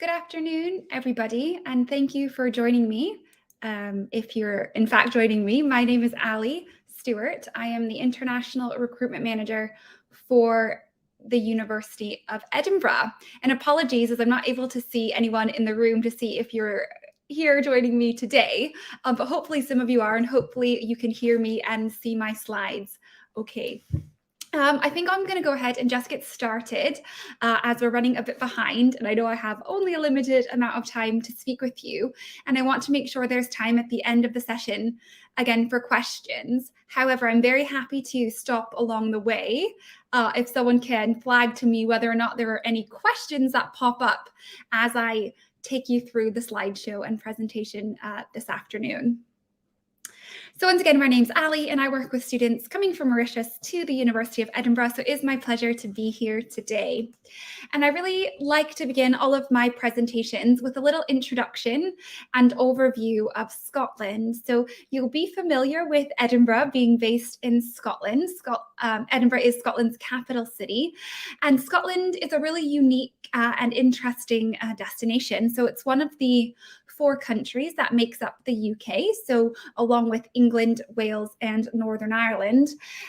Good afternoon, everybody, and thank you for joining me. If you're in fact joining me, my name is Ali Stewart. I am the International Recruitment Manager for the University of Edinburgh. And apologies as I'm not able to see anyone in the room to see if you're here joining me today, but hopefully some of you are, and hopefully you can hear me and see my slides. Okay. I think I'm going to go ahead and just get started as we're running a bit behind, and I know I have only a limited amount of time to speak with you, and I want to make sure there's time at the end of the session again for questions. However, I'm very happy to stop along the way if someone can flag to me whether or not there are any questions that pop up as I take you through the slideshow and presentation this afternoon. So once again, my name's Ali and I work with students coming from Mauritius to the University of Edinburgh. So it is my pleasure to be here today. And I really like to begin all of my presentations with a little introduction and overview of Scotland. So you'll be familiar with Edinburgh being based in Scotland. Edinburgh is Scotland's capital city. And Scotland is a really unique and interesting destination. So it's one of the 4 countries that makes up the UK, so along with England, Wales, and Northern Ireland.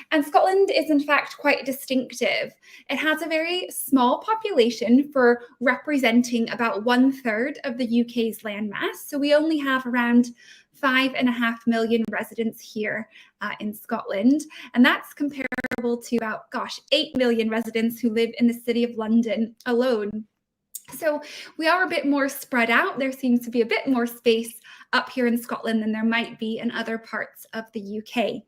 And Scotland is in fact quite distinctive. It has a very small population for representing about 1/3 of the UK's landmass. So we only have around 5.5 million residents here in Scotland. And that's comparable to about, 8 million residents who live in the city of London alone. So we are a bit more spread out. There seems to be a bit more space up here in Scotland than there might be in other parts of the UK.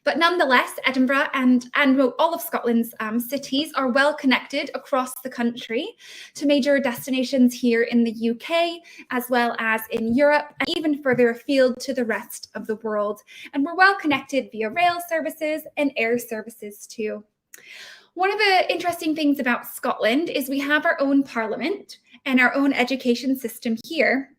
But nonetheless, Edinburgh and all of Scotland's cities are well connected across the country to major destinations here in the UK, as well as in Europe, and even further afield to the rest of the world. And we're well connected via rail services and air services too. One of the interesting things about Scotland is we have our own parliament and our own education system here.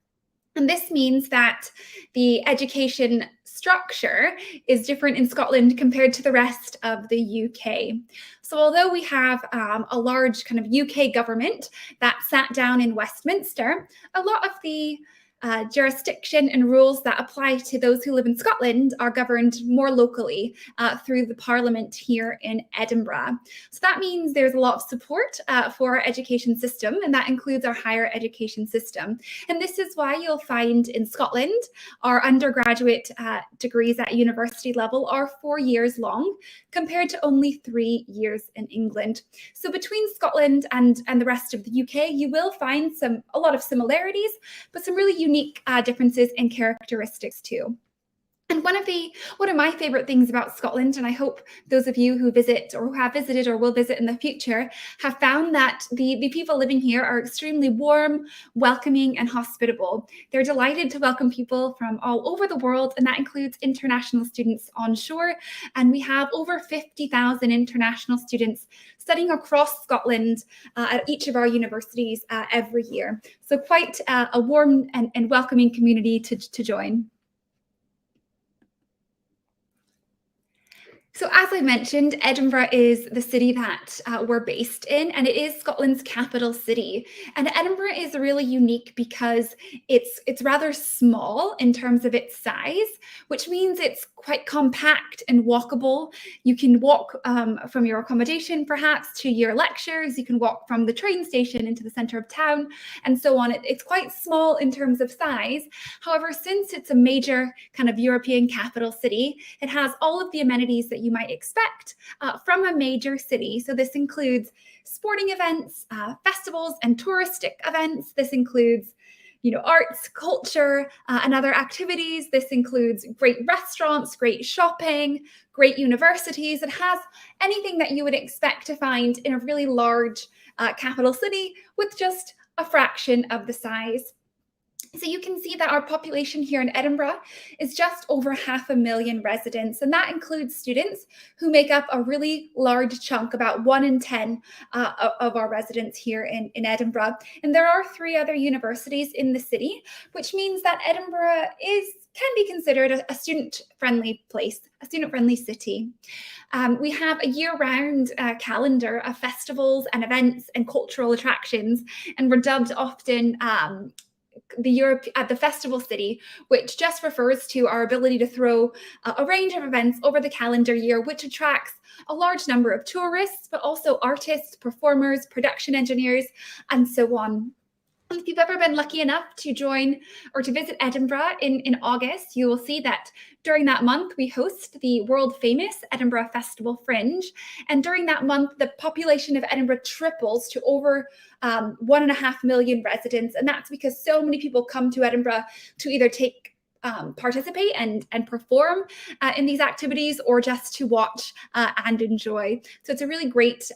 And this means that the education structure is different in Scotland compared to the rest of the UK. So although we have a large kind of UK government that sat down in Westminster, a lot of the jurisdiction and rules that apply to those who live in Scotland are governed more locally through the Parliament here in Edinburgh. So that means there's a lot of support for our education system, and that includes our higher education system. And this is why you'll find in Scotland, our undergraduate degrees at university level are 4 years long, compared to only 3 years in England. So between Scotland and the rest of the UK, you will find a lot of similarities, but some really unique differences and characteristics too. And one of my favorite things about Scotland, and I hope those of you who visit or who have visited or will visit in the future have found that the people living here are extremely warm, welcoming, and hospitable. They're delighted to welcome people from all over the world, and that includes international students on shore. And we have over 50,000 international students studying across Scotland at each of our universities every year. So quite a warm and welcoming community to join. So as I mentioned, Edinburgh is the city that we're based in, and it is Scotland's capital city. And Edinburgh is really unique because it's rather small in terms of its size, which means it's quite compact and walkable. You can walk from your accommodation perhaps to your lectures. You can walk from the train station into the centre of town and so on. It's quite small in terms of size. However, since it's a major kind of European capital city, it has all of the amenities that you might expect from a major city. So this includes sporting events, festivals, and touristic events. This includes arts, culture, and other activities. This includes great restaurants, great shopping, great universities. It has anything that you would expect to find in a really large capital city with just a fraction of the size. So you can see that our population here in Edinburgh is just over 500,000 residents, and that includes students who make up a really large chunk, about 1 in 10 of our residents here in Edinburgh. And there are 3 other universities in the city, which means that Edinburgh is can be considered a student-friendly place, a student-friendly city. We have a year-round calendar of festivals and events and cultural attractions, and we're dubbed often the festival city, which just refers to our ability to throw a range of events over the calendar year, which attracts a large number of tourists, but also artists, performers, production engineers, and so on. And if you've ever been lucky enough to join or to visit Edinburgh in August, you will see that during that month we host the world famous Edinburgh Festival Fringe. And during that month, the population of Edinburgh triples to over 1.5 million residents. And that's because so many people come to Edinburgh to either participate and perform in these activities, or just to watch and enjoy. So it's a really great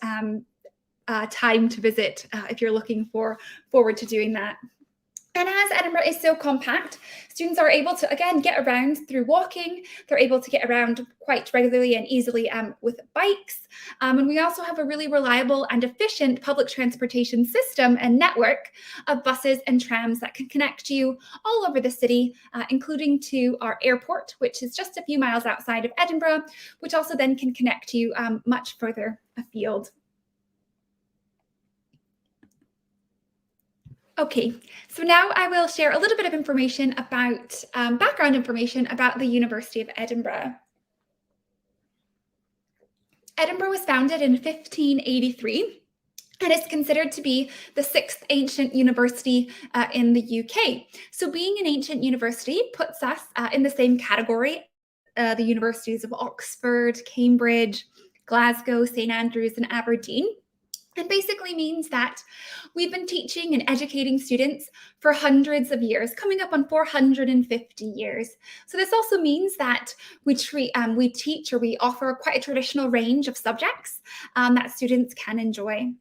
time to visit if you're looking forward to doing that. And as Edinburgh is so compact, students are able to, again, get around through walking. They're able to get around quite regularly and easily with bikes. And we also have a really reliable and efficient public transportation system and network of buses and trams that can connect you all over the city, including to our airport, which is just a few miles outside of Edinburgh, which also then can connect you much further afield. Okay, so now I will share a little bit of information about, background information about the University of Edinburgh. Edinburgh was founded in 1583 and is considered to be the sixth ancient university in the UK. So being an ancient university puts us in the same category, the universities of Oxford, Cambridge, Glasgow, St Andrews, and Aberdeen. And basically means that we've been teaching and educating students for hundreds of years, coming up on 450 years. So this also means that we teach, or we offer quite a traditional range of subjects that students can enjoy.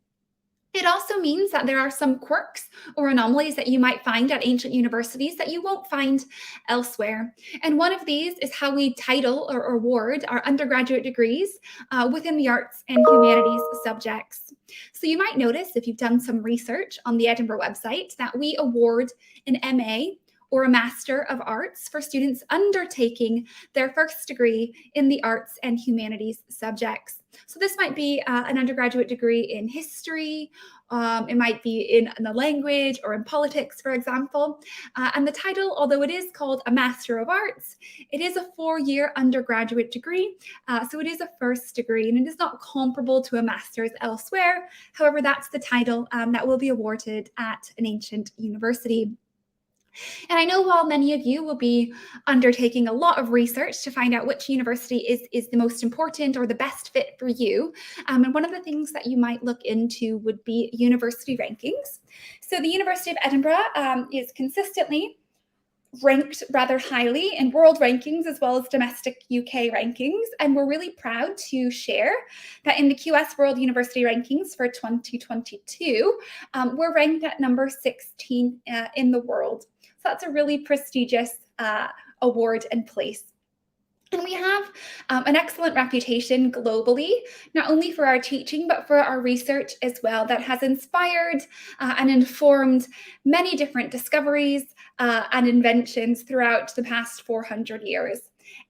It also means that there are some quirks or anomalies that you might find at ancient universities that you won't find elsewhere. And one of these is how we title or award our undergraduate degrees within the arts and humanities subjects. So you might notice, if you've done some research on the Edinburgh website, that we award an MA or a Master of Arts for students undertaking their first degree in the arts and humanities subjects. So this might be an undergraduate degree in history, it might be in the language or in politics, for example. And the title, although it is called a Master of Arts, it is a 4-year undergraduate degree. So it is a first degree, and it is not comparable to a master's elsewhere. However, that's the title that will be awarded at an ancient university. And I know while many of you will be undertaking a lot of research to find out which university is the most important or the best fit for you, and one of the things that you might look into would be university rankings. So the University of Edinburgh is consistently ranked rather highly in world rankings as well as domestic UK rankings. And we're really proud to share that in the QS World University Rankings for 2022, we're ranked at number 16 in the world. So that's a really prestigious award and place. And we have an excellent reputation globally, not only for our teaching, but for our research as well, that has inspired and informed many different discoveries and inventions throughout the past 400 years.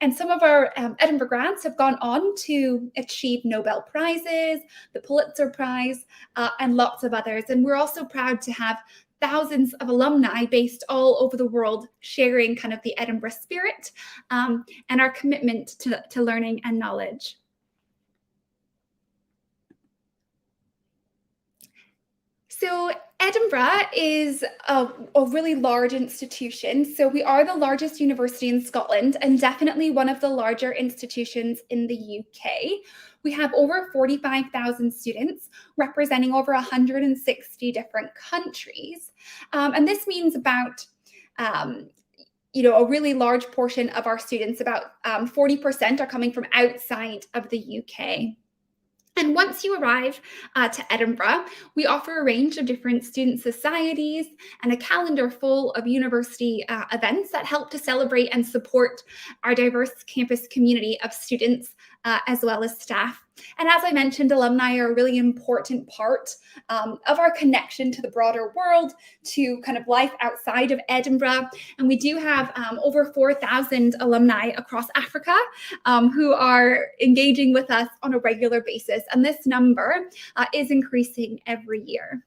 And some of our Edinburgh grads have gone on to achieve Nobel Prizes, the Pulitzer Prize, and lots of others. And we're also proud to have thousands of alumni based all over the world sharing kind of the Edinburgh spirit and our commitment to learning and knowledge. So Edinburgh is a really large institution. So we are the largest university in Scotland and definitely one of the larger institutions in the UK. We have over 45,000 students representing over 160 different countries. And this means about a really large portion of our students, about 40% are coming from outside of the UK. And once you arrive to Edinburgh, we offer a range of different student societies and a calendar full of university events that help to celebrate and support our diverse campus community of students as well as staff. And as I mentioned, alumni are a really important part of our connection to the broader world, to kind of life outside of Edinburgh. And we do have over 4,000 alumni across Africa who are engaging with us on a regular basis. And this number is increasing every year.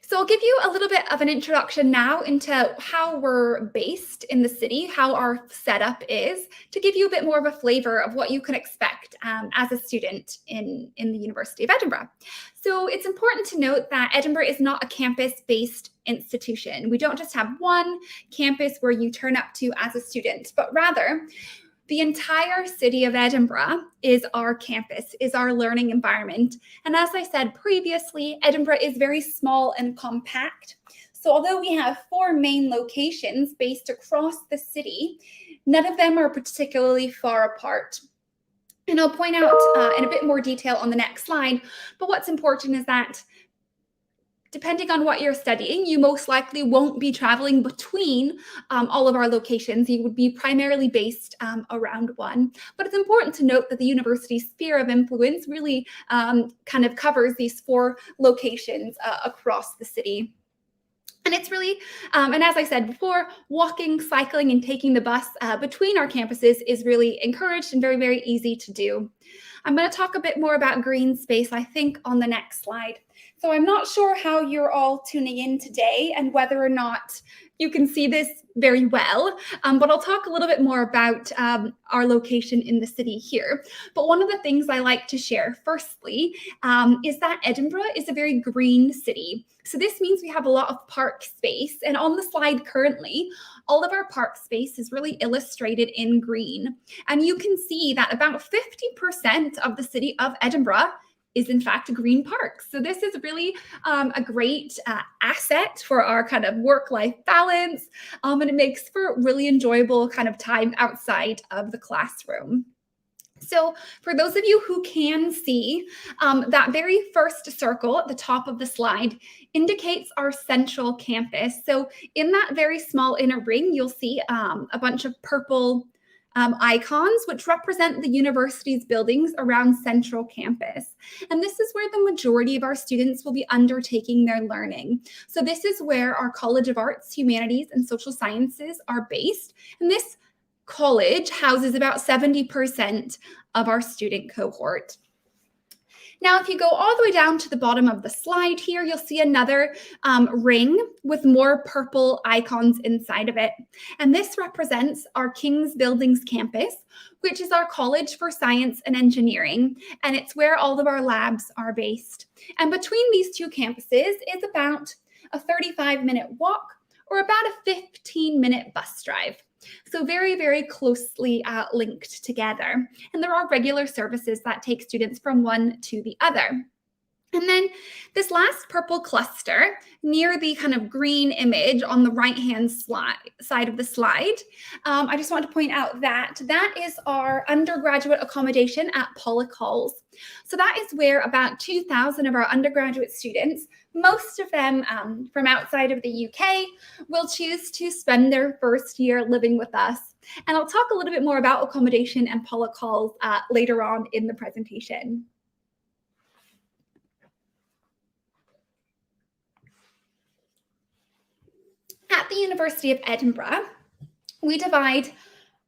So I'll give you a little bit of an introduction now into how we're based in the city, how our setup is, to give you a bit more of a flavor of what you can expect as a student in the University of Edinburgh. So it's important to note that Edinburgh is not a campus-based institution. We don't just have one campus where you turn up to as a student, but rather the entire city of Edinburgh is our campus, is our learning environment. And as I said previously, Edinburgh is very small and compact. So although we have 4 main locations based across the city, none of them are particularly far apart. And I'll point out in a bit more detail on the next slide, but what's important is that depending on what you're studying, you most likely won't be traveling between all of our locations. You would be primarily based around one. But it's important to note that the university's sphere of influence really kind of covers these 4 locations across the city. And it's really, and as I said before, walking, cycling, and taking the bus between our campuses is really encouraged and very, very easy to do. I'm going to talk a bit more about green space, I think, on the next slide. So I'm not sure how you're all tuning in today and whether or not you can see this very well, but I'll talk a little bit more about our location in the city here. But one of the things I like to share firstly is that Edinburgh is a very green city. So this means we have a lot of park space, and on the slide currently, all of our park space is really illustrated in green. And you can see that about 50% of the city of Edinburgh is in fact green parks. So this is really a great asset for our kind of work-life balance, and it makes for really enjoyable kind of time outside of the classroom. So for those of you who can see, that very first circle at the top of the slide indicates our central campus. So in that very small inner ring, you'll see a bunch of purple icons, which represent the university's buildings around Central Campus. And this is where the majority of our students will be undertaking their learning. So this is where our College of Arts, Humanities, and Social Sciences are based. And this college houses about 70% of our student cohort. Now, if you go all the way down to the bottom of the slide here, you'll see another ring with more purple icons inside of it. And this represents our King's Buildings campus, which is our College for Science and Engineering. And it's where all of our labs are based. And between these 2 campuses is about a 35-minute walk or about a 15-minute bus drive. So very, very closely linked together. And there are regular services that take students from one to the other. And then this last purple cluster near the kind of green image on the right-hand side of the slide, I just want to point out that that is our undergraduate accommodation at Pollock Halls. So that is where about 2,000 of our undergraduate students, most of them from outside of the UK, will choose to spend their first year living with us. And I'll talk a little bit more about accommodation and Pollock Halls later on in the presentation. At the University of Edinburgh, we divide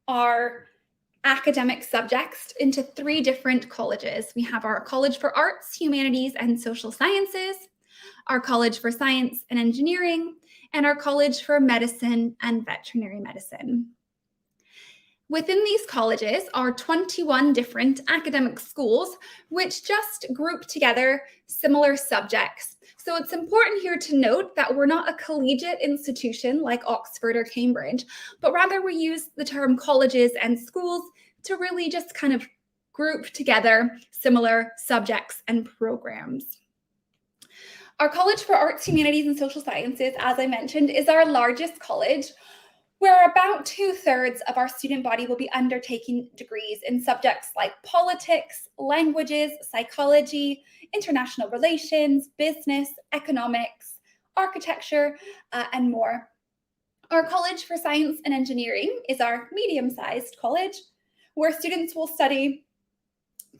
our academic subjects into 3 different colleges. We have our College for Arts, Humanities, and Social Sciences, our College for Science and Engineering, and our College for Medicine and Veterinary Medicine. Within these colleges are 21 different academic schools, which just group together similar subjects. So it's important here to note that we're not a collegiate institution like Oxford or Cambridge, but rather we use the term colleges and schools to really just kind of group together similar subjects and programs. Our College for Arts, Humanities, and Social Sciences, as I mentioned, is our largest college, where about 2/3 of our student body will be undertaking degrees in subjects like politics, languages, psychology, international relations, business, economics, architecture, and more. Our College for Science and Engineering is our medium-sized college, where students will study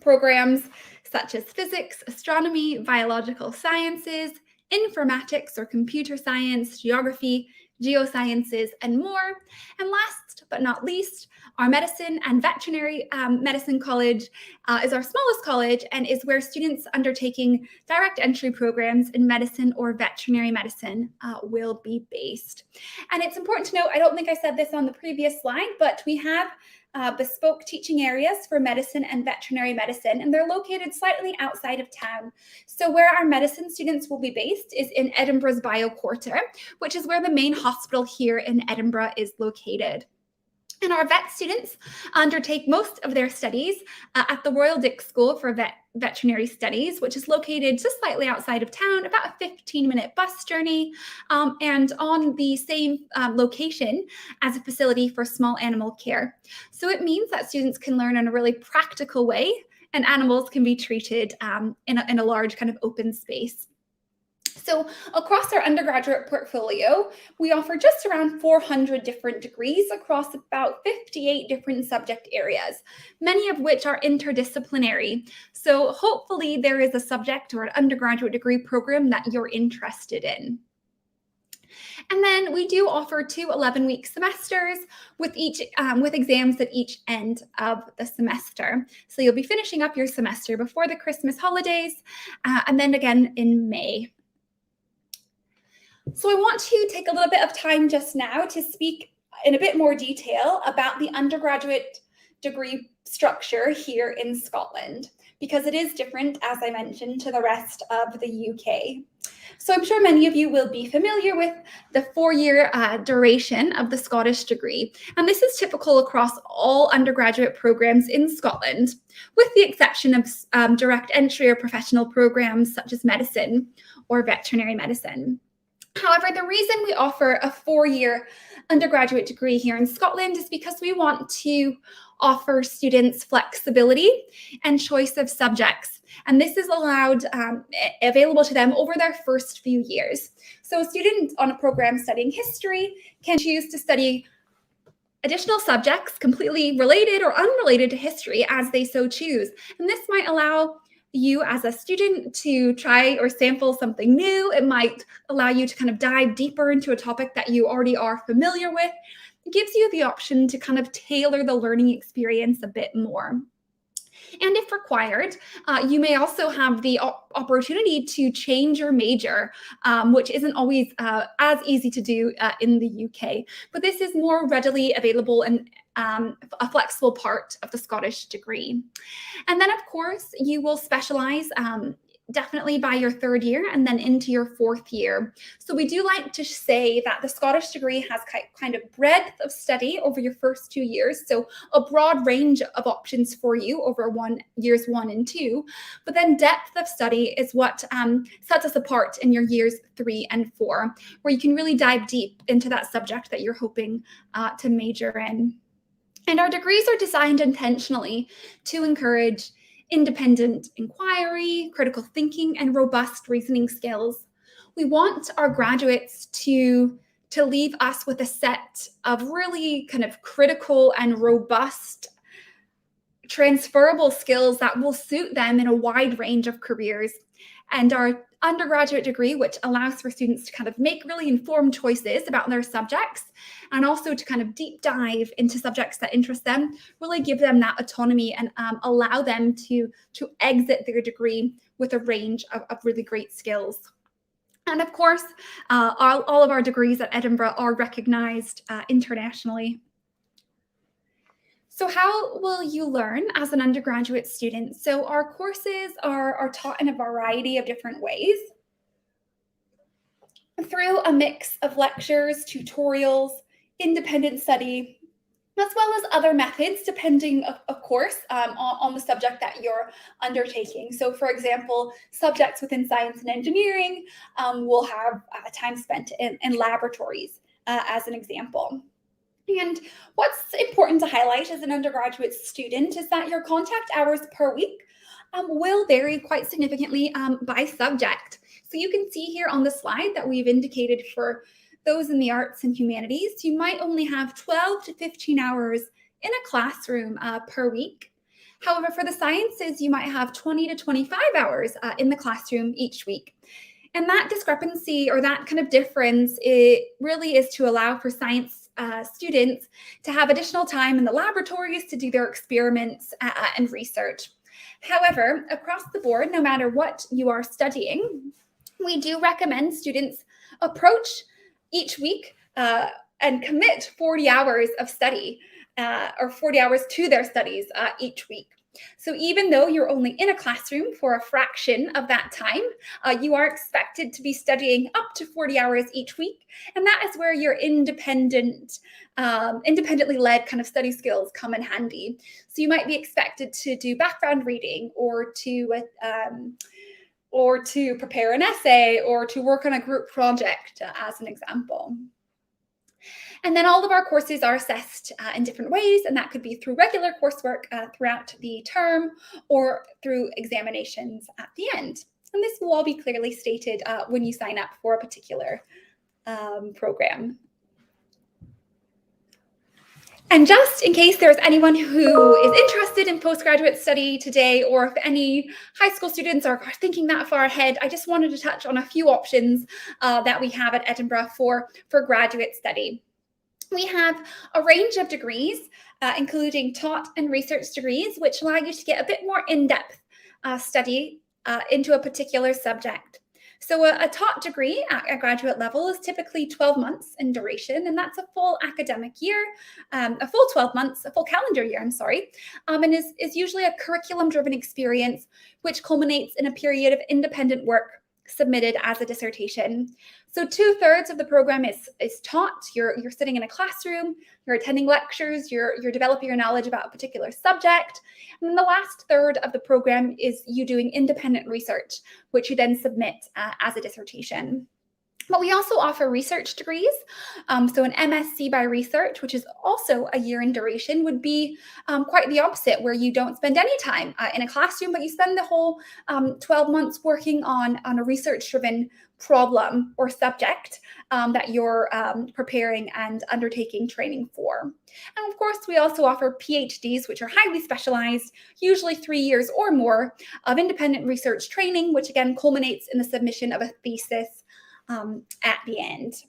Programs such as physics, astronomy, biological sciences, informatics or computer science, geography, geosciences, and more. And last but not least, our medicine and veterinary medicine college is our smallest college and is where students undertaking direct entry programs in medicine or veterinary medicine will be based. And it's important to note, I don't think I said this on the previous slide, but we have bespoke teaching areas for medicine and veterinary medicine, and they're located slightly outside of town. So where our medicine students will be based is in Edinburgh's Bio Quarter, which is where the main hospital here in Edinburgh is located. And our vet students undertake most of their studies at the Royal Dick School for Veterinary Studies, which is located just slightly outside of town, about a 15-minute bus journey, and on the same location as a facility for small animal care. So it means that students can learn in a really practical way, and animals can be treated in a large kind of open space. So across our undergraduate portfolio, we offer just around 400 different degrees across about 58 different subject areas, many of which are interdisciplinary. So hopefully there is a subject or an undergraduate degree program that you're interested in. And then we do offer 2 11-week semesters with exams at each end of the semester. So you'll be finishing up your semester before the Christmas holidays, and then again in May. So I want to take a little bit of time just now to speak in a bit more detail about the undergraduate degree structure here in Scotland, because it is different, as I mentioned, to the rest of the UK. So I'm sure many of you will be familiar with the 4-year duration of the Scottish degree, and this is typical across all undergraduate programs in Scotland, with the exception of direct entry or professional programs such as medicine or veterinary medicine. However, the reason we offer a 4-year undergraduate degree here in Scotland is because we want to offer students flexibility and choice of subjects. And this is available to them over their first few years. So a student on a program studying history can choose to study additional subjects completely related or unrelated to history as they so choose. And this might allow you as a student to try or sample something new. It might allow you to kind of dive deeper into a topic that you already are familiar with. It gives you the option to kind of tailor the learning experience a bit more. And if required, you may also have the opportunity to change your major, which isn't always as easy to do in the UK. But this is more readily available and a flexible part of the Scottish degree. And then, of course, you will specialize definitely by your 3rd year and then into your 4th year. So we do like to say that the Scottish degree has kind of breadth of study over your first 2 years. So a broad range of options for you over years 1 and 2. But then depth of study is what sets us apart in your years 3 and 4, where you can really dive deep into that subject that you're hoping to major in. And our degrees are designed intentionally to encourage independent inquiry, critical thinking, and robust reasoning skills. We want our graduates to leave us with a set of really kind of critical and robust transferable skills that will suit them in a wide range of careers. And our undergraduate degree, which allows for students to kind of make really informed choices about their subjects and also to kind of deep dive into subjects that interest them, really give them that autonomy and allow them to exit their degree with a range of really great skills. And of course, all of our degrees at Edinburgh are recognized internationally. So how will you learn as an undergraduate student? So our courses are taught in a variety of different ways, through a mix of lectures, tutorials, independent study, as well as other methods, depending, of course, on the subject that you're undertaking. So, for example, subjects within science and engineering will have time spent in laboratories, as an example. And what's important to highlight as an undergraduate student is that your contact hours per week will vary quite significantly by subject. So you can see here on the slide that we've indicated for those in the arts and humanities, you might only have 12 to 15 hours in a classroom per week. However, for the sciences, you might have 20 to 25 hours in the classroom each week. And that discrepancy or that kind of difference, it really is to allow for science students to have additional time in the laboratories to do their experiments and research. However, across the board, no matter what you are studying, we do recommend students approach each week and commit 40 hours of study or 40 hours to their studies each week. So even though you're only in a classroom for a fraction of that time, you are expected to be studying up to 40 hours each week. And that is where your independently led kind of study skills come in handy. So you might be expected to do background reading or to prepare an essay or to work on a group project as an example. And then all of our courses are assessed in different ways, and that could be through regular coursework throughout the term or through examinations at the end. And this will all be clearly stated when you sign up for a particular program. And just in case there's anyone who is interested in postgraduate study today, or if any high school students are thinking that far ahead, I just wanted to touch on a few options that we have at Edinburgh for graduate study. We have a range of degrees, including taught and research degrees, which allow you to get a bit more in-depth study into a particular subject. So a taught degree at a graduate level is typically 12 months in duration, and that's a full academic year, a full 12 months, a full calendar year, and is usually a curriculum-driven experience, which culminates in a period of independent work submitted as a dissertation. So 2/3 of the program is taught. You're sitting in a classroom, you're attending lectures, you're developing your knowledge about a particular subject. And then the last third of the program is you doing independent research, which you then submit as a dissertation. But we also offer research degrees. So an MSc by research, which is also a year in duration, would be quite the opposite, where you don't spend any time in a classroom, but you spend the whole 12 months working on a research-driven problem or subject that you're preparing and undertaking training for. And of course, we also offer PhDs, which are highly specialized, usually 3 years or more of independent research training, which again culminates in the submission of a thesis at the end.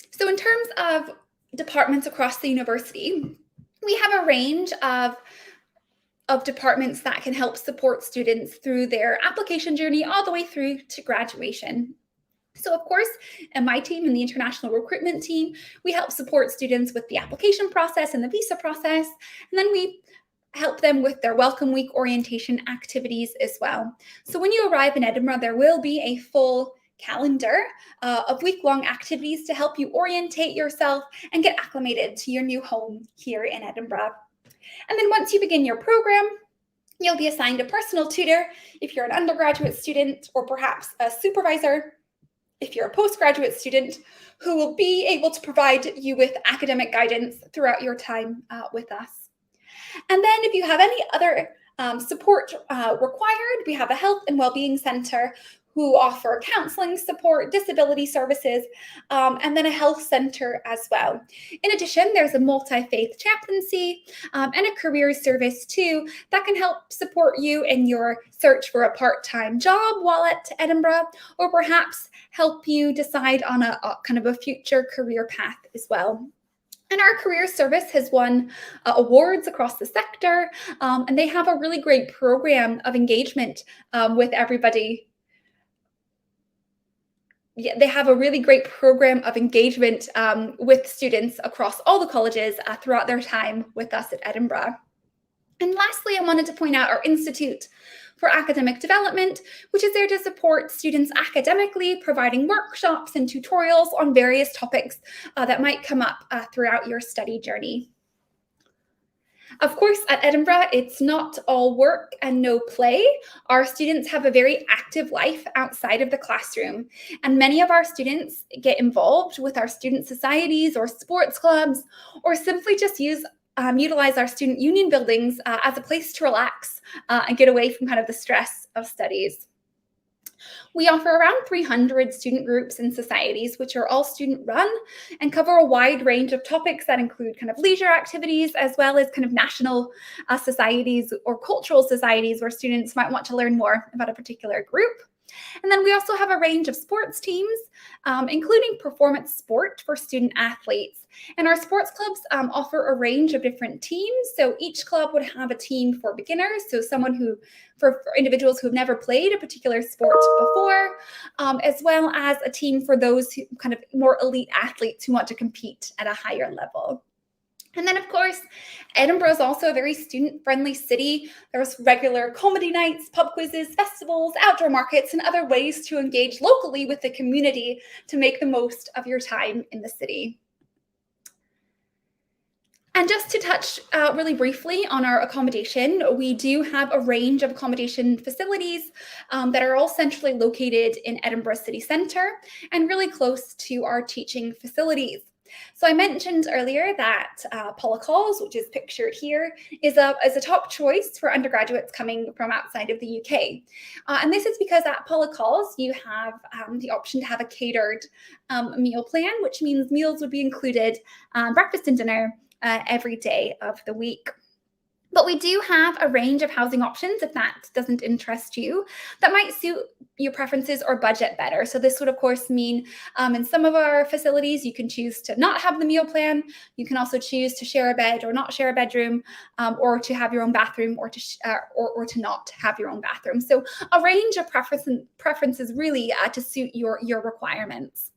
So in terms of departments across the university, we have a range of departments that can help support students through their application journey all the way through to graduation. So of course, in my team, in the international recruitment team, we help support students with the application process and the visa process, and then we help them with their Welcome Week orientation activities as well. So when you arrive in Edinburgh, there will be a full calendar of week-long activities to help you orientate yourself and get acclimated to your new home here in Edinburgh. And then once you begin your program, you'll be assigned a personal tutor if you're an undergraduate student, or perhaps a supervisor if you're a postgraduate student, who will be able to provide you with academic guidance throughout your time with us. And then if you have any other support required, we have a health and wellbeing center who offer counseling support, disability services, and then a health center as well. In addition, there's a multi-faith chaplaincy and a career service too that can help support you in your search for a part-time job while at Edinburgh, or perhaps help you decide on a kind of a future career path as well. And our career service has won awards across the sector, and they have a really great program of engagement with everybody. Yeah, they have a really great program of engagement with students across all the colleges throughout their time with us at Edinburgh. And lastly, I wanted to point out our Institute for Academic Development, which is there to support students academically, providing workshops and tutorials on various topics that might come up throughout your study journey. Of course, at Edinburgh, it's not all work and no play. Our students have a very active life outside of the classroom, and many of our students get involved with our student societies or sports clubs, or simply just utilize our student union buildings as a place to relax and get away from kind of the stress of studies. We offer around 300 student groups and societies, which are all student run and cover a wide range of topics that include kind of leisure activities as well as kind of national societies or cultural societies where students might want to learn more about a particular group. And then we also have a range of sports teams, including performance sport for student athletes. And our sports clubs offer a range of different teams. So each club would have a team for beginners, so someone who, for individuals who have never played a particular sport before, as well as a team for those who kind of more elite athletes who want to compete at a higher level. And then, of course, Edinburgh is also a very student-friendly city. There's regular comedy nights, pub quizzes, festivals, outdoor markets, and other ways to engage locally with the community to make the most of your time in the city. And just to touch really briefly on our accommodation, we do have a range of accommodation facilities that are all centrally located in Edinburgh city centre and really close to our teaching facilities. So I mentioned earlier that Paula Calls, which is pictured here, is a top choice for undergraduates coming from outside of the UK. And this is because at Paula Calls, you have the option to have a catered meal plan, which means meals would be included, breakfast and dinner, every day of the week. But we do have a range of housing options if that doesn't interest you, that might suit your preferences or budget better. So this would, of course, mean in some of our facilities, you can choose to not have the meal plan. You can also choose to share a bed or not share a bedroom, or to have your own bathroom or to not have your own bathroom. So a range of preferences really to suit your requirements.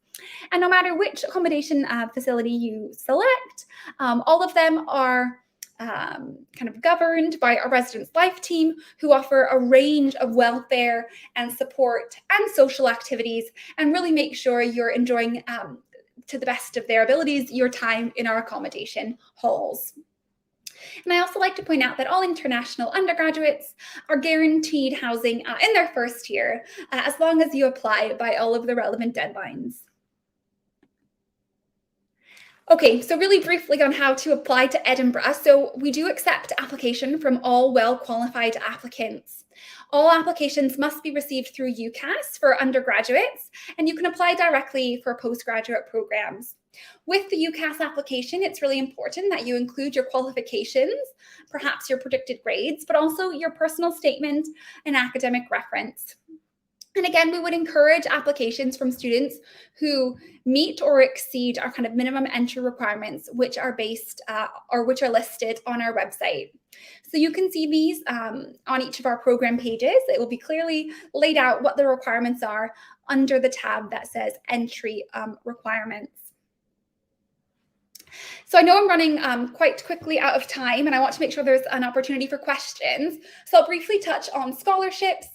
And no matter which accommodation facility you select, all of them are kind of governed by a residence life team who offer a range of welfare and support and social activities and really make sure you're enjoying to the best of their abilities your time in our accommodation halls. And I also like to point out that all international undergraduates are guaranteed housing in their first year, as long as you apply by all of the relevant deadlines. Okay, so really briefly on how to apply to Edinburgh. So we do accept application from all well-qualified applicants. All applications must be received through UCAS for undergraduates, and you can apply directly for postgraduate programs. With the UCAS application, it's really important that you include your qualifications, perhaps your predicted grades, but also your personal statement and academic reference. And again, we would encourage applications from students who meet or exceed our kind of minimum entry requirements, which are based or which are listed on our website. So you can see these on each of our program pages. It will be clearly laid out what the requirements are under the tab that says entry requirements. So I know I'm running quite quickly out of time, and I want to make sure there's an opportunity for questions. So I'll briefly touch on scholarships.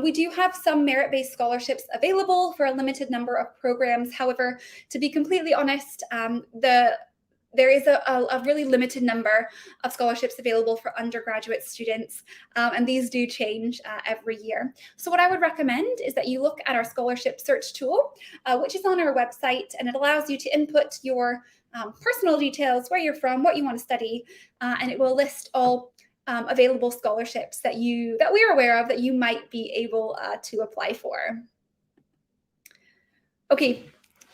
We do have some merit-based scholarships available for a limited number of programs. However, to be completely honest, there is a really limited number of scholarships available for undergraduate students, and these do change every year. So what I would recommend is that you look at our scholarship search tool, which is on our website, and it allows you to input your personal details, where you're from, what you want to study, and it will list all available scholarships that we're aware of that you might be able to apply for. Okay,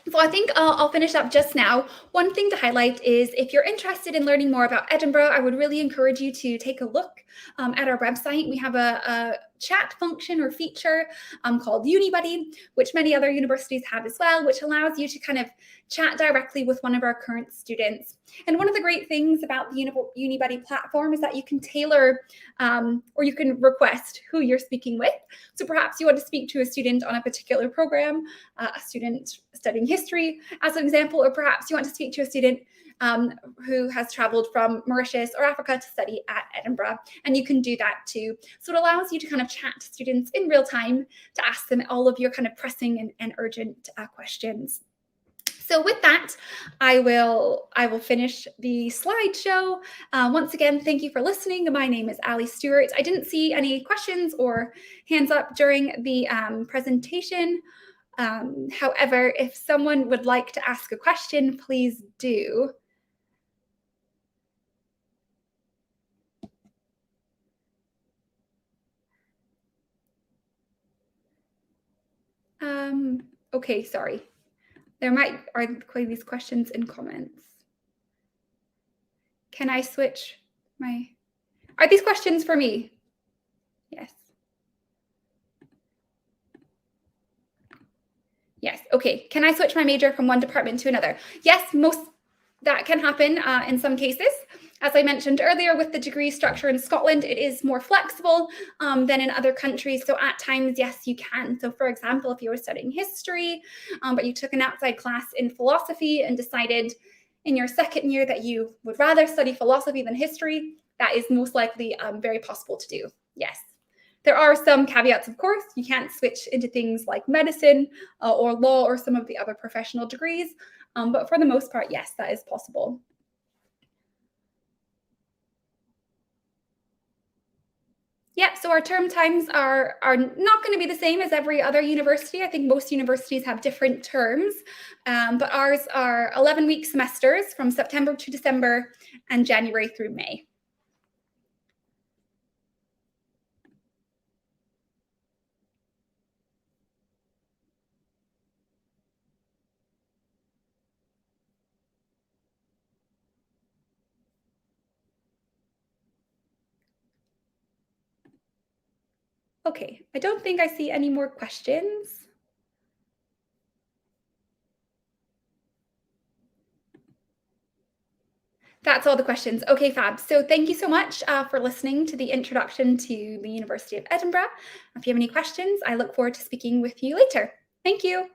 so I think I'll finish up just now. One thing to highlight is if you're interested in learning more about Edinburgh, I would really encourage you to take a look at our website. We have a chat function or feature called UniBuddy, which many other universities have as well, which allows you to kind of chat directly with one of our current students. And one of the great things about the UniBuddy platform is that you can tailor or you can request who you're speaking with. So perhaps you want to speak to a student on a particular program, a student studying history, as an example, or perhaps you want to speak to a student who has traveled from Mauritius or Africa to study at Edinburgh, and you can do that too. So it allows you to kind of chat to students in real time to ask them all of your kind of pressing and urgent questions. So with that, I will finish the slideshow. Once again, thank you for listening. My name is Ali Stewart. I didn't see any questions or hands up during the presentation. However, if someone would like to ask a question, please do. Okay, sorry. Are quite these questions in comments. Can I switch my, are these questions for me? Yes. Yes. Okay. Can I switch my major from one department to another? Yes, that can happen in some cases. As I mentioned earlier, with the degree structure in Scotland, it is more flexible than in other countries. So at times, yes, you can. So for example, if you were studying history, but you took an outside class in philosophy and decided in your second year that you would rather study philosophy than history, that is most likely very possible to do. Yes. There are some caveats, of course. You can't switch into things like medicine or law or some of the other professional degrees. But for the most part, yes, that is possible. Yep, so our term times are not going to be the same as every other university. I think most universities have different terms, but ours are 11-week semesters from September to December and January through May. Okay, I don't think I see any more questions. That's all the questions. Okay, fab. So thank you so much for listening to the introduction to the University of Edinburgh. If you have any questions, I look forward to speaking with you later. Thank you.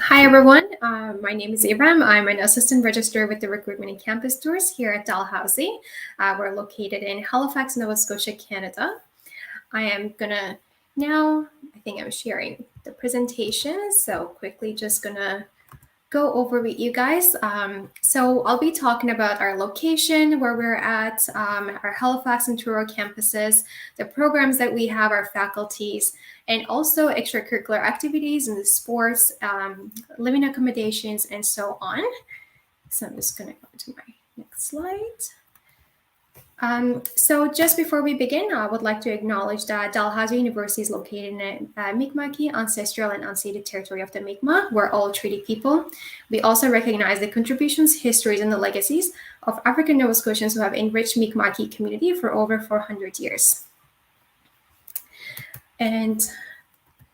Hi, everyone. My name is Ibrahim. I'm an assistant registrar with the Recruitment and Campus Tours here at Dalhousie. We're located in Halifax, Nova Scotia, Canada. I am gonna now, I think I'm sharing the presentation, so quickly just gonna go over with you guys. So I'll be talking about our location, where we're at, our Halifax and Truro campuses, the programs that we have, our faculties, and also extracurricular activities in the sports, living accommodations, and so on. So I'm just going to go to my next slide. So just before we begin, I would like to acknowledge that Dalhousie University is located in Mi'kmaqi ancestral and unceded territory of the Mi'kmaq. We're all treaty people. We also recognize the contributions, histories, and the legacies of African Nova Scotians who have enriched Mi'kmaqi community for over 400 years. And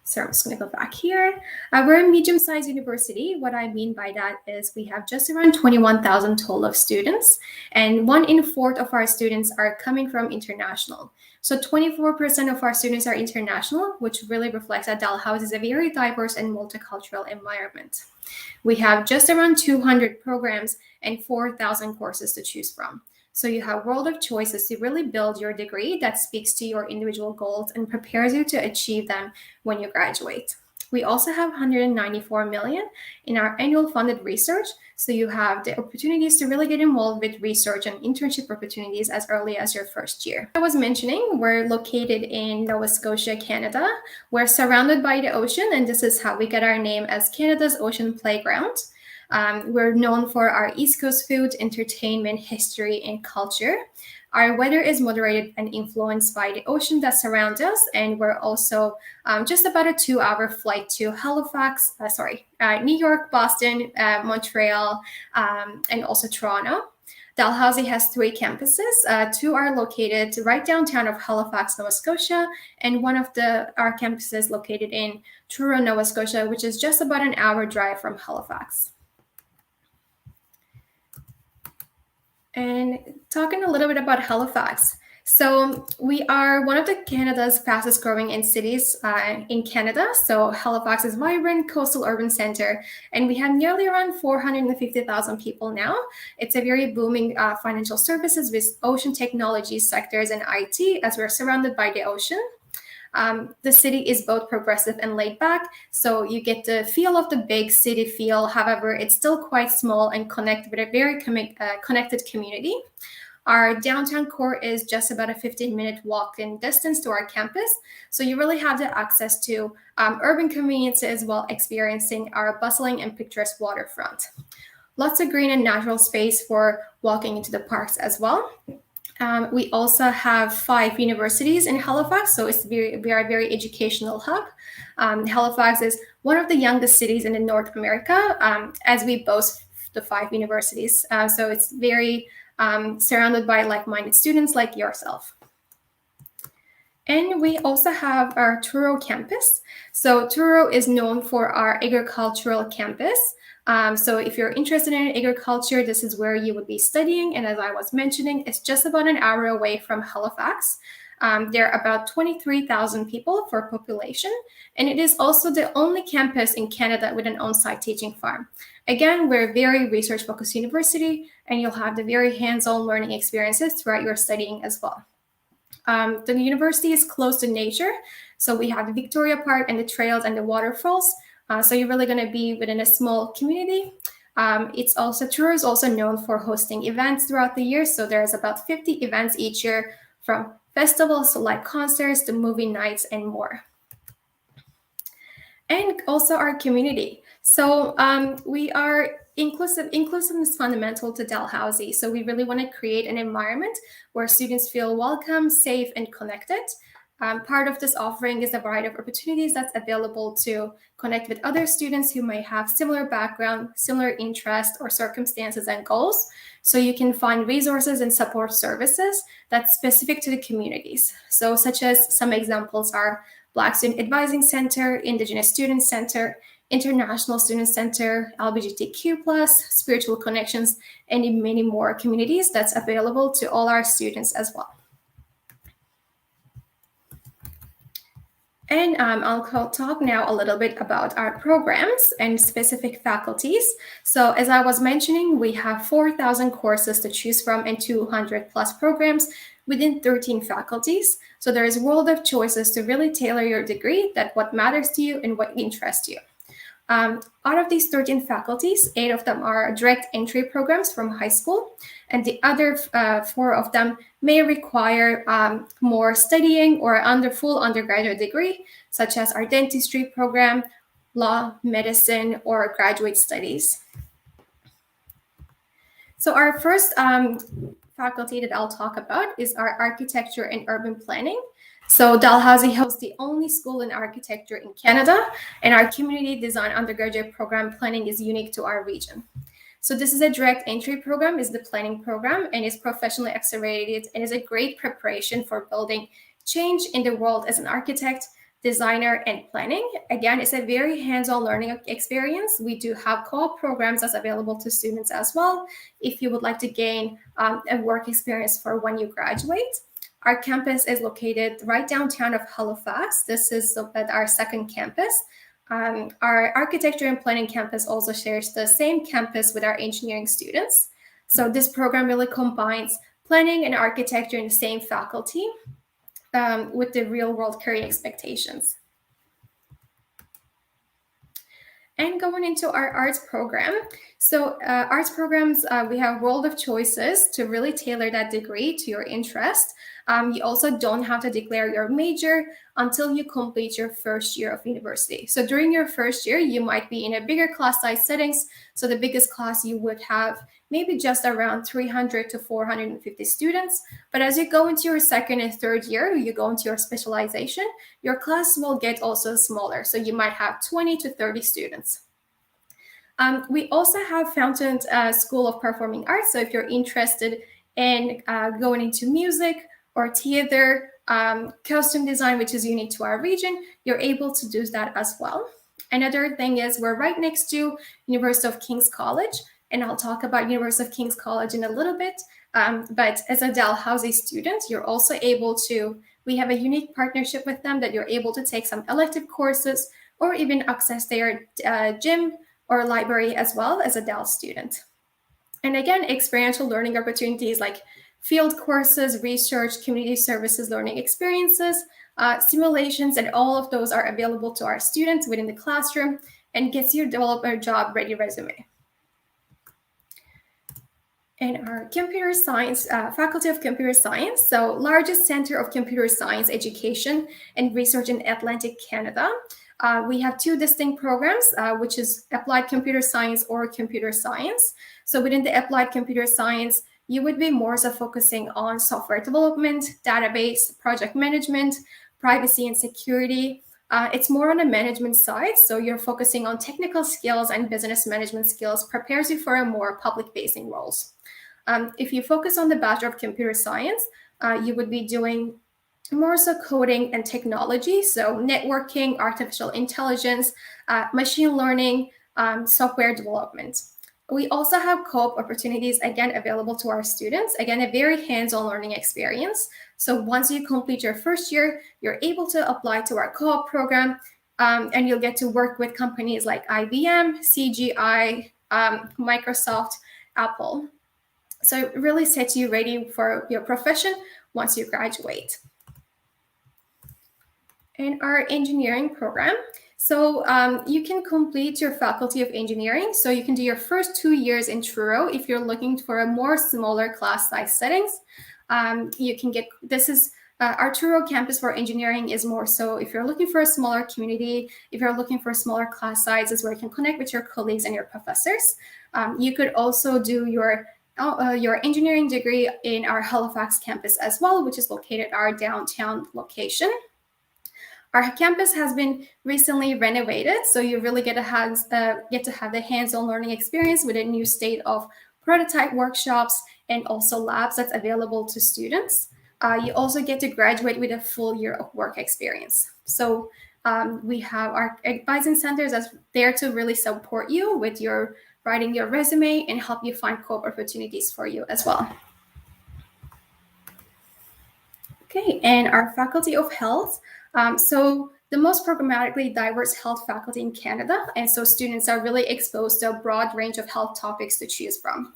so I'm just going to go back here. We're a medium-sized university. What I mean by that is we have just around 21,000 total of students, and 1 in 4 of our students are coming from international. So 24% of our students are international, which really reflects that Dalhousie is a very diverse and multicultural environment. We have just around 200 programs and 4,000 courses to choose from. So you have a world of choices to really build your degree that speaks to your individual goals and prepares you to achieve them when you graduate. We also have 194 million in our annual funded research. So you have the opportunities to really get involved with research and internship opportunities as early as your first year. I was mentioning, we're located in Nova Scotia, Canada. We're surrounded by the ocean, and this is how we get our name as Canada's Ocean Playground. We're known for our East Coast food, entertainment, history, and culture. Our weather is moderated and influenced by the ocean that surrounds us, and we're also just about a 2-hour flight to New York, Boston, Montreal, and also Toronto. Dalhousie has 3 campuses. 2 are located right downtown of Halifax, Nova Scotia, and one of our campuses located in Truro, Nova Scotia, which is just about an hour drive from Halifax. And talking a little bit about Halifax. So we are one of Canada's fastest growing cities in Canada. So Halifax is a vibrant coastal urban center, and we have nearly around 450,000 people now. It's a very booming financial services with ocean technology sectors and IT, as we're surrounded by the ocean. The city is both progressive and laid back, so you get the feel of the big city feel. However, it's still quite small and connected with a very connected community. Our downtown core is just about a 15-minute walk-in distance to our campus, so you really have the access to urban conveniences while experiencing our bustling and picturesque waterfront. Lots of green and natural space for walking into the parks as well. We also have 5 universities in Halifax, so we are a very educational hub. Halifax is one of the youngest cities in North America, as we boast the 5 universities. So it's very surrounded by like-minded students like yourself. And we also have our Truro campus. So Truro is known for our agricultural campus. So if you're interested in agriculture, this is where you would be studying. And as I was mentioning, it's just about an hour away from Halifax. There are about 23,000 people for population. And it is also the only campus in Canada with an on-site teaching farm. Again, we're a very research-focused university, and you'll have the very hands-on learning experiences throughout your studying as well. The university is close to nature. So we have the Victoria Park and the trails and the waterfalls. So you're really going to be within a small community. Truro is also known for hosting events throughout the year. So there's about 50 events each year, from festivals like concerts to movie nights and more. And also our community. So we are inclusive. Inclusiveness is fundamental to Dalhousie. So we really want to create an environment where students feel welcome, safe, and connected. Part of this offering is a variety of opportunities that's available to connect with other students who may have similar background, similar interests, or circumstances and goals. So you can find resources and support services that's specific to the communities. So such as some examples are Black Student Advising Center, Indigenous Student Center, International Student Center, LGBTQ+, Spiritual Connections, and many more communities that's available to all our students as well. And I'll talk now a little bit about our programs and specific faculties. So as I was mentioning, we have 4,000 courses to choose from and 200 plus programs within 13 faculties. So there is a world of choices to really tailor your degree that what matters to you and what interests you. Out of these 13 faculties, 8 of them are direct entry programs from high school, and the other 4 of them may require more studying or full undergraduate degree, such as our dentistry program, law, medicine, or graduate studies. So our first faculty that I'll talk about is our architecture and urban planning. So Dalhousie hosts the only school in architecture in Canada, and our community design undergraduate program planning is unique to our region. So this is a direct entry program, is the planning program, and is professionally accelerated and is a great preparation for building change in the world as an architect, designer, and planning. Again, it's a very hands-on learning experience. We do have co-op programs that's available to students as well if you would like to gain a work experience for when you graduate. Our campus is located right downtown of Halifax. This is at our second campus. Our architecture and planning campus also shares the same campus with our engineering students. So this program really combines planning and architecture in the same faculty with the real world career expectations. And going into our arts program. So arts programs, we have a world of choices to really tailor that degree to your interest. You also don't have to declare your major until you complete your first year of university. So during your first year, you might be in a bigger class size settings. So the biggest class you would have maybe just around 300 to 450 students. But as you go into your second and third year, you go into your specialization, your class will get also smaller. So you might have 20 to 30 students. We also have Fountain School of Performing Arts. So if you're interested in going into music or theater, costume design, which is unique to our region, you're able to do that as well. Another thing is we're right next to University of King's College, and I'll talk about University of King's College in a little bit. But as a Dalhousie student, you're also able to, we have a unique partnership with them that you're able to take some elective courses or even access their gym or library as well as a Dal student. And again, experiential learning opportunities like field courses, research, community services, learning experiences, simulations, and all of those are available to our students within the classroom and gets you develop a job ready resume. And our computer science, Faculty of Computer Science, so largest center of computer science education and research in Atlantic Canada. We have 2 distinct programs, which is applied computer science or computer science. So within the applied computer science, you would be more so focusing on software development, database, project management, privacy and security. It's more on the management side. So you're focusing on technical skills and business management skills, prepares you for a more public-facing roles. If you focus on the Bachelor of Computer Science, you would be doing more so coding and technology, so networking, artificial intelligence, machine learning, software development. We also have co-op opportunities, again, available to our students. Again, a very hands-on learning experience. So once you complete your first year, you're able to apply to our co-op program, and you'll get to work with companies like IBM, CGI, Microsoft, Apple. So it really sets you ready for your profession once you graduate. And our engineering program. So you can complete your Faculty of Engineering. So you can do your first 2 years in Truro if you're looking for a more smaller class size settings. You can get, this is our Truro campus for engineering is more so if you're looking for a smaller community, if you're looking for smaller class sizes where you can connect with your colleagues and your professors. You could also do your engineering degree in our Halifax campus as well, which is located at our downtown location. Our campus has been recently renovated, so you really get to have the hands-on learning experience with a new state of prototype workshops and also labs that's available to students. You also get to graduate with a full year of work experience. So we have our advising centers that's there to really support you with your writing your resume and help you find co-op opportunities for you as well. Okay, and our Faculty of Health. So the most programmatically diverse health faculty in Canada. And so students are really exposed to a broad range of health topics to choose from.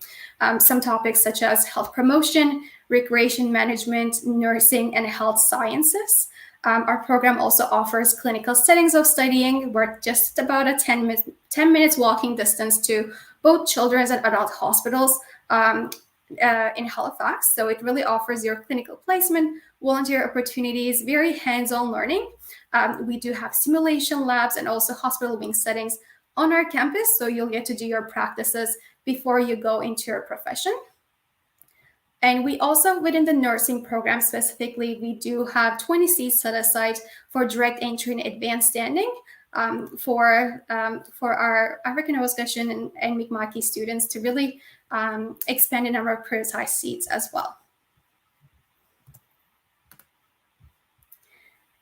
Some topics such as health promotion, recreation management, nursing, and health sciences. Our program also offers clinical settings of studying. We're just about a 10 minutes walking distance to both children's and adult hospitals in Halifax. So it really offers your clinical placement, volunteer opportunities, very hands-on learning. We do have simulation labs and also hospital wing settings on our campus. So you'll get to do your practices before you go into your profession. And we also, within the nursing program specifically, we do have 20 seats set aside for direct entry and advanced standing for our African Nova Scotian and Mi'kmaqi students to really expand the number of prioritized seats as well.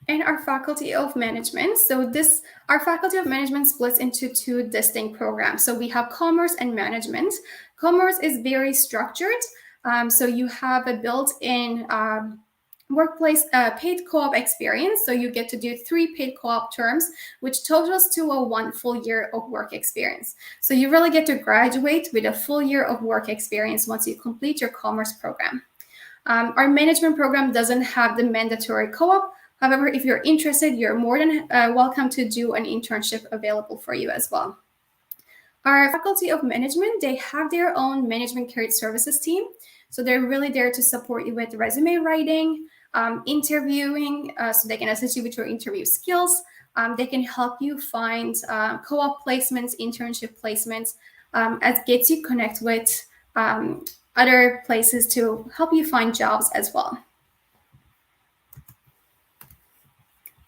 And our Faculty of Management. So our Faculty of Management splits into two distinct programs. So we have Commerce and Management. Commerce is very structured. So you have a built-in workplace paid co-op experience. So you get to do 3 paid co-op terms, which totals to a 1 full year of work experience. So you really get to graduate with a full year of work experience once you complete your commerce program. Our management program doesn't have the mandatory co-op. However, if you're interested, you're more than welcome to do an internship available for you as well. Our Faculty of Management, they have their own management career services team. So they're really there to support you with resume writing, interviewing, so they can assist you with your interview skills. They can help you find co-op placements, internship placements, as gets you connect with other places to help you find jobs as well.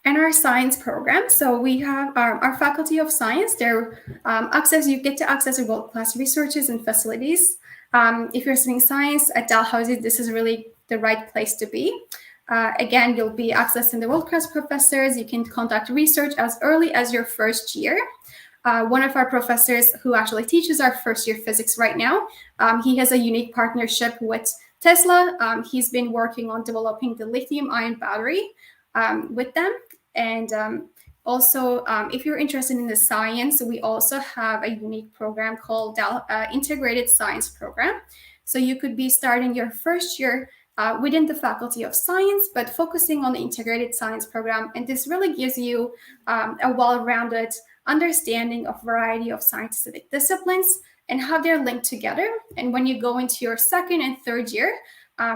And our science program. So we have our Faculty of Science. You get to access world-class researches and facilities. If you're studying science at Dalhousie, this is really the right place to be. Again, you'll be accessing the world-class professors. You can conduct research as early as your first year. One of our professors who actually teaches our first year physics right now, he has a unique partnership with Tesla. He's been working on developing the lithium-ion battery with them. And also, if you're interested in the science, we also have a unique program called Integrated Science Program. So you could be starting your first year within the Faculty of Science, but focusing on the Integrated Science Program. And this really gives you a well-rounded understanding of a variety of scientific disciplines and how they're linked together. And when you go into your second and third year,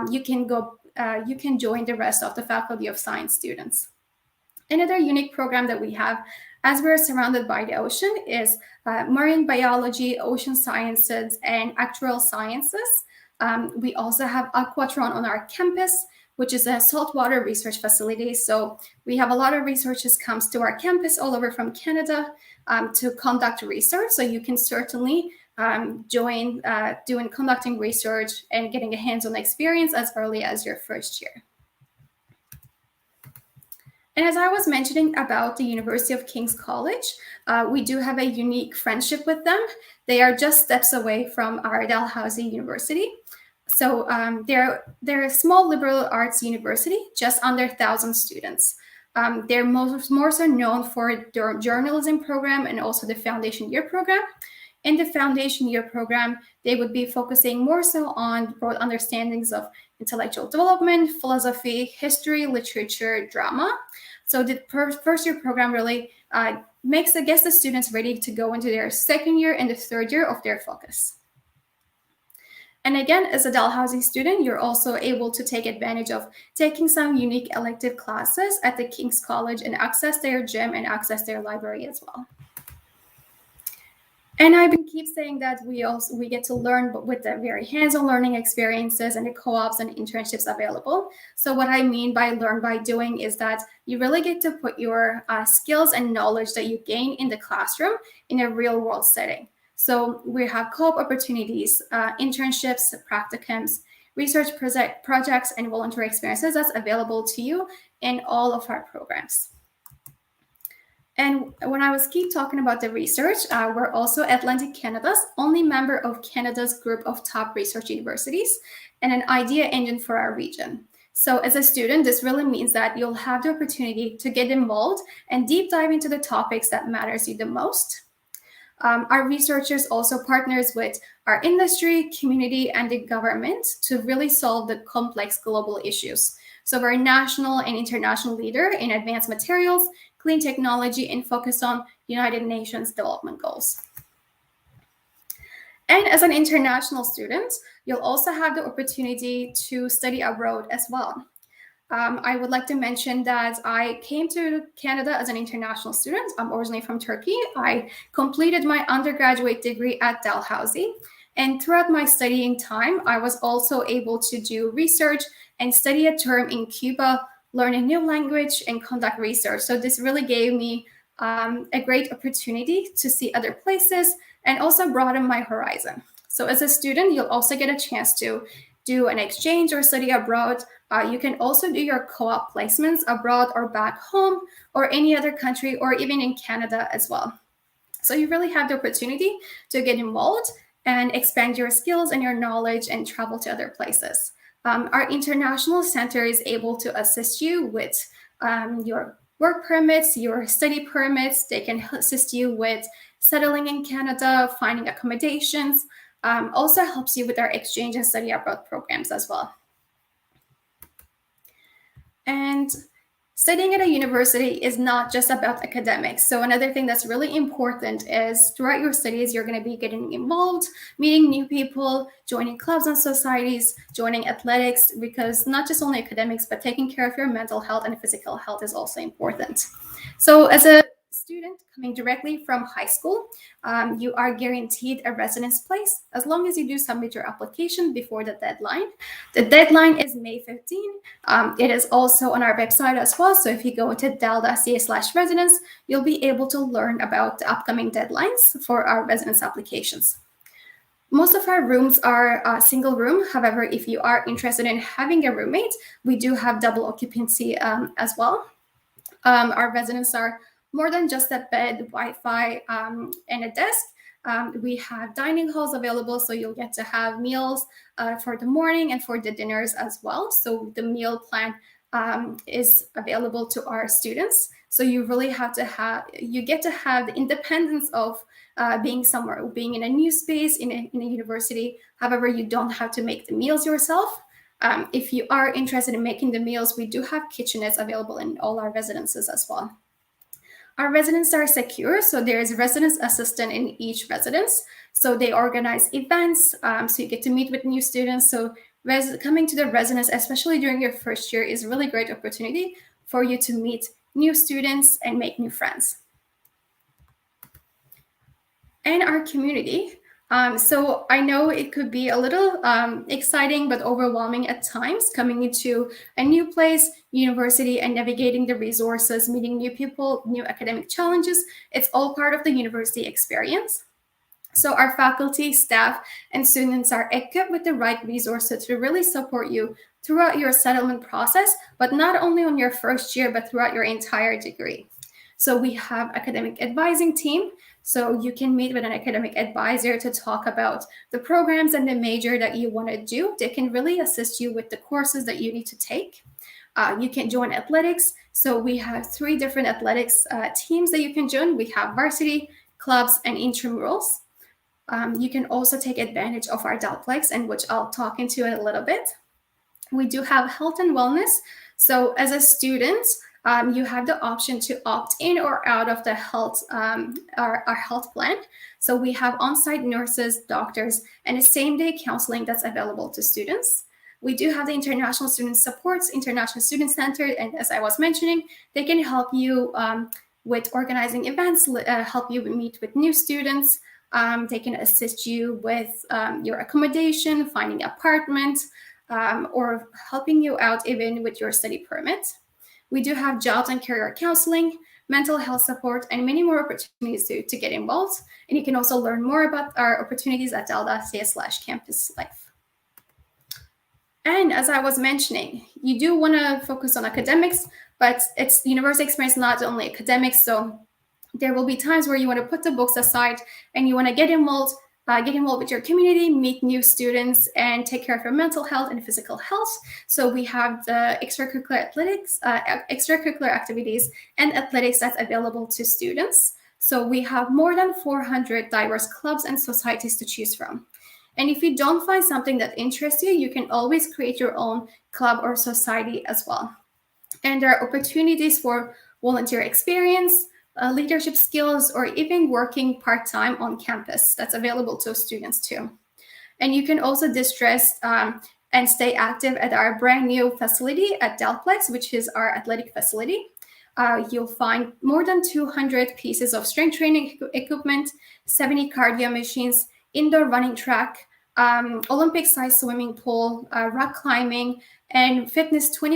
you can join the rest of the Faculty of Science students. Another unique program that we have, as we're surrounded by the ocean, is marine biology, ocean sciences, and actuarial sciences. We also have Aquatron on our campus, which is a saltwater research facility. So we have a lot of researchers comes to our campus all over from Canada to conduct research. So you can certainly join conducting research and getting a hands-on experience as early as your first year. And as I was mentioning about the University of King's College, we do have a unique friendship with them. They are just steps away from our Dalhousie University. So they're a small liberal arts university, just under 1,000 students. They're more so known for their journalism program and also the foundation year program. In the foundation year program, they would be focusing more so on broad understandings of intellectual development, philosophy, history, literature, drama. So the first year program really makes the students ready to go into their second year and the third year of their focus. And again, as a Dalhousie student, you're also able to take advantage of taking some unique elective classes at the King's College and access their gym and access their library as well. And I keep saying that we get to learn with the very hands-on learning experiences and the co-ops and internships available. So what I mean by learn by doing is that you really get to put your skills and knowledge that you gain in the classroom in a real-world setting. So we have co-op opportunities, internships, practicums, research projects, and voluntary experiences that's available to you in all of our programs. And when I keep talking about the research, we're also Atlantic Canada's only member of Canada's group of top research universities and an idea engine for our region. So as a student, this really means that you'll have the opportunity to get involved and deep dive into the topics that matters you the most. Our researchers also partners with our industry, community, and the government to really solve the complex global issues. So we're a national and international leader in advanced materials, clean technology, and focus on United Nations Development Goals. And as an international student, you'll also have the opportunity to study abroad as well. I would like to mention that I came to Canada as an international student. I'm originally from Turkey. I completed my undergraduate degree at Dalhousie. And throughout my studying time, I was also able to do research and study a term in Cuba, learn a new language, and conduct research. So this really gave me a great opportunity to see other places and also broaden my horizon. So as a student, you'll also get a chance to do an exchange or study abroad. You can also do your co-op placements abroad or back home or any other country or even in Canada as well. So you really have the opportunity to get involved and expand your skills and your knowledge and travel to other places. Our international center is able to assist you with your work permits, your study permits. They can assist you with settling in Canada, finding accommodations, also helps you with our exchange and study abroad programs as well. And studying at a university is not just about academics. So another thing that's really important is throughout your studies, you're going to be getting involved, meeting new people, joining clubs and societies, joining athletics, because not just only academics, but taking care of your mental health and physical health is also important. So as a student coming directly from high school, you are guaranteed a residence place as long as you do submit your application before the deadline. The deadline is May 15. It is also on our website as well. So if you go to dal.ca/residence, you'll be able to learn about the upcoming deadlines for our residence applications. Most of our rooms are a single room. However, if you are interested in having a roommate, we do have double occupancy as well. Our residents are more than just a bed, Wi-Fi, and a desk. We have dining halls available, so you'll get to have meals for the morning and for the dinners as well. So the meal plan is available to our students. So you really you get to have the independence of being somewhere, being in a new space, in a university. However, you don't have to make the meals yourself. If you are interested in making the meals, we do have kitchenettes available in all our residences as well. Our residents are secure, so there is a residence assistant in each residence. So they organize events, so you get to meet with new students. So coming to the residence, especially during your first year, is a really great opportunity for you to meet new students and make new friends. And our community. So I know it could be a little exciting but overwhelming at times coming into a new place, university, and navigating the resources, meeting new people, new academic challenges. It's all part of the university experience. So our faculty, staff, and students are equipped with the right resources to really support you throughout your settlement process, but not only on your first year, but throughout your entire degree. So we have academic advising team. So you can meet with an academic advisor to talk about the programs and the major that you want to do. They can really assist you with the courses that you need to take. You can join athletics. So we have 3 different athletics teams that you can join. We have varsity, clubs, and intramurals. You can also take advantage of our Dalplex, and which I'll talk into in a little bit. We do have health and wellness. So as a student, you have the option to opt in or out of the our health plan. So we have on-site nurses, doctors, and a same-day counseling that's available to students. We do have the International Student Supports, International Student Center, and as I was mentioning, they can help you with organizing events, help you meet with new students. They can assist you with your accommodation, finding apartment, or helping you out even with your study permit. We do have jobs and career counseling, mental health support, and many more opportunities to get involved. And you can also learn more about our opportunities at dal.ca/campus life. And as I was mentioning, you do want to focus on academics, but it's university experience, not only academics. So there will be times where you want to put the books aside and you want to get involved get involved with your community, meet new students, and take care of your mental health and physical health. So we have the extracurricular activities and athletics that's available to students. So we have more than 400 diverse clubs and societies to choose from. And if you don't find something that interests you, you can always create your own club or society as well. And there are opportunities for volunteer experience, leadership skills, or even working part-time on campus. That's available to students too. And you can also distress and stay active at our brand new facility at Delplex, which is our athletic facility. You'll find more than 200 pieces of strength training equipment, 70 cardio machines, indoor running track, Olympic-sized swimming pool, rock climbing, and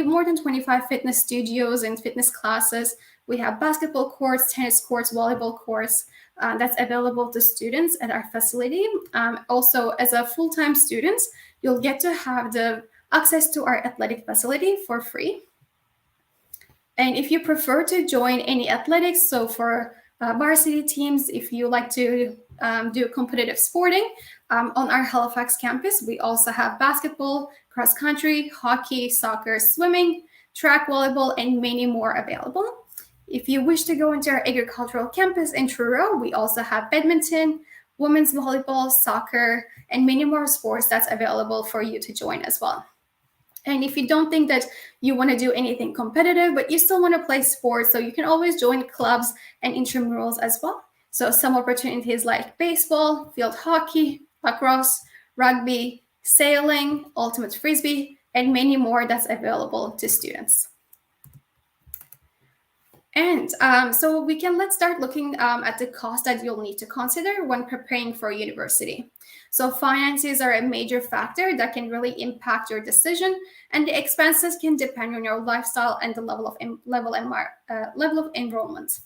more than 25 fitness studios and fitness classes. We have basketball courts, tennis courts, volleyball courts that's available to students at our facility. Also, as a full-time student, you'll get to have the access to our athletic facility for free. And if you prefer to join any athletics, so for varsity teams, if you like to do competitive sporting, on our Halifax campus, we also have basketball, cross country, hockey, soccer, swimming, track, volleyball, and many more available. If you wish to go into our agricultural campus in Truro, we also have badminton, women's volleyball, soccer, and many more sports that's available for you to join as well. And if you don't think that you want to do anything competitive, but you still want to play sports, so you can always join clubs and intramurals as well. So some opportunities like baseball, field hockey, lacrosse, rugby, sailing, ultimate frisbee, and many more that's available to students. And so let's start looking at the cost that you'll need to consider when preparing for university. So finances are a major factor that can really impact your decision, and the expenses can depend on your lifestyle and the level of enrollment.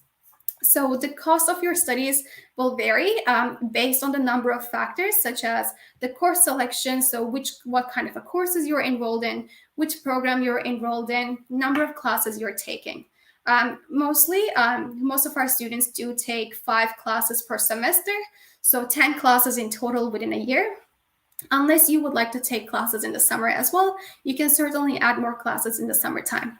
So the cost of your studies will vary based on the number of factors, such as the course selection, so what kind of courses you're enrolled in, which program you're enrolled in, number of classes you're taking. Most of our students do take 5 classes per semester, so 10 classes in total within a year. Unless you would like to take classes in the summer as well, you can certainly add more classes in the summertime.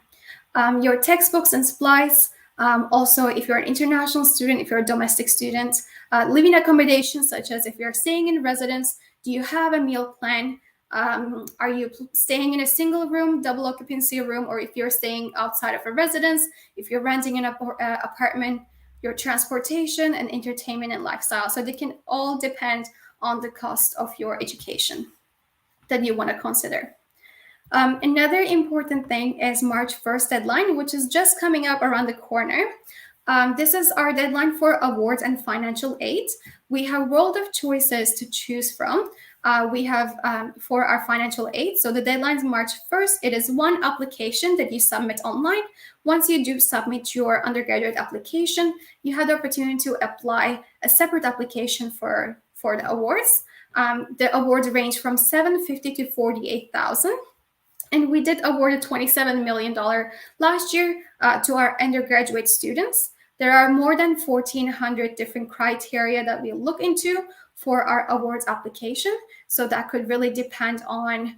Your textbooks and supplies, also if you're an international student, if you're a domestic student, living accommodations, such as if you're staying in residence, do you have a meal plan? Are you staying in a single room, double occupancy room, or if you're staying outside of a residence, if you're renting an apartment, your transportation and entertainment and lifestyle. So they can all depend on the cost of your education that you want to consider. Another important thing is March 1st deadline, which is just coming up around the corner. This is our deadline for awards and financial aid. We have a world of choices to choose from. We have for our financial aid. So the deadline is March 1st. It is one application that you submit online. Once you do submit your undergraduate application, you have the opportunity to apply a separate application for the awards. The awards range from $750,000 to $48,000. And we did award a $27 million last year to our undergraduate students. There are more than 1,400 different criteria that we look into for our awards application. So that could really depend on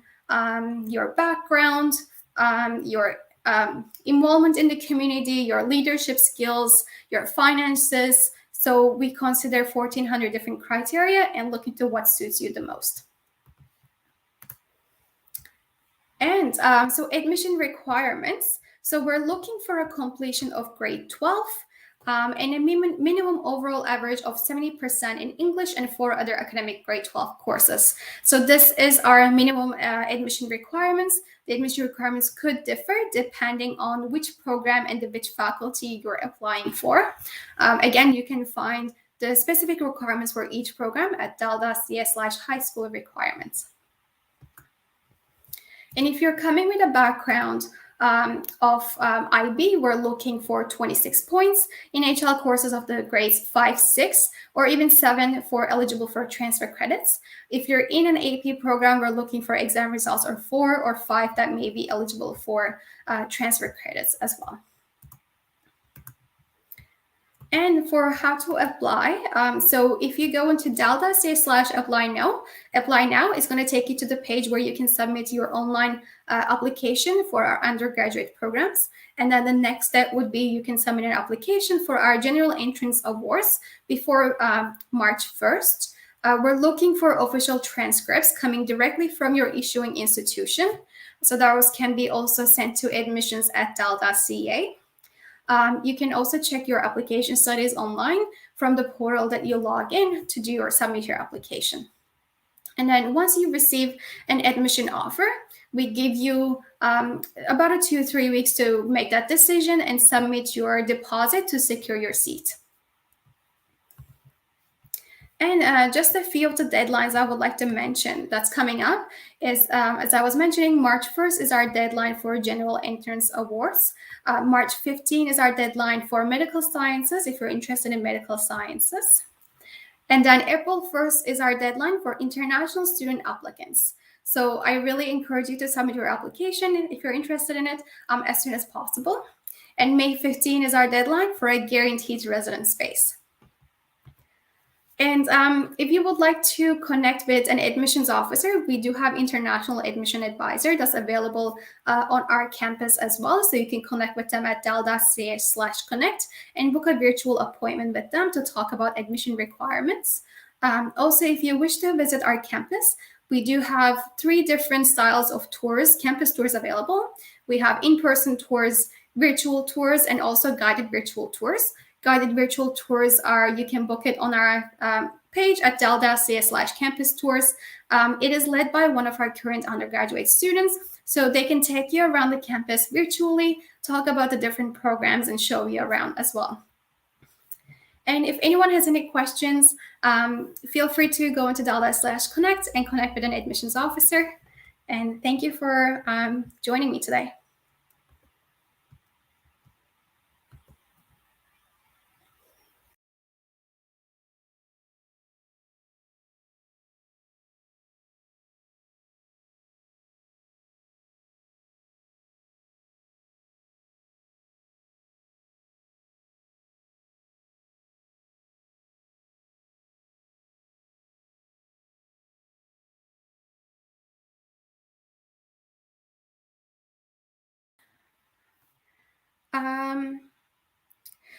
your background, your involvement in the community, your leadership skills, your finances. So we consider 1,400 different criteria and look into what suits you the most. And so admission requirements. So we're looking for a completion of grade 12 and a minimum overall average of 70% in English and 4 other academic grade 12 courses. So this is our minimum admission requirements. The admission requirements could differ depending on which program and which faculty you're applying for. Again, you can find the specific requirements for each program at dalda.ca/high school requirements. And if you're coming with a background of IB, we're looking for 26 points in HL courses of the grades 5, 6, or even 7 for eligible for transfer credits. If you're in an AP program, we're looking for exam results of 4 or 5 that may be eligible for transfer credits as well. And for how to apply, so if you go into delta.ca/apply now, it's going to take you to the page where you can submit your online application for our undergraduate programs. And then the next step would be you can submit an application for our general entrance awards before March 1st. We're looking for official transcripts coming directly from your issuing institution. So those can be also sent to admissions@dal.ca. You can also check your application status online from the portal that you log in to do or submit your application. And then once you receive an admission offer, we give you about 2 to 3 weeks to make that decision and submit your deposit to secure your seat. And just a few of the deadlines I would like to mention that's coming up is, as I was mentioning, March 1st is our deadline for General Entrance Awards. March 15 is our deadline for medical sciences, if you're interested in medical sciences. And then April 1st is our deadline for international student applicants. So I really encourage you to submit your application if you're interested in it as soon as possible. And May 15 is our deadline for a guaranteed residence space. And if you would like to connect with an admissions officer, we do have international admission advisor that's available on our campus as well. So you can connect with them at dal.ca/connect and book a virtual appointment with them to talk about admission requirements. Also, if you wish to visit our campus, we do have 3 different styles of tours, campus tours available. We have in-person tours, virtual tours, and also guided virtual tours. Guided virtual tours you can book it on our page at dal.ca/campus tours. It is led by one of our current undergraduate students, so they can take you around the campus virtually, talk about the different programs, and show you around as well. And if anyone has any questions, feel free to go into dal.ca/connect and connect with an admissions officer. And thank you for joining me today.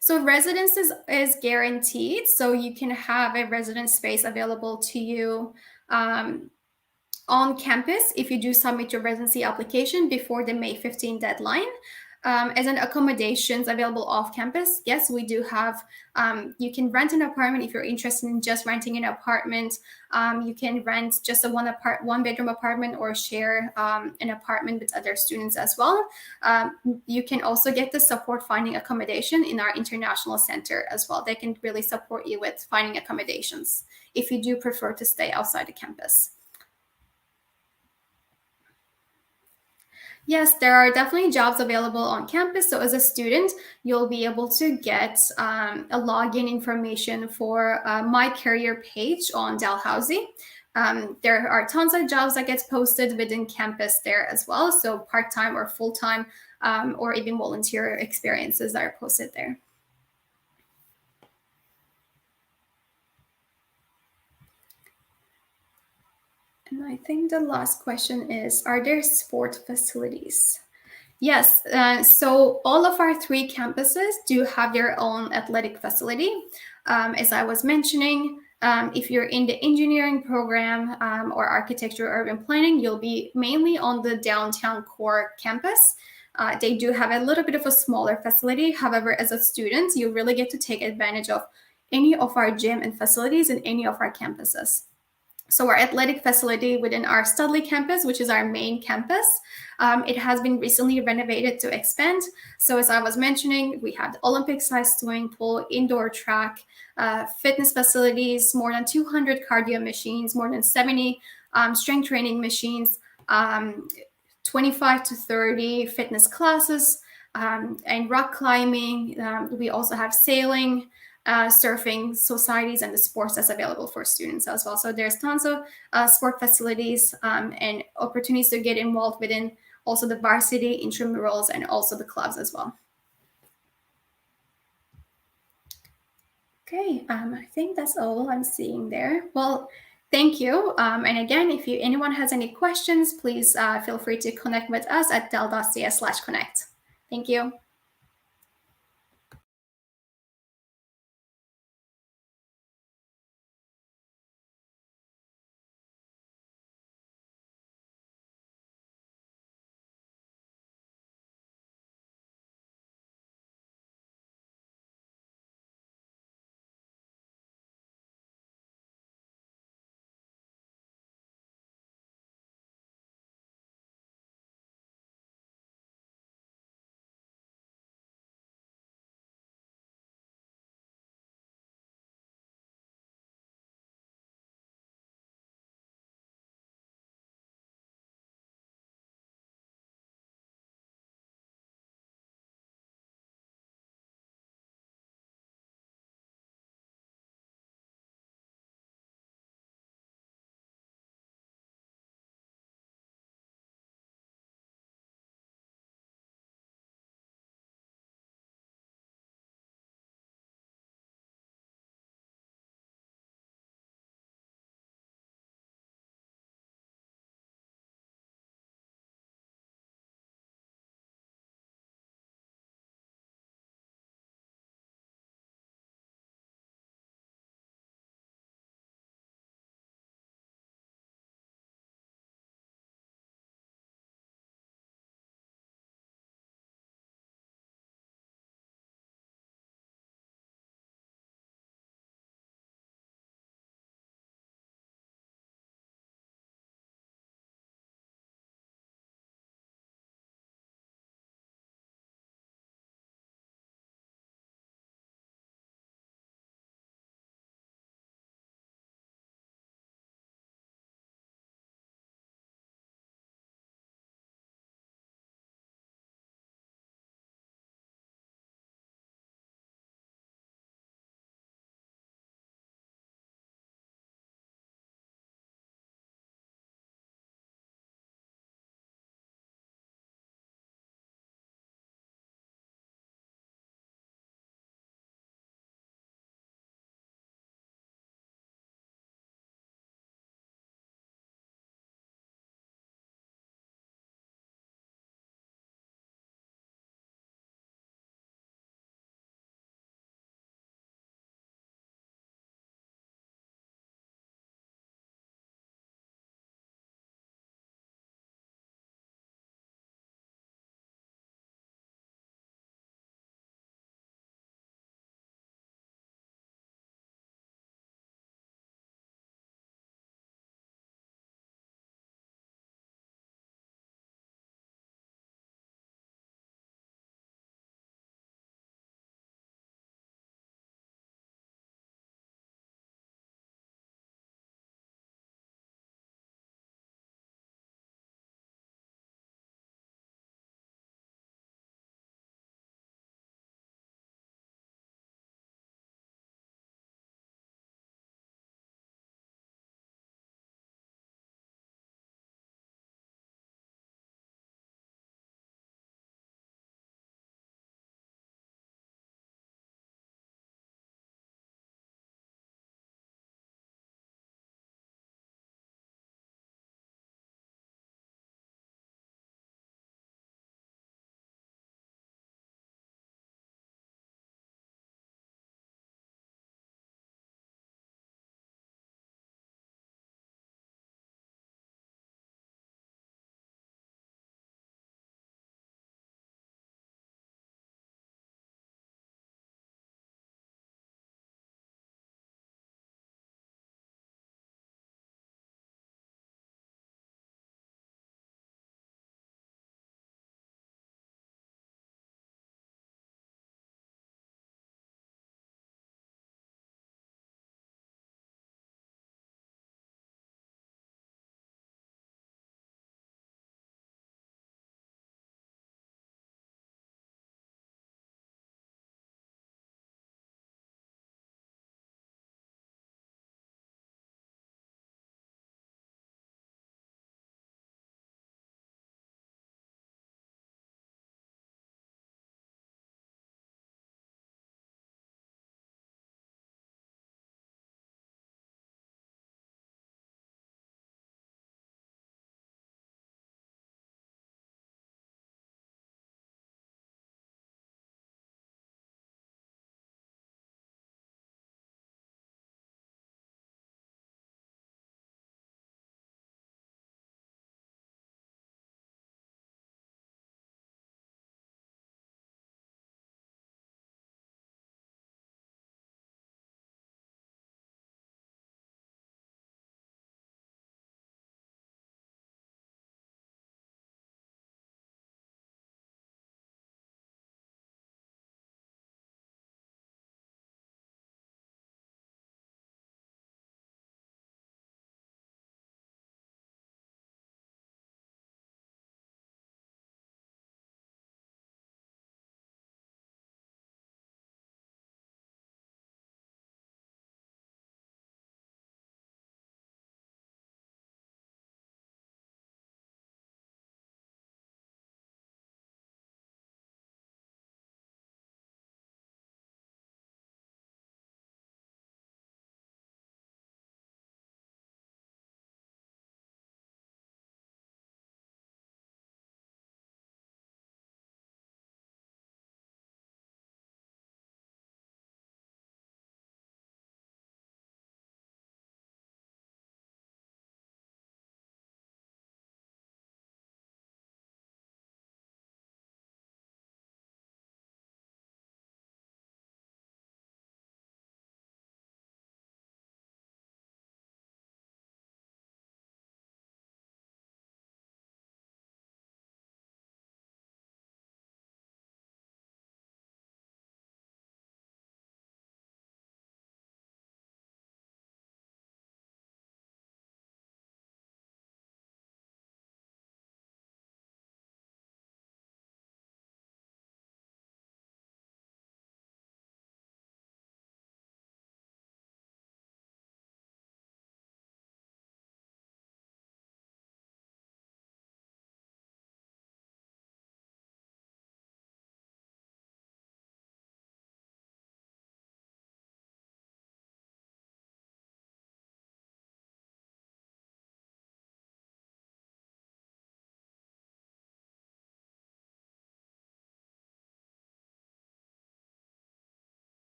So residence is guaranteed. So you can have a residence space available to you on campus if you do submit your residency application before the May 15 deadline. As an accommodations available off campus, yes, we do have, you can rent an apartment if you're interested in just renting an apartment. You can rent just a one bedroom apartment or share an apartment with other students as well. You can also get the support finding accommodation in our international center as well. They can really support you with finding accommodations if you do prefer to stay outside the campus. Yes, there are definitely jobs available on campus. So as a student, you'll be able to get a login information for My Career page on Dalhousie. There are tons of jobs that gets posted within campus there as well. So part-time or full-time or even volunteer experiences that are posted there. And I think the last question is, are there sport facilities? Yes, so all of our 3 campuses do have their own athletic facility. As I was mentioning, if you're in the engineering program or architecture or urban planning, you'll be mainly on the downtown core campus. They do have a little bit of a smaller facility. However, as a student, you really get to take advantage of any of our gym and facilities in any of our campuses. So our athletic facility within our Studley campus, which is our main campus, it has been recently renovated to expand. So as I was mentioning, we have the Olympic-sized swimming pool, indoor track, fitness facilities, more than 200 cardio machines, more than 70 strength training machines, 25 to 30 fitness classes, and rock climbing. We also have sailing, surfing societies, and the sports that's available for students as well. So there's tons of sport facilities and opportunities to get involved within also the varsity, intramurals, and also the clubs as well. Okay, I think that's all I'm seeing there. Well, thank you. And again, if anyone has any questions, please feel free to connect with us at dell.cs/connect. Thank you.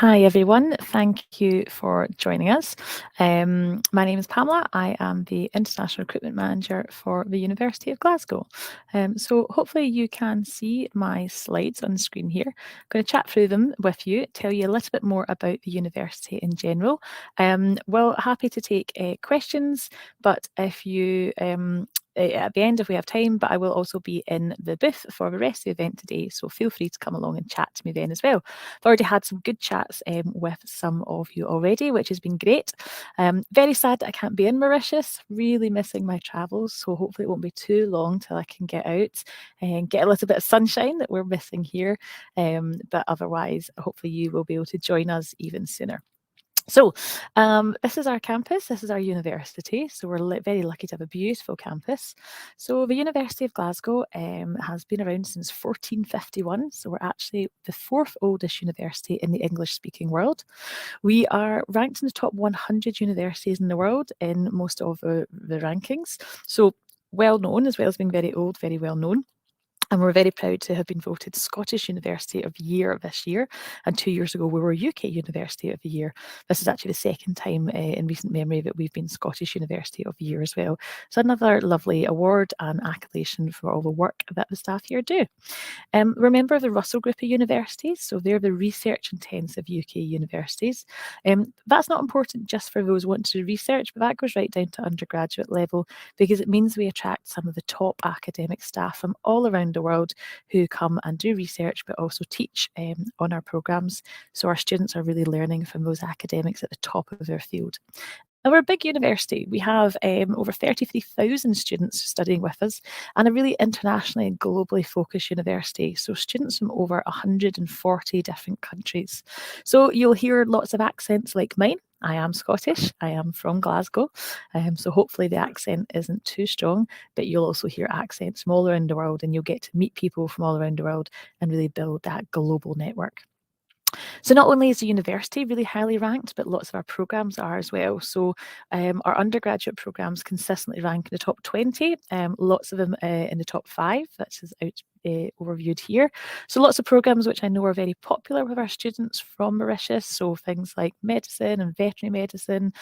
Hi everyone, thank you for joining us. My name is Pamela. I am the International Recruitment Manager for the University of Glasgow. So hopefully you can see my slides on the screen here. I'm going to chat through them with you, tell you a little bit more about the university in general. Well, happy to take questions, but if you at the end if we have time, but I will also be in the booth for the rest of the event today, so feel free to come along and chat to me then as well. I've already had some good chats with some of you already, which has been great. Very sad that I can't be in Mauritius, really missing my travels, so hopefully it won't be too long till I can get out and get a little bit of sunshine that we're missing here, but otherwise hopefully you will be able to join us even sooner. So this is our campus, this is our university, so we're very lucky to have a beautiful campus. So the University of Glasgow has been around since 1451, so we're actually the fourth oldest university in the English-speaking world. We are ranked in the top 100 universities in the world in most of the rankings, so well known as well as being very old, very well known. And we're very proud to have been voted Scottish University of the Year this year. And 2 years ago, we were UK University of the Year. This is actually the second time in recent memory that we've been Scottish University of the Year as well. So another lovely award and accolation for all the work that the staff here do. Remember the Russell Group of universities, so they're the research-intensive UK universities. That's not important just for those wanting to do research, but that goes right down to undergraduate level because it means we attract some of the top academic staff from all around the world who come and do research, but also teach on our programmes. So our students are really learning from those academics at the top of their field. And we're a big university. We have over 33,000 students studying with us and a really internationally and globally focused university. So students from over 140 different countries. So you'll hear lots of accents like mine. I am Scottish, I am from Glasgow, so hopefully the accent isn't too strong, but you'll also hear accents from all around the world and you'll get to meet people from all around the world and really build that global network. So not only is the university really highly ranked, but lots of our programs are as well. So our undergraduate programs consistently rank in the top 20, lots of them in the top 5, that's overviewed here. So lots of programs which I know are very popular with our students from Mauritius. So things like medicine and veterinary medicine,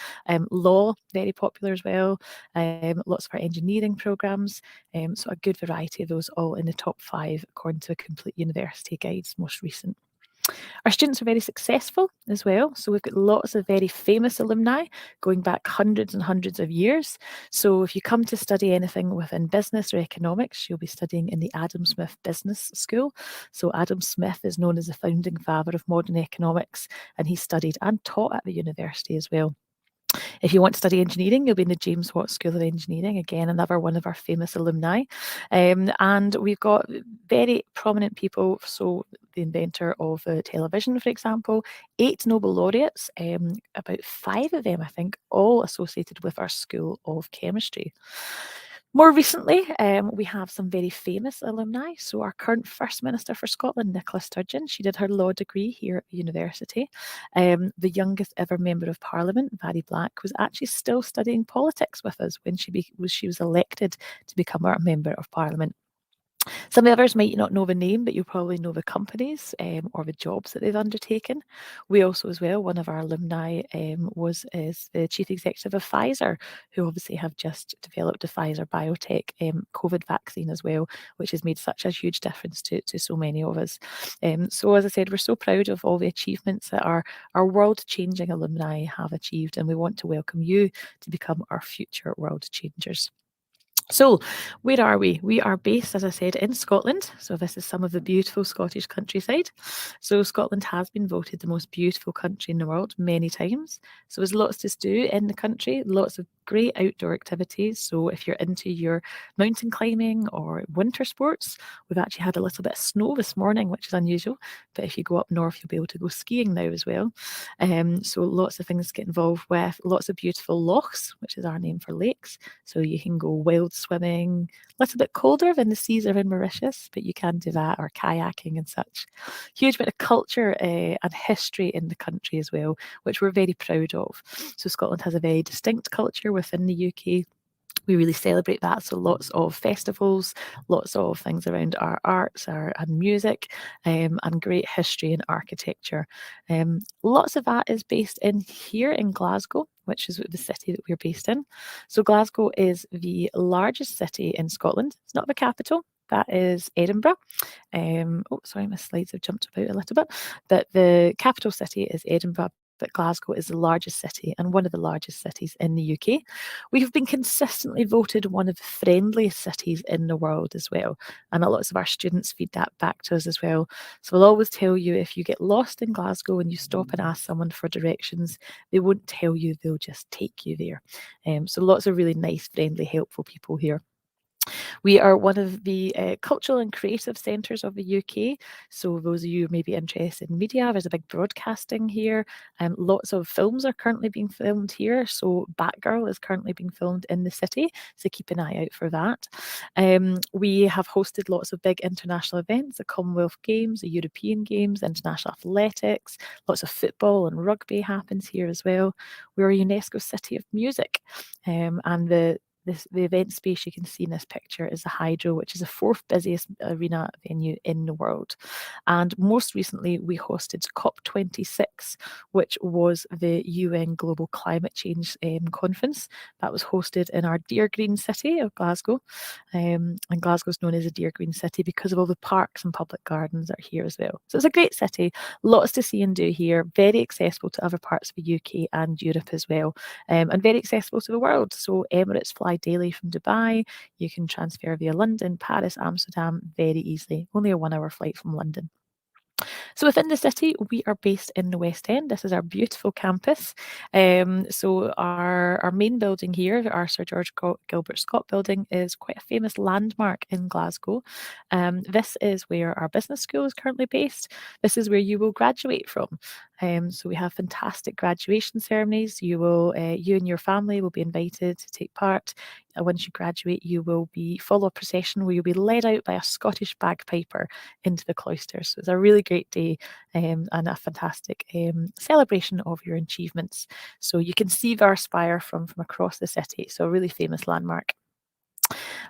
law, very popular as well. Lots of our engineering programs. So a good variety of those all in the top 5 according to a Complete University Guide's most recent. Our students are very successful as well. So we've got lots of very famous alumni going back hundreds and hundreds of years. So if you come to study anything within business or economics, you'll be studying in the Adam Smith Business School. So Adam Smith is known as the founding father of modern economics, and he studied and taught at the university as well. If you want to study engineering, you'll be in the James Watt School of Engineering, again, another one of our famous alumni. And we've got very prominent people, so the inventor of television, for example, 8 Nobel laureates, about 5 of them, I think, all associated with our School of Chemistry. More recently, we have some very famous alumni. So our current First Minister for Scotland, Nicola Sturgeon, she did her law degree here at the university. The youngest ever Member of Parliament, Barry Black, was actually still studying politics with us when she was elected to become our Member of Parliament. Some of the others might not know the name, but you'll probably know the companies or the jobs that they've undertaken. We also, as well, one of our alumni is the chief executive of Pfizer, who obviously have just developed the Pfizer biotech COVID vaccine as well, which has made such a huge difference to so many of us. So, as I said, we're so proud of all the achievements that our world-changing alumni have achieved, and we want to welcome you to become our future world changers. So, where are we? We are based, as I said, in Scotland. So, this is some of the beautiful Scottish countryside. So, Scotland has been voted the most beautiful country in the world many times. So, there's lots to do in the country, lots of great outdoor activities. So, if you're into your mountain climbing or winter sports, we've actually had a little bit of snow this morning, which is unusual. But if you go up north, you'll be able to go skiing now as well. So, lots of things to get involved with, lots of beautiful lochs, which is our name for lakes. So, you can go wild swimming, a little bit colder than the seas are in Mauritius, but you can do that, or kayaking and such. Huge bit of culture and history in the country as well, which we're very proud of. So Scotland has a very distinct culture within the UK. we really celebrate that. So lots of festivals, lots of things around our arts and music, and great history and architecture. Lots of that is based in here in Glasgow, which is the city that we're based in. So Glasgow is the largest city in Scotland. It's not the capital. That is Edinburgh. Oh, sorry, my slides have jumped about a little bit. But the capital city is Edinburgh, but Glasgow is the largest city and one of the largest cities in the UK. We have been consistently voted one of the friendliest cities in the world as well. And lots of our students feed that back to us as well. So I'll always tell you, if you get lost in Glasgow and you stop and ask someone for directions, they won't tell you, they'll just take you there. So lots of really nice, friendly, helpful people here. We are one of the cultural and creative centres of the UK. So those of you who may be interested in media, there's a big broadcasting here. Lots of films are currently being filmed here. So Batgirl is currently being filmed in the city. So keep an eye out for that. We have hosted lots of big international events, the Commonwealth Games, the European Games, international athletics, lots of football and rugby happens here as well. We're a UNESCO City of Music, and the event space you can see in this picture is the Hydro, which is the 4th busiest arena venue in the world. And most recently, we hosted COP26, which was the UN Global Climate Change Conference. That was hosted in our dear green city of Glasgow. And Glasgow is known as a dear green city because of all the parks and public gardens that are here as well. So it's a great city, lots to see and do here, very accessible to other parts of the UK and Europe as well, and very accessible to the world. So Emirates fly daily from Dubai. You can transfer via London, Paris, Amsterdam very easily. Only a 1-hour flight from London. So within the city, we are based in the West End. This is our beautiful campus. So our main building here, our Sir George Gilbert Scott building, is quite a famous landmark in Glasgow. This is where our business school is currently based. This is where you will graduate from. So we have fantastic graduation ceremonies. You and your family will be invited to take part. Once you graduate, you will follow a procession where you'll be led out by a Scottish bagpiper into the cloisters. So it's a really great day and a fantastic celebration of your achievements. So you can see our spire from across the city. So a really famous landmark.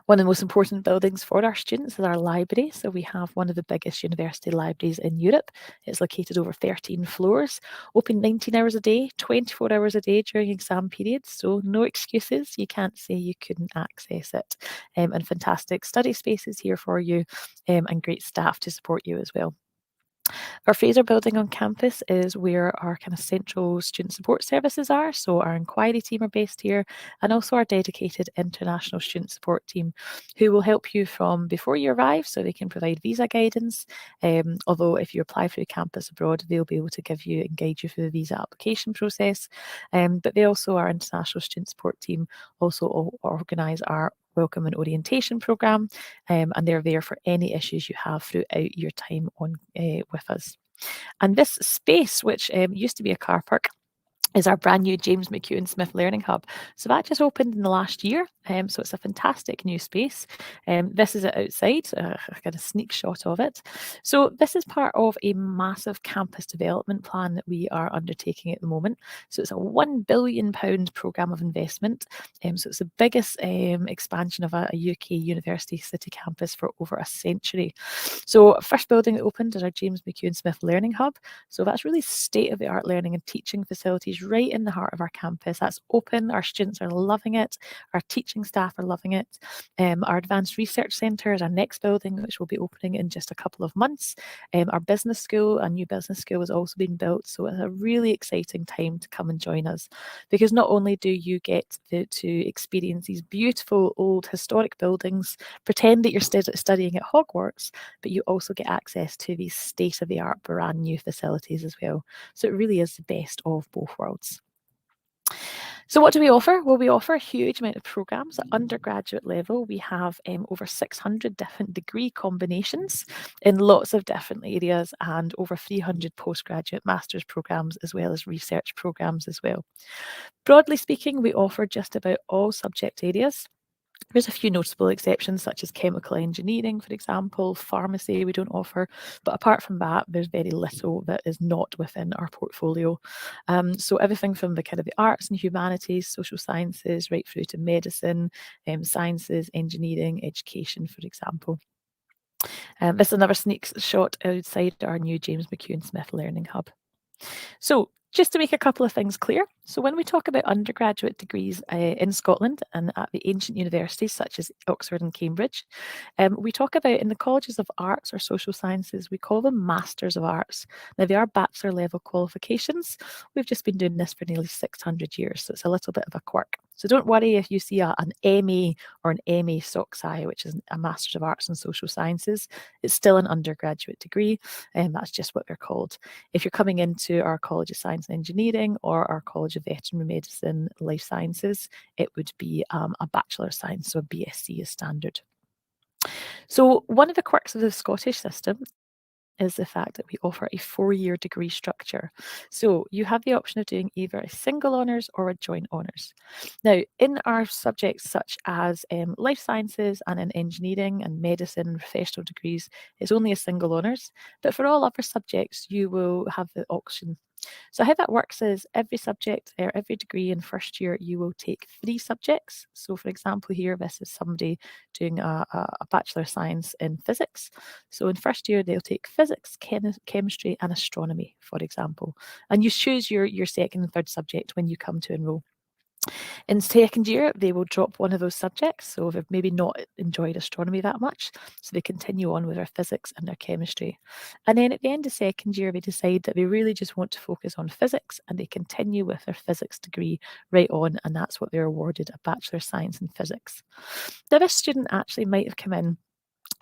One of the most important buildings for our students is our library. So we have one of the biggest university libraries in Europe. It's located over 13 floors, open 19 hours a day, 24 hours a day during exam periods. So no excuses. You can't say you couldn't access it. And fantastic study spaces here for you, and great staff to support you as well. Our Fraser building on campus is where our kind of central student support services are. So our inquiry team are based here, and also our dedicated international student support team, who will help you from before you arrive, so they can provide visa guidance. Although if you apply for a campus abroad, they'll be able to give you and guide you through the visa application process. But they also, our international student support team, also organise our welcome and orientation program, and they're there for any issues you have throughout your time on with us. And this space, which used to be a car park, is our brand new James McEwan Smith Learning Hub. So that just opened in the last year. So it's a fantastic new space. This is it outside. I got a sneak shot of it. So this is part of a massive campus development plan that we are undertaking at the moment. So it's a £1 billion programme of investment. So it's the biggest expansion of a UK university city campus for over a century. So first building that opened is our James McEwan Smith Learning Hub. So that's really state-of-the-art learning and teaching facilities right in the heart of our campus. That's open. Our students are loving it. Our teaching staff are loving it. Our Advanced Research Centre is our next building, which will be opening in just a couple of months. Our business school, a new business school, is also being built. So it's a really exciting time to come and join us, because not only do you get to experience these beautiful old historic buildings, pretend that you're studying at Hogwarts, but you also get access to these state-of-the-art brand new facilities as well. So it really is the best of both worlds. So what do we offer? Well, we offer a huge amount of programmes. At undergraduate level, we have over 600 different degree combinations in lots of different areas, and over 300 postgraduate master's programmes, as well as research programmes as well. Broadly speaking, we offer just about all subject areas. There's a few notable exceptions, such as chemical engineering, for example, pharmacy we don't offer, but apart from that, there's very little that is not within our portfolio. So everything from the kind of the arts and humanities, social sciences, right through to medicine, sciences, engineering, education, for example. This is another sneak shot outside our new James McEwan Smith Learning Hub. So just to make a couple of things clear, so when we talk about undergraduate degrees in Scotland and at the ancient universities such as Oxford and Cambridge, we talk about in the colleges of arts or social sciences, we call them Masters of Arts. Now they are bachelor level qualifications. We've just been doing this for nearly 600 years, so it's a little bit of a quirk. So don't worry if you see an MA or an MA SocSci, which is a Masters of Arts and Social Sciences. It's still an undergraduate degree, and that's just what they're called. If you're coming into our College of Science and Engineering or our College of Veterinary Medicine, Life Sciences, it would be a Bachelor of Science, so a BSc is standard. So one of the quirks of the Scottish system is the fact that we offer a 4-year degree structure. So you have the option of doing either a single honours or a joint honours. Now, in our subjects such as life sciences and in engineering and medicine and professional degrees, it's only a single honours. But for all other subjects, you will have the option. So how that works is every subject or every degree in first year, you will take 3 subjects. So for example, here, this is somebody doing a Bachelor of Science in physics. So in first year, they'll take physics, chemistry and astronomy, for example. And you choose your second and third subject when you come to enrol. In second year, they will drop one of those subjects. So they've maybe not enjoyed astronomy that much. So they continue on with their physics and their chemistry. And then at the end of second year, they decide that they really just want to focus on physics and they continue with their physics degree right on. And that's what they're awarded, a Bachelor of Science in Physics. Now, this student actually might have come in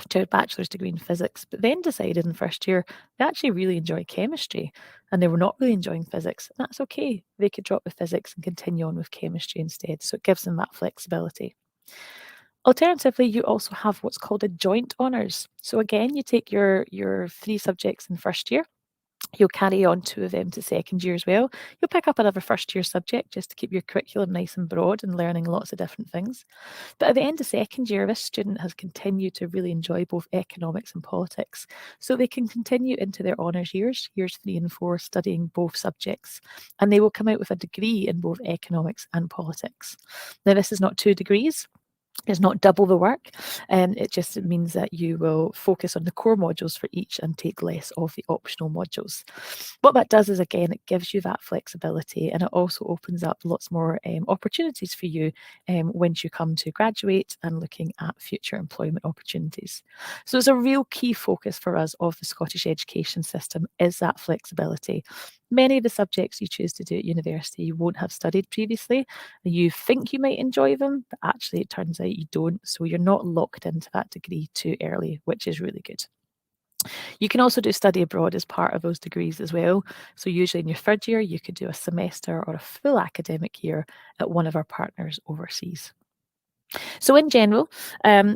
to a bachelor's degree in physics, but then decided in first year they actually really enjoy chemistry and they were not really enjoying physics. That's okay. They could drop the physics and continue on with chemistry instead. So it gives them that flexibility. Alternatively, you also have what's called a joint honours. So again, you take your 3 subjects in first year. You'll carry on 2 of them to second year as well. You'll pick up another first year subject just to keep your curriculum nice and broad and learning lots of different things. But at the end of second year, this student has continued to really enjoy both economics and politics. So they can continue into their honours years 3 and 4, studying both subjects. And they will come out with a degree in both economics and politics. Now, this is not 2 degrees. It's not double the work, and it just means that you will focus on the core modules for each and take less of the optional modules. What that does is, again, it gives you that flexibility and it also opens up lots more opportunities for you once you come to graduate and looking at future employment opportunities. So it's a real key focus for us of the Scottish education system is that flexibility. Many of the subjects you choose to do at university you won't have studied previously. You think you might enjoy them, but actually it turns out you don't. So you're not locked into that degree too early, which is really good. You can also do study abroad as part of those degrees as well. So usually in your third year, you could do a semester or a full academic year at one of our partners overseas. So in general,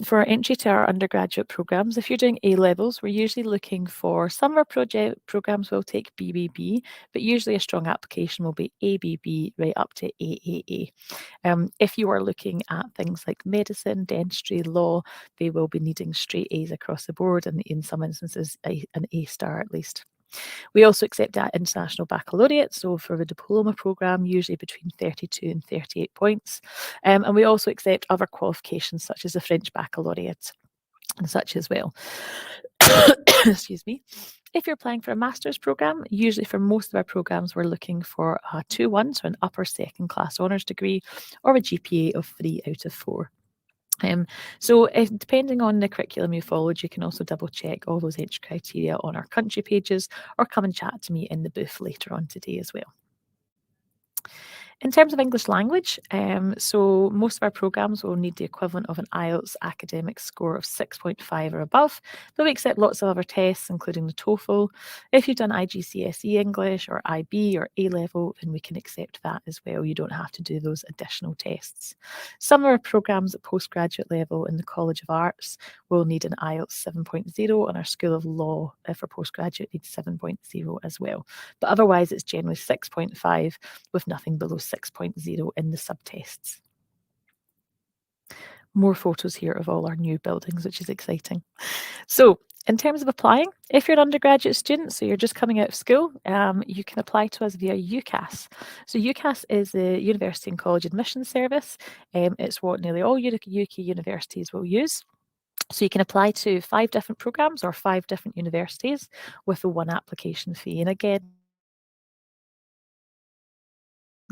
for entry to our undergraduate programmes, if you're doing A-levels, we're usually looking for some of our programmes will take BBB, but usually a strong application will be ABB right up to AAA. If you are looking at things like medicine, dentistry, law, they will be needing straight A's across the board and in some instances an A star at least. We also accept that international baccalaureate, so for the diploma programme, usually between 32 and 38 points. And we also accept other qualifications such as the French baccalaureate and such as well. Excuse me. If you're applying for a master's programme, usually for most of our programmes, we're looking for a 2-1, so an upper second class honours degree, or a GPA of 3 out of 4. So depending on the curriculum you followed, you can also double check all those entry criteria on our country pages or come and chat to me in the booth later on today as well. In terms of English language, so most of our programmes will need the equivalent of an IELTS academic score of 6.5 or above, but we accept lots of other tests, including the TOEFL. If you've done IGCSE English or IB or A-level, then we can accept that as well. You don't have to do those additional tests. Some of our programmes at postgraduate level in the College of Arts will need an IELTS 7.0, and our School of Law for postgraduate needs 7.0 as well. But otherwise, it's generally 6.5 with nothing below 6.0 in the subtests. more photos here of all our new buildings, which is exciting. So in terms of applying, if you're an undergraduate student, so you're just coming out of school, you can apply to us via UCAS. So UCAS is the University and College Admissions Service. It's what nearly all UK universities will use. So you can apply to 5 different programmes or 5 different universities with a 1 application fee. And again,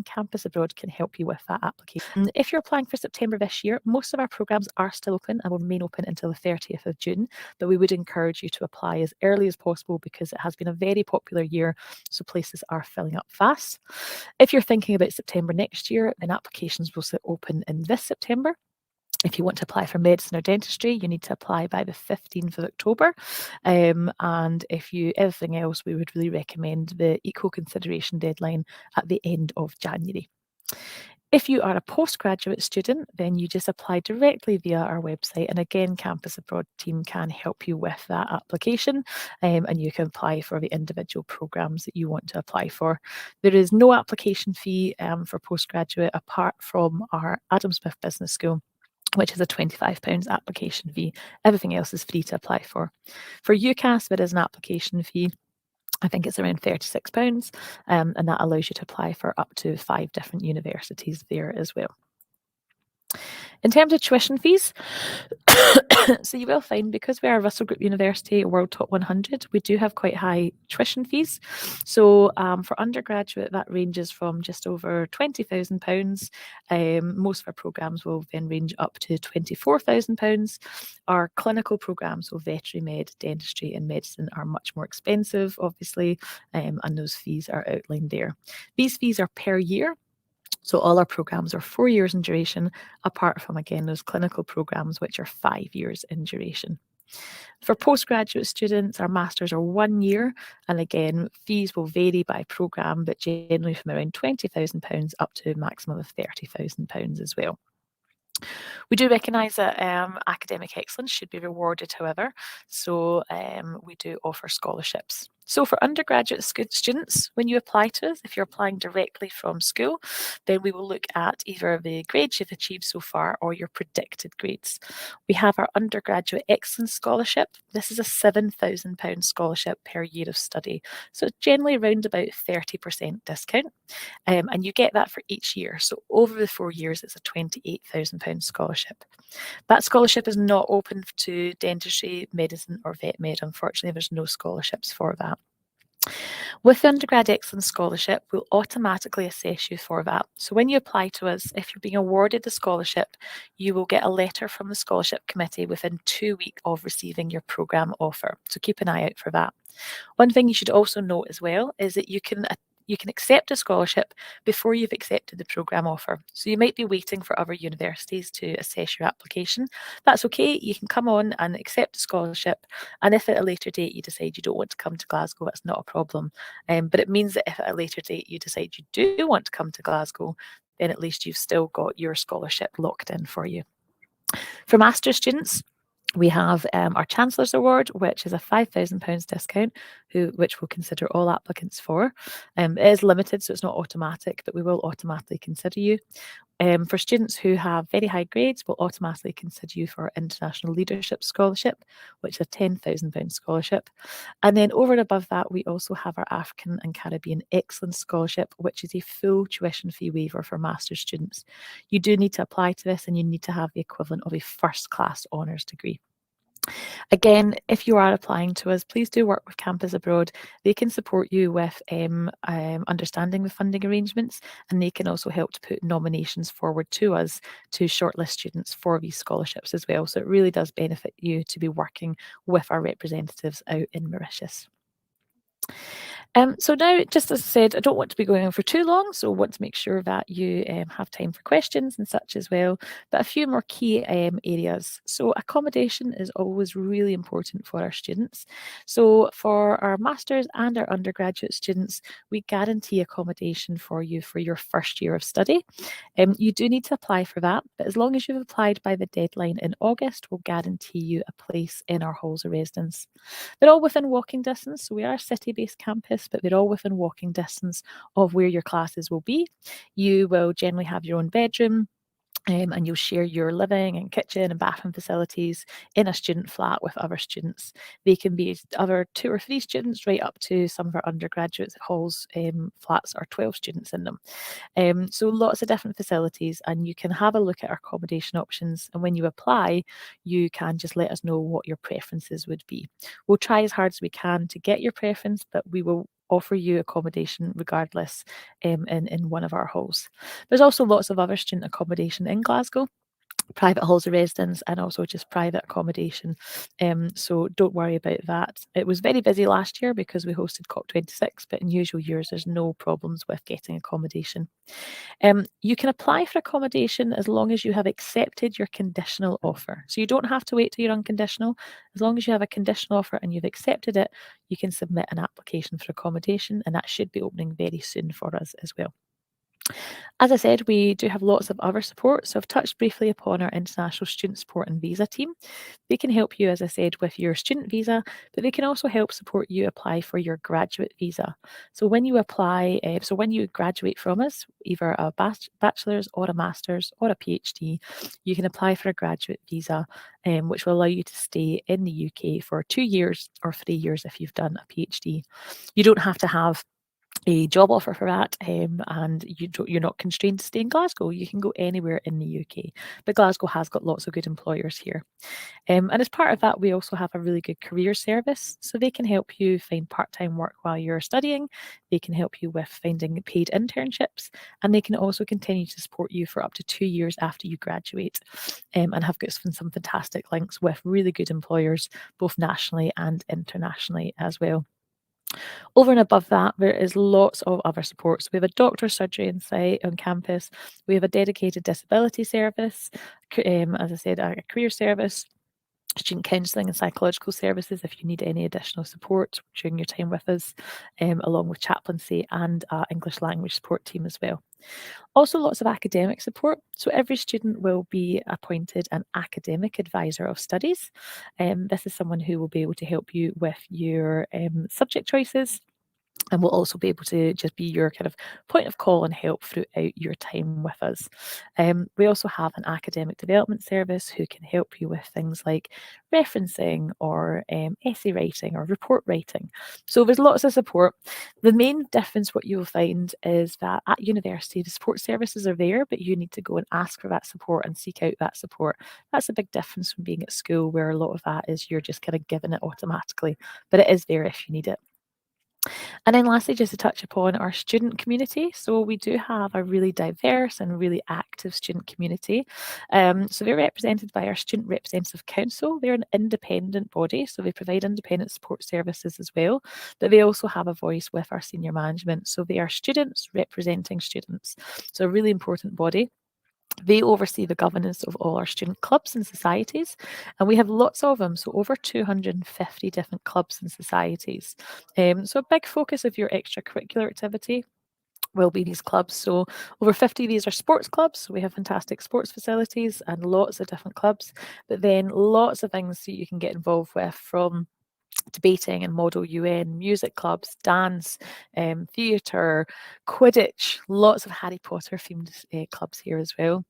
Campus Abroad can help you with that application. If you're applying for September this year, most of our programmes are still open and will remain open until the 30th of June, but we would encourage you to apply as early as possible because it has been a very popular year, so places are filling up fast. If you're thinking about September next year, then applications will open in this September. If you want to apply for medicine or dentistry, you need to apply by the 15th of October. And everything else, we would really recommend the equal consideration deadline at the end of January. If you are a postgraduate student, then you just apply directly via our website. And again, Campus Abroad team can help you with that application, and you can apply for the individual programmes that you want to apply for. There is no application fee for postgraduate apart from our Adam Smith Business School, which is a £25 application fee. Everything else is free to apply for. For UCAS, there is an application fee. I think it's around £36, and that allows you to apply for up to 5 different universities there as well. In terms of tuition fees, so you will find, because we are a Russell Group University, a World Top 100, we do have quite high tuition fees. So for undergraduate, that ranges from just over £20,000. Most of our programmes will then range up to £24,000. Our clinical programmes, so veterinary med, dentistry and medicine, are much more expensive, obviously, and those fees are outlined there. These fees are per year. So all our programmes are 4 years in duration, apart from, again, those clinical programmes, which are 5 years in duration. For postgraduate students, our masters are 1 year, and again, fees will vary by programme, but generally from around £20,000 up to a maximum of £30,000 as well. We do recognise that academic excellence should be rewarded, however, so we do offer scholarships. So for undergraduate students, when you apply to us, if you're applying directly from school, then we will look at either the grades you've achieved so far or your predicted grades. We have our Undergraduate Excellence Scholarship. This is a £7,000 scholarship per year of study, so it's generally around about 30% discount. And you get that for each year. So over the 4 years, it's a £28,000 scholarship. That scholarship is not open to dentistry, medicine or vet med. Unfortunately, there's no scholarships for that. With the Undergrad Excellence Scholarship, we'll automatically assess you for that. So when you apply to us, if you're being awarded the scholarship, you will get a letter from the Scholarship Committee within 2 weeks of receiving your programme offer. So keep an eye out for that. One thing you should also note as well is that you can accept a scholarship before you've accepted the programme offer. So you might be waiting for other universities to assess your application. That's okay. You can come on and accept a scholarship. And if at a later date you decide you don't want to come to Glasgow, that's not a problem. But it means that if at a later date you decide you do want to come to Glasgow, then at least you've still got your scholarship locked in for you. For master's students, we have our Chancellor's Award, which is a £5,000 discount, which we'll consider all applicants for. It is limited, so it's not automatic, but we will automatically consider you. For students who have very high grades, we'll automatically consider you for our International Leadership Scholarship, which is a £10,000 scholarship. And then over and above that, we also have our African and Caribbean Excellence Scholarship, which is a full tuition fee waiver for master's students. You do need to apply to this, and you need to have the equivalent of a first-class honours degree. Again, if you are applying to us, please do work with Campus Abroad. They can support you with understanding the funding arrangements, and they can also help to put nominations forward to us to shortlist students for these scholarships as well. So it really does benefit you to be working with our representatives out in Mauritius. So now, just as I said, I don't want to be going on for too long, so I want to make sure that you have time for questions and such as well. But a few more key areas. So accommodation is always really important for our students. So for our masters and our undergraduate students, we guarantee accommodation for you for your first year of study. You do need to apply for that, but as long as you've applied by the deadline in August, we'll guarantee you a place in our halls of residence. They're all within walking distance, so we are a city-based campus, but they're all within walking distance of where your classes will be. You will generally have your own bedroom. And you'll share your living and kitchen and bathroom facilities in a student flat with other students. They can be other 2 or 3 students, right up to some of our undergraduate halls. Flats are 12 students in them. So lots of different facilities, and you can have a look at our accommodation options. And when you apply, you can just let us know what your preferences would be. We'll try as hard as we can to get your preference, but we will offer you accommodation regardless in one of our halls. There's also lots of other student accommodation in Glasgow, private halls of residence and also just private accommodation. So don't worry about that. It was very busy last year because we hosted COP26, but in usual years, there's no problems with getting accommodation. You can apply for accommodation as long as you have accepted your conditional offer. So you don't have to wait till you're unconditional. As long as you have a conditional offer and you've accepted it, you can submit an application for accommodation, and that should be opening very soon for us as well. As I said, we do have lots of other support. So I've touched briefly upon our international student support and visa team. They can help you, as I said, with your student visa, but they can also help support you apply for your graduate visa. So when you apply, when you graduate from us, either a bachelor's or a master's or a PhD, you can apply for a graduate visa, which will allow you to stay in the UK for 2 years or 3 years if you've done a PhD. You don't have to have a job offer for that, and you're not constrained to stay in Glasgow. You can go anywhere in the UK, but Glasgow has got lots of good employers here. And as part of that, we also have a really good career service, so they can help you find part-time work while you're studying. They can help you with finding paid internships, and they can also continue to support you for up to 2 years after you graduate, and have got some fantastic links with really good employers, both nationally and internationally as well. Over and above that, there is lots of other supports. We have a doctor's surgery on campus. We have a dedicated disability service, as I said, a career service, student counselling and psychological services if you need any additional support during your time with us, along with chaplaincy and English language support team as well. Also, lots of academic support. So every student will be appointed an academic advisor of studies. This is someone who will be able to help you with your subject choices, and will also be able to just be your kind of point of call and help throughout your time with us. We also have an academic development service who can help you with things like referencing or essay writing or report writing. So there's lots of support. The main difference, what you will find, is that at university, the support services are there, but you need to go and ask for that support and seek out that support. That's a big difference from being at school, where a lot of that is you're just kind of given it automatically, but it is there if you need it. And then lastly, just to touch upon our student community. So we do have a really diverse and really active student community. So they're represented by our Student Representative Council. They're an independent body, so they provide independent support services as well, but they also have a voice with our senior management. So they are students representing students. So a really important body. They oversee the governance of all our student clubs and societies, and we have lots of them, so over 250 different clubs and societies. So a big focus of your extracurricular activity will be these clubs. So over 50 of these are sports clubs. So we have fantastic sports facilities and lots of different clubs, but then lots of things that you can get involved with, from debating and model UN, music clubs, dance, theatre, Quidditch, lots of Harry Potter themed clubs here as well.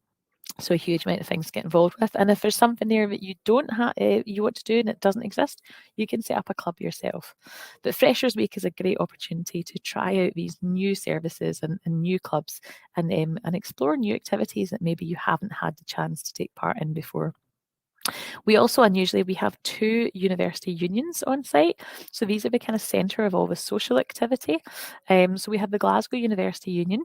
So a huge amount of things to get involved with. And if there's something there that you don't have, you want to do and it doesn't exist, you can set up a club yourself. But Freshers Week is a great opportunity to try out these new services and new clubs, and explore new activities that maybe you haven't had the chance to take part in before. We also unusually we have 2 university unions on site. So these are the kind of centre of all the social activity. So we have the Glasgow University Union.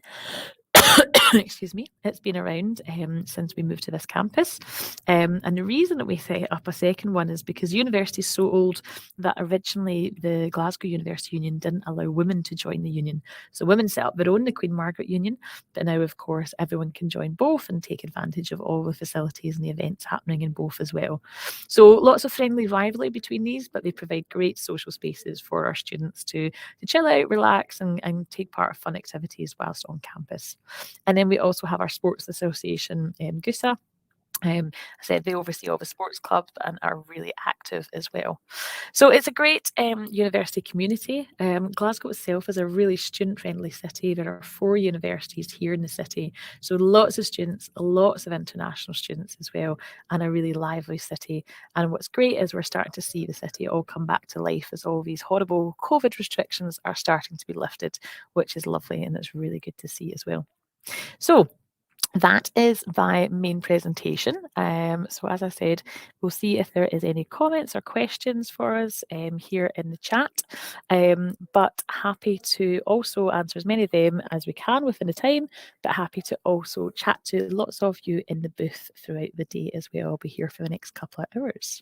Excuse me, it's been around since we moved to this campus. And the reason that we set up a second one is because university is so old that originally the Glasgow University Union didn't allow women to join the union. So women set up their own, the Queen Margaret Union, but now of course everyone can join both and take advantage of all the facilities and the events happening in both as well. So lots of friendly rivalry between these, but they provide great social spaces for our students to chill out, relax, and take part of fun activities whilst on campus. And then we also have our sports association, GUSA. I said they oversee all the sports clubs and are really active as well. So it's a great university community. Glasgow itself is a really student-friendly city. There are 4 universities here in the city, so lots of students, lots of international students as well, and a really lively city. And what's great is we're starting to see the city all come back to life as all these horrible COVID restrictions are starting to be lifted, which is lovely, and it's really good to see as well. So that is my main presentation. So as I said, we'll see if there is any comments or questions for us here in the chat, but happy to also answer as many of them as we can within the time, but happy to also chat to lots of you in the booth throughout the day as well. I'll be here for the next couple of hours.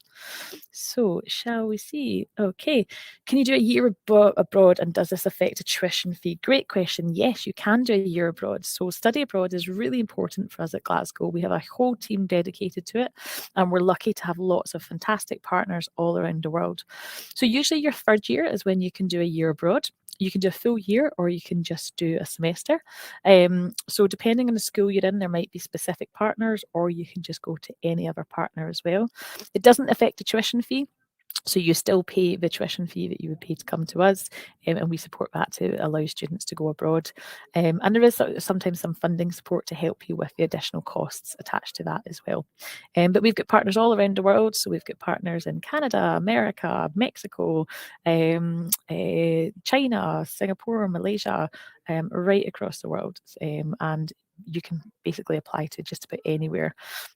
So shall we see? Okay, can you do a year abroad, and does this affect a tuition fee? Great question. Yes, you can do a year abroad. So study abroad is really important for us at Glasgow. We have a whole team dedicated to it, and we're lucky to have lots of fantastic partners all around the world. So usually your 3rd year is when you can do a year abroad. You can do a full year, or you can just do a semester. So depending on the school you're in, there might be specific partners, or you can just go to any other partner as well. It doesn't affect the tuition fee. So you still pay the tuition fee that you would pay to come to us, and we support that to allow students to go abroad. And there is sometimes some funding support to help you with the additional costs attached to that as well. But we've got partners all around the world. So we've got partners in Canada, America, Mexico, China, Singapore, Malaysia, right across the world. And you can basically apply to just about anywhere.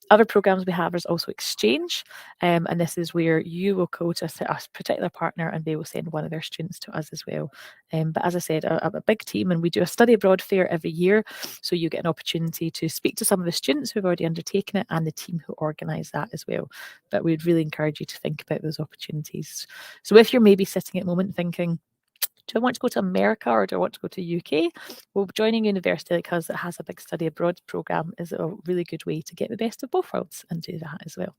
Other programs we have is also exchange, and this is where you will go to a particular partner and they will send one of their students to us as well. But as I said, a big team, and we do a study abroad fair every year, so you get an opportunity to speak to some of the students who've already undertaken it and the team who organise that as well. But we'd really encourage you to think about those opportunities. So if you're maybe sitting at the moment thinking, do I want to go to America or do I want to go to UK? Well, joining a university like us that has a big study abroad programme is a really good way to get the best of both worlds and do that as well.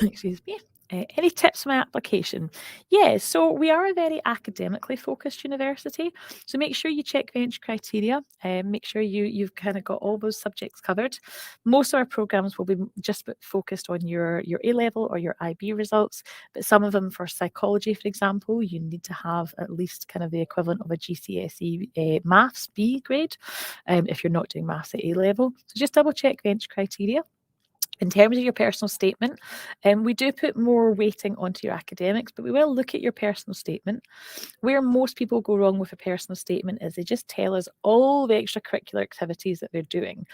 Excuse me. Any tips for my application? Yeah, so we are a very academically focused university. So make sure you check the entry criteria and make sure you've kind of got all those subjects covered. Most of our programs will be just focused on your A-level or your IB results, but some of them, for psychology, for example, you need to have at least kind of the equivalent of a GCSE maths B grade if you're not doing maths at A-level. So just double check the entry criteria. In terms of your personal statement, we do put more weighting onto your academics, but we will look at your personal statement. Where most people go wrong with a personal statement is they just tell us all the extracurricular activities that they're doing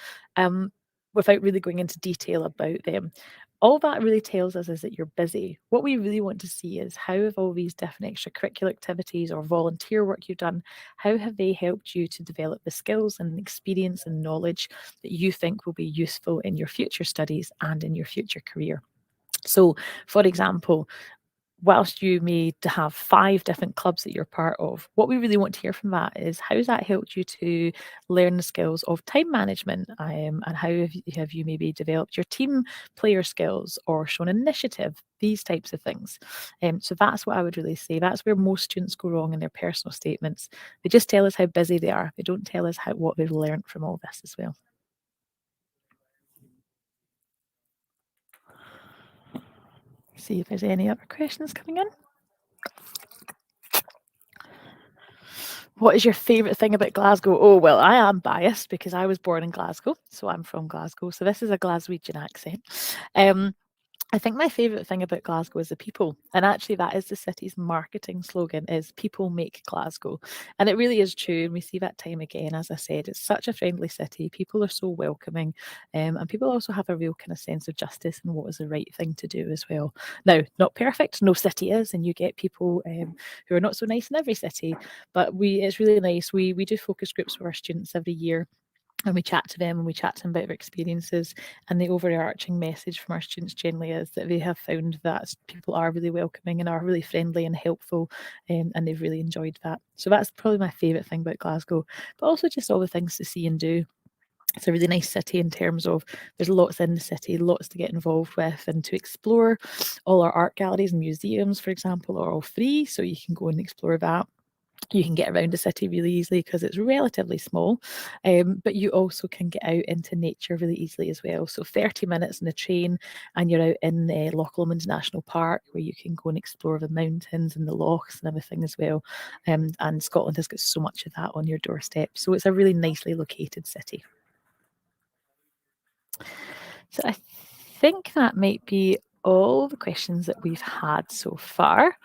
without really going into detail about them. All that really tells us is that you're busy. What we really want to see is how have all these different extracurricular activities or volunteer work you've done, how have they helped you to develop the skills and experience and knowledge that you think will be useful in your future studies and in your future career. So, for example, whilst you may have 5 different clubs that you're part of, what we really want to hear from that is how has that helped you to learn the skills of time management, and how have you maybe developed your team player skills or shown initiative, these types of things. So that's what I would really say. That's where most students go wrong in their personal statements. They just tell us how busy they are. They don't tell us what they've learned from all this as well. See if there's any other questions coming in. What is your favourite thing about Glasgow? Oh, well, I am biased because I was born in Glasgow, so I'm from Glasgow. So this is a Glaswegian accent. I think my favourite thing about Glasgow is the people. And actually that is the city's marketing slogan, is people make Glasgow. And it really is true. And we see that time again. As I said, it's such a friendly city. People are so welcoming. And people also have a real kind of sense of justice and what is the right thing to do as well. Now, not perfect. No city is. And you get people who are not so nice in every city. But it's really nice. We do focus groups with our students every year. And we chat to them and we chat to them about their experiences. And the overarching message from our students generally is that they have found that people are really welcoming and are really friendly and helpful, and they've really enjoyed that. So that's probably my favourite thing about Glasgow, but also just all the things to see and do. It's a really nice city in terms of there's lots in the city, lots to get involved with and to explore. All our art galleries and museums, for example, are all free, so you can go and explore that. You can get around the city really easily because it's relatively small, but you also can get out into nature really easily as well. So 30 minutes in a train and you're out in Loch Lomond National Park, where you can go and explore the mountains and the lochs and everything as well. And Scotland has got so much of that on your doorstep. So it's a really nicely located city. So I think that might be all the questions that we've had so far.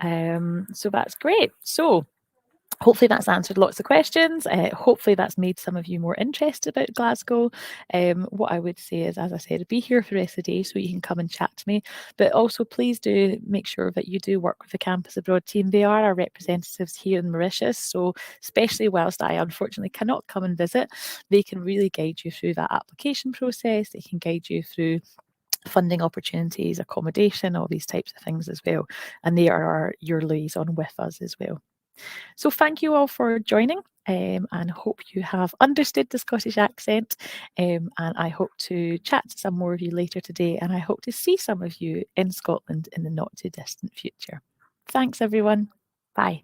So that's great. So hopefully that's answered lots of questions. Hopefully that's made some of you more interested about Glasgow. What I would say is, as I said, be here for the rest of the day so you can come and chat to me. But also please do make sure that you do work with the Campus Abroad team. They are our representatives here in Mauritius. So especially whilst I unfortunately cannot come and visit, they can really guide you through that application process. They can guide you through funding opportunities, accommodation, all these types of things as well. And they are your liaison with us as well. So thank you all for joining, and hope you have understood the Scottish accent, and I hope to chat to some more of you later today, and I hope to see some of you in Scotland in the not too distant future. Thanks everyone. Bye.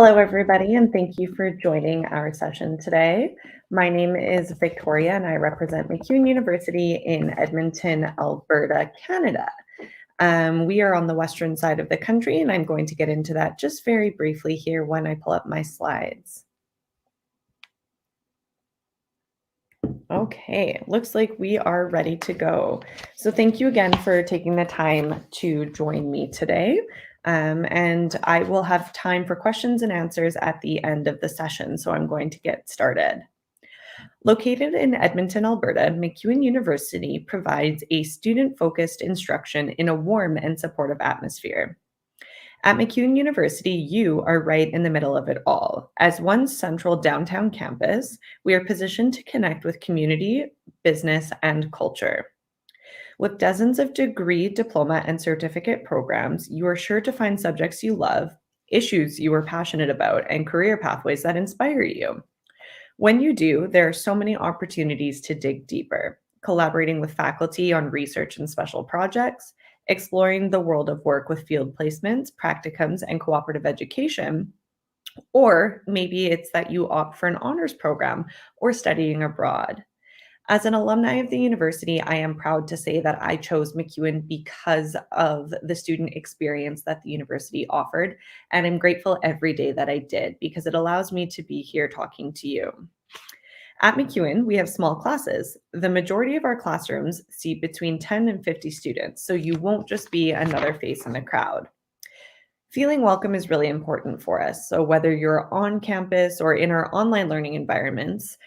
Hello, everybody, and thank you for joining our session today. My name is Victoria, and I represent MacEwan University in Edmonton, Alberta, Canada. We are on the western side of the country, and I'm going to get into that just very briefly here when I pull up my slides. Okay, looks like we are ready to go. So thank you again for taking the time to join me today. And I will have time for questions and answers at the end of the session, so I'm going to get started. Located in Edmonton, Alberta, MacEwan University provides a student-focused instruction in a warm and supportive atmosphere. At MacEwan University, you are right in the middle of it all. As one central downtown campus, we are positioned to connect with community, business, and culture. With dozens of degree, diploma, and certificate programs, you are sure to find subjects you love, issues you are passionate about, and career pathways that inspire you. When you do, there are so many opportunities to dig deeper, collaborating with faculty on research and special projects, exploring the world of work with field placements, practicums, and cooperative education. Or maybe it's that you opt for an honors program or studying abroad. As an alumni of the university, I am proud to say that I chose MacEwan because of the student experience that the university offered, and I'm grateful every day that I did because it allows me to be here talking to you. At MacEwan, we have small classes. The majority of our classrooms seat between 10 and 50 students, so you won't just be another face in the crowd. Feeling welcome is really important for us. So whether you're on campus or in our online learning environments,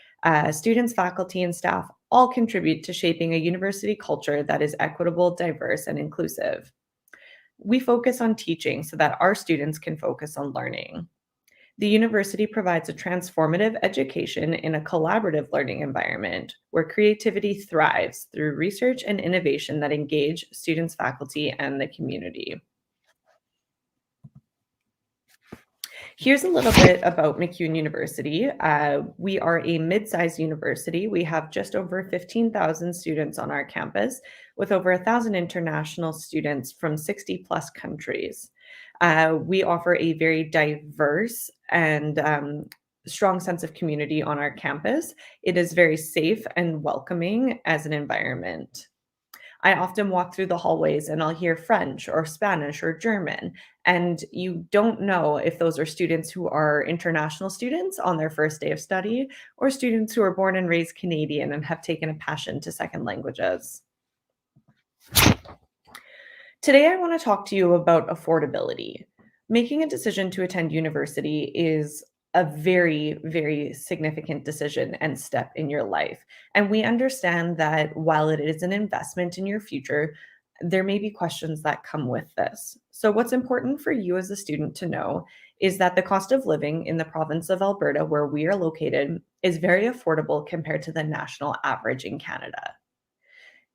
students, faculty, and staff all contribute to shaping a university culture that is equitable, diverse, and inclusive. We focus on teaching so that our students can focus on learning. The university provides a transformative education in a collaborative learning environment where creativity thrives through research and innovation that engage students, faculty, and the community. Here's a little bit about MacEwan University. We are a mid-sized university. We have just over 15,000 students on our campus with over 1,000 international students from 60 plus countries. We offer a very diverse and strong sense of community on our campus. It is very safe and welcoming as an environment. I often walk through the hallways and I'll hear French or Spanish or German, and you don't know if those are students who are international students on their first day of study or students who are born and raised Canadian and have taken a passion to second languages. Today, I want to talk to you about affordability. Making a decision to attend university is a very, very significant decision and step in your life. And we understand that while it is an investment in your future, there may be questions that come with this. So what's important for you as a student to know is that the cost of living in the province of Alberta, where we are located, is very affordable compared to the national average in Canada.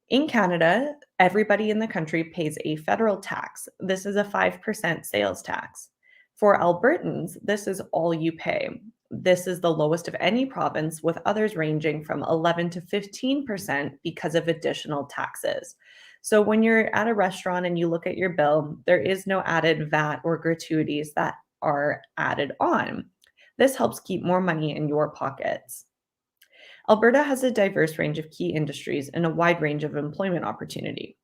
In Canada, everybody in the country pays a federal tax. This is a 5% sales tax. For Albertans, this is all you pay. This is the lowest of any province, with others ranging from 11 to 15% because of additional taxes. So when you're at a restaurant and you look at your bill, there is no added VAT or gratuities that are added on. This helps keep more money in your pockets. Alberta has a diverse range of key industries and a wide range of employment opportunity.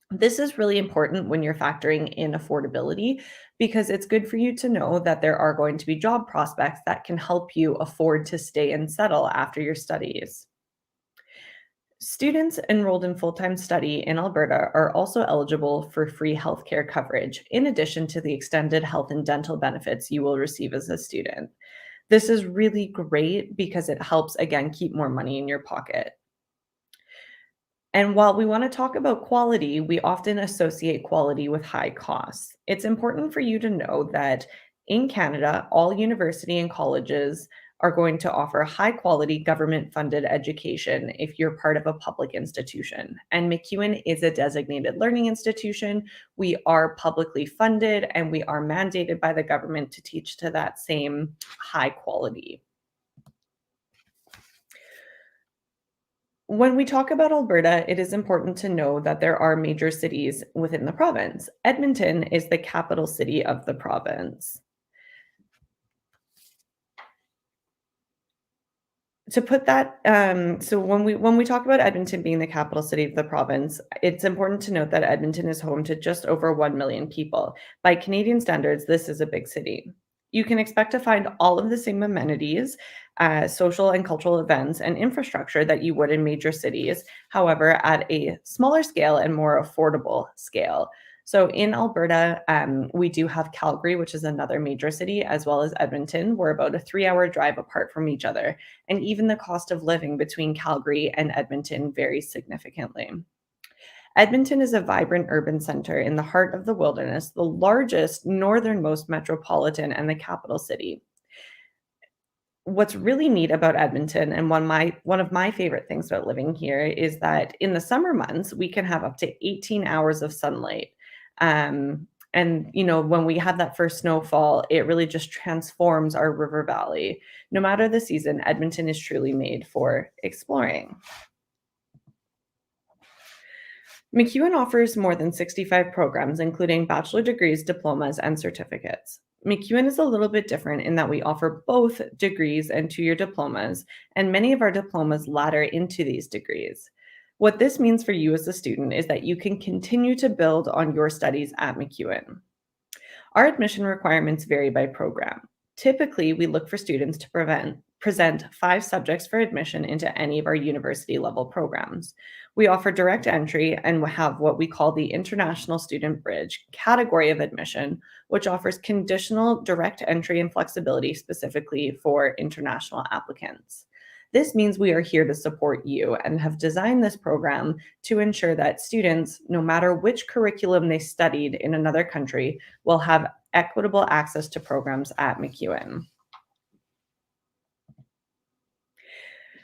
This is really important when you're factoring in affordability because it's good for you to know that there are going to be job prospects that can help you afford to stay and settle after your studies. Students enrolled in full-time study in Alberta are also eligible for free healthcare coverage, in addition to the extended health and dental benefits you will receive as a student. This is really great because it helps, again, keep more money in your pocket. And while we want to talk about quality, we often associate quality with high costs. It's important for you to know that in Canada, all university and colleges are going to offer high quality government funded education if you're part of a public institution. And MacEwan is a designated learning institution. We are publicly funded and we are mandated by the government to teach to that same high quality. When we talk about Alberta, it is important to know that there are major cities within the province. Edmonton is the capital city of the province. To put that, so when we talk about Edmonton being the capital city of the province, it's important to note that Edmonton is home to just over 1 million people. By Canadian standards, this is a big city. You can expect to find all of the same amenities, social and cultural events, and infrastructure that you would in major cities, however, at a smaller scale and more affordable scale. So in Alberta, we do have Calgary, which is another major city, as well as Edmonton. We're about a 3-hour drive apart from each other. And even the cost of living between Calgary and Edmonton varies significantly. Edmonton is a vibrant urban center in the heart of the wilderness, the largest northernmost metropolitan and the capital city. What's really neat about Edmonton, and one of my favorite things about living here, is that in the summer months we can have up to 18 hours of sunlight. And when we have that first snowfall, it really just transforms our river valley. No matter the season, Edmonton is truly made for exploring. MacEwan offers more than 65 programs, including bachelor degrees, diplomas, and certificates. MacEwan is a little bit different in that we offer both degrees and 2-year diplomas, and many of our diplomas ladder into these degrees. What this means for you as a student is that you can continue to build on your studies at MacEwan. Our admission requirements vary by program. Typically, we look for students to present 5 subjects for admission into any of our university level programs. We offer direct entry and have what we call the International Student Bridge category of admission, which offers conditional direct entry and flexibility specifically for international applicants. This means we are here to support you and have designed this program to ensure that students, no matter which curriculum they studied in another country, will have equitable access to programs at MacEwan.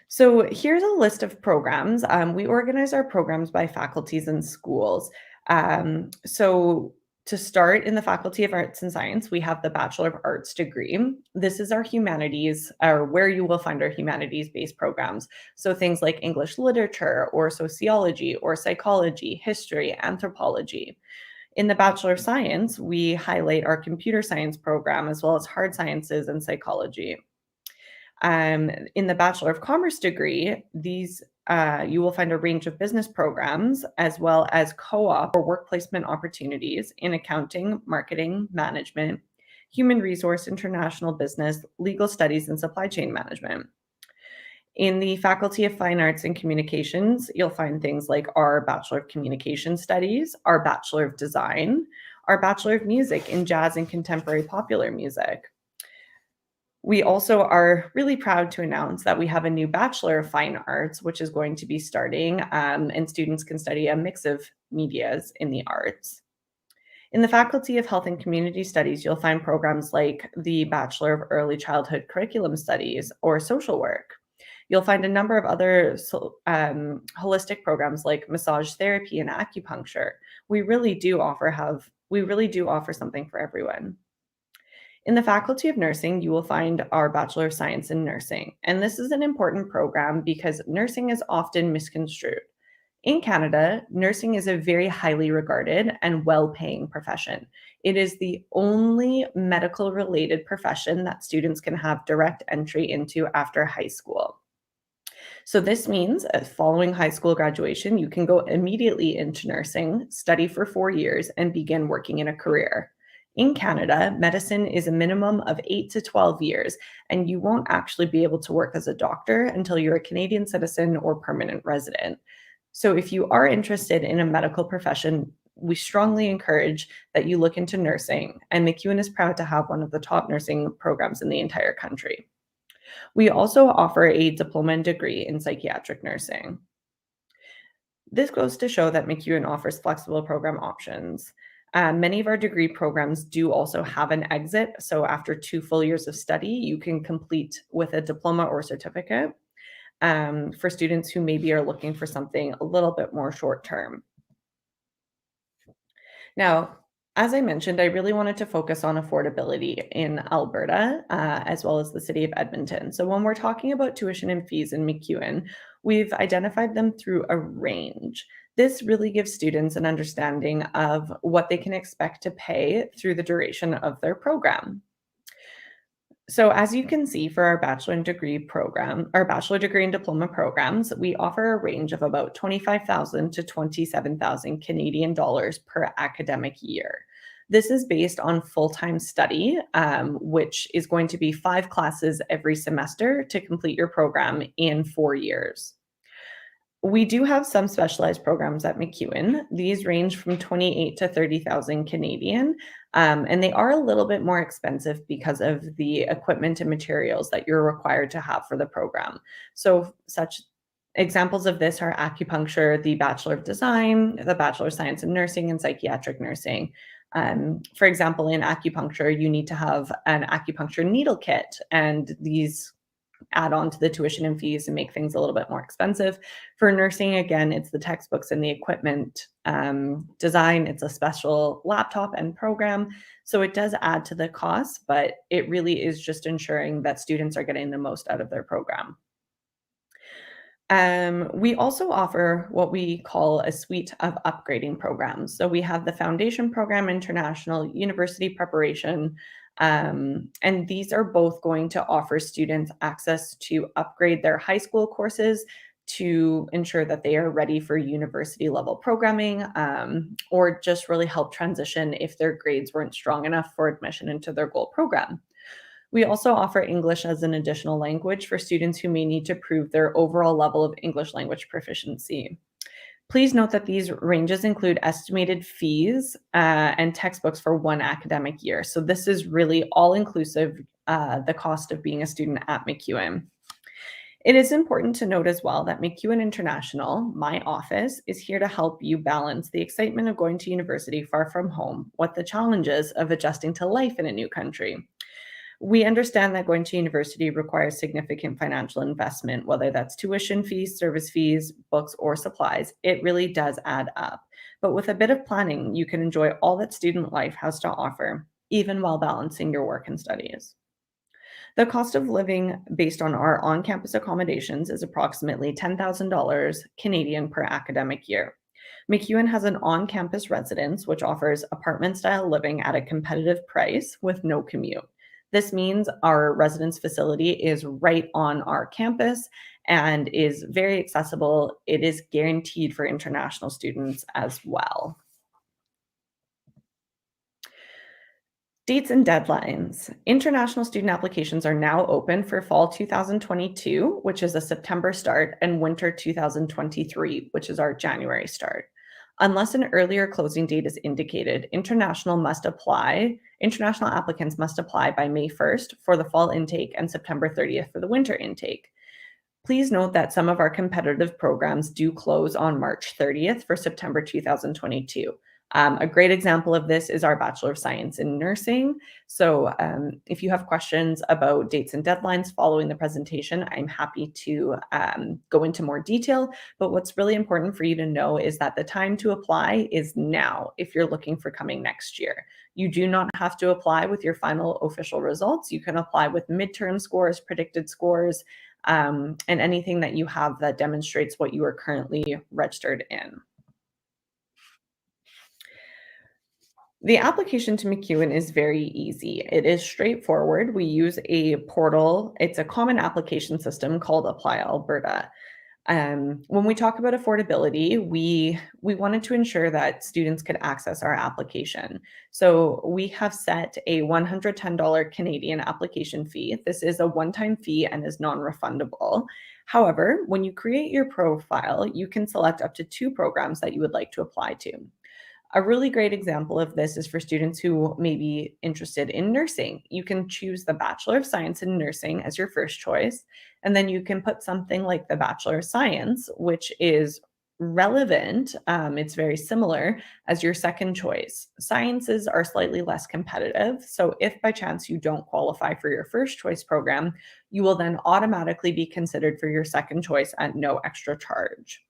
So here's a list of programs. We organize our programs by faculties and schools. So to start, in the Faculty of Arts and Science, we have the Bachelor of Arts degree. This is our humanities, or where you will find our humanities-based programs. So things like English literature, or sociology, or psychology, history, anthropology. In the Bachelor of Science, we highlight our computer science program, as well as hard sciences and psychology. In the Bachelor of Commerce degree, you will find a range of business programs, as well as co-op or work placement opportunities in accounting, marketing, management, human resource, international business, legal studies, and supply chain management. In the Faculty of Fine Arts and Communications, you'll find things like our Bachelor of Communication Studies, our Bachelor of Design, our Bachelor of Music in Jazz and Contemporary Popular Music. We also are really proud to announce that we have a new Bachelor of Fine Arts, which is going to be starting, and students can study a mix of medias in the arts. In the Faculty of Health and Community Studies, you'll find programs like the Bachelor of Early Childhood Curriculum Studies or social work. You'll find a number of other holistic programs like massage therapy and acupuncture. We really do offer something for everyone. In the Faculty of Nursing, you will find our Bachelor of Science in Nursing, and this is an important program because nursing is often misconstrued. In Canada, nursing is a very highly regarded and well-paying profession. It is the only medical-related profession that students can have direct entry into after high school. So this means following high school graduation, you can go immediately into nursing, study for 4 years, and begin working in a career. In Canada, medicine is a minimum of 8 to 12 years, and you won't actually be able to work as a doctor until you're a Canadian citizen or permanent resident. So if you are interested in a medical profession, we strongly encourage that you look into nursing, and MacEwan is proud to have one of the top nursing programs in the entire country. We also offer a diploma and degree in psychiatric nursing. This goes to show that MacEwan offers flexible program options. Many of our degree programs do also have an exit. So after 2 full years of study, you can complete with a diploma or certificate for students who maybe are looking for something a little bit more short term. Now, as I mentioned, I really wanted to focus on affordability in Alberta, as well as the city of Edmonton. So when we're talking about tuition and fees in MacEwan, we've identified them through a range. This really gives students an understanding of what they can expect to pay through the duration of their program. So as you can see for our bachelor degree and diploma programs, we offer a range of about 25,000 to 27,000 Canadian dollars per academic year. This is based on full-time study, which is going to be 5 classes every semester to complete your program in 4 years. We do have some specialized programs at MacEwan. These range from 28 to 30,000 Canadian, and they are a little bit more expensive because of the equipment and materials that you're required to have for the program. So such examples of this are acupuncture, the Bachelor of Design, the Bachelor of Science in Nursing, and psychiatric nursing. For example, in acupuncture, you need to have an acupuncture needle kit, and these add on to the tuition and fees and make things a little bit more expensive. For nursing, again, it's the textbooks and the equipment. Design, it's a special laptop and program. So it does add to the cost, but it really is just ensuring that students are getting the most out of their program. We also offer what we call a suite of upgrading programs. So we have the foundation program, international, university preparation, and these are both going to offer students access to upgrade their high school courses to ensure that they are ready for university level programming, or just really help transition if their grades weren't strong enough for admission into their goal program. We also offer English as an additional language for students who may need to prove their overall level of English language proficiency. Please note that these ranges include estimated fees and textbooks for one academic year. So this is really all inclusive, the cost of being a student at MacEwan. It is important to note as well that MacEwan International, my office, is here to help you balance the excitement of going to university far from home with the challenges of adjusting to life in a new country. We understand that going to university requires significant financial investment, whether that's tuition fees, service fees, books, or supplies. It really does add up. But with a bit of planning, you can enjoy all that student life has to offer, even while balancing your work and studies. The cost of living based on our on-campus accommodations is approximately $10,000 Canadian per academic year. MacEwan has an on-campus residence, which offers apartment-style living at a competitive price with no commute. This means our residence facility is right on our campus and is very accessible. It is guaranteed for international students as well. Dates and deadlines. International student applications are now open for fall 2022, which is a September start, and winter 2023, which is our January start. Unless an earlier closing date is indicated, international applicants must apply by May 1st for the fall intake and September 30th for the winter intake. Please note that some of our competitive programs do close on March 30th for September 2022. A great example of this is our Bachelor of Science in Nursing. So if you have questions about dates and deadlines following the presentation, I'm happy to go into more detail. But what's really important for you to know is that the time to apply is now if you're looking for coming next year. You do not have to apply with your final official results. You can apply with midterm scores, predicted scores, and anything that you have that demonstrates what you are currently registered in. The application to MacEwan is very easy. It is straightforward. We use a portal. It's a common application system called Apply Alberta. When we talk about affordability, we wanted to ensure that students could access our application. So we have set a $110 Canadian application fee. This is a one-time fee and is non-refundable. However, when you create your profile, you can select up to 2 programs that you would like to apply to. A really great example of this is for students who may be interested in nursing. You can choose the Bachelor of Science in Nursing as your first choice, and then you can put something like the Bachelor of Science, which is relevant, it's very similar, as your second choice. Sciences are slightly less competitive, so if by chance you don't qualify for your first choice program, you will then automatically be considered for your second choice at no extra charge.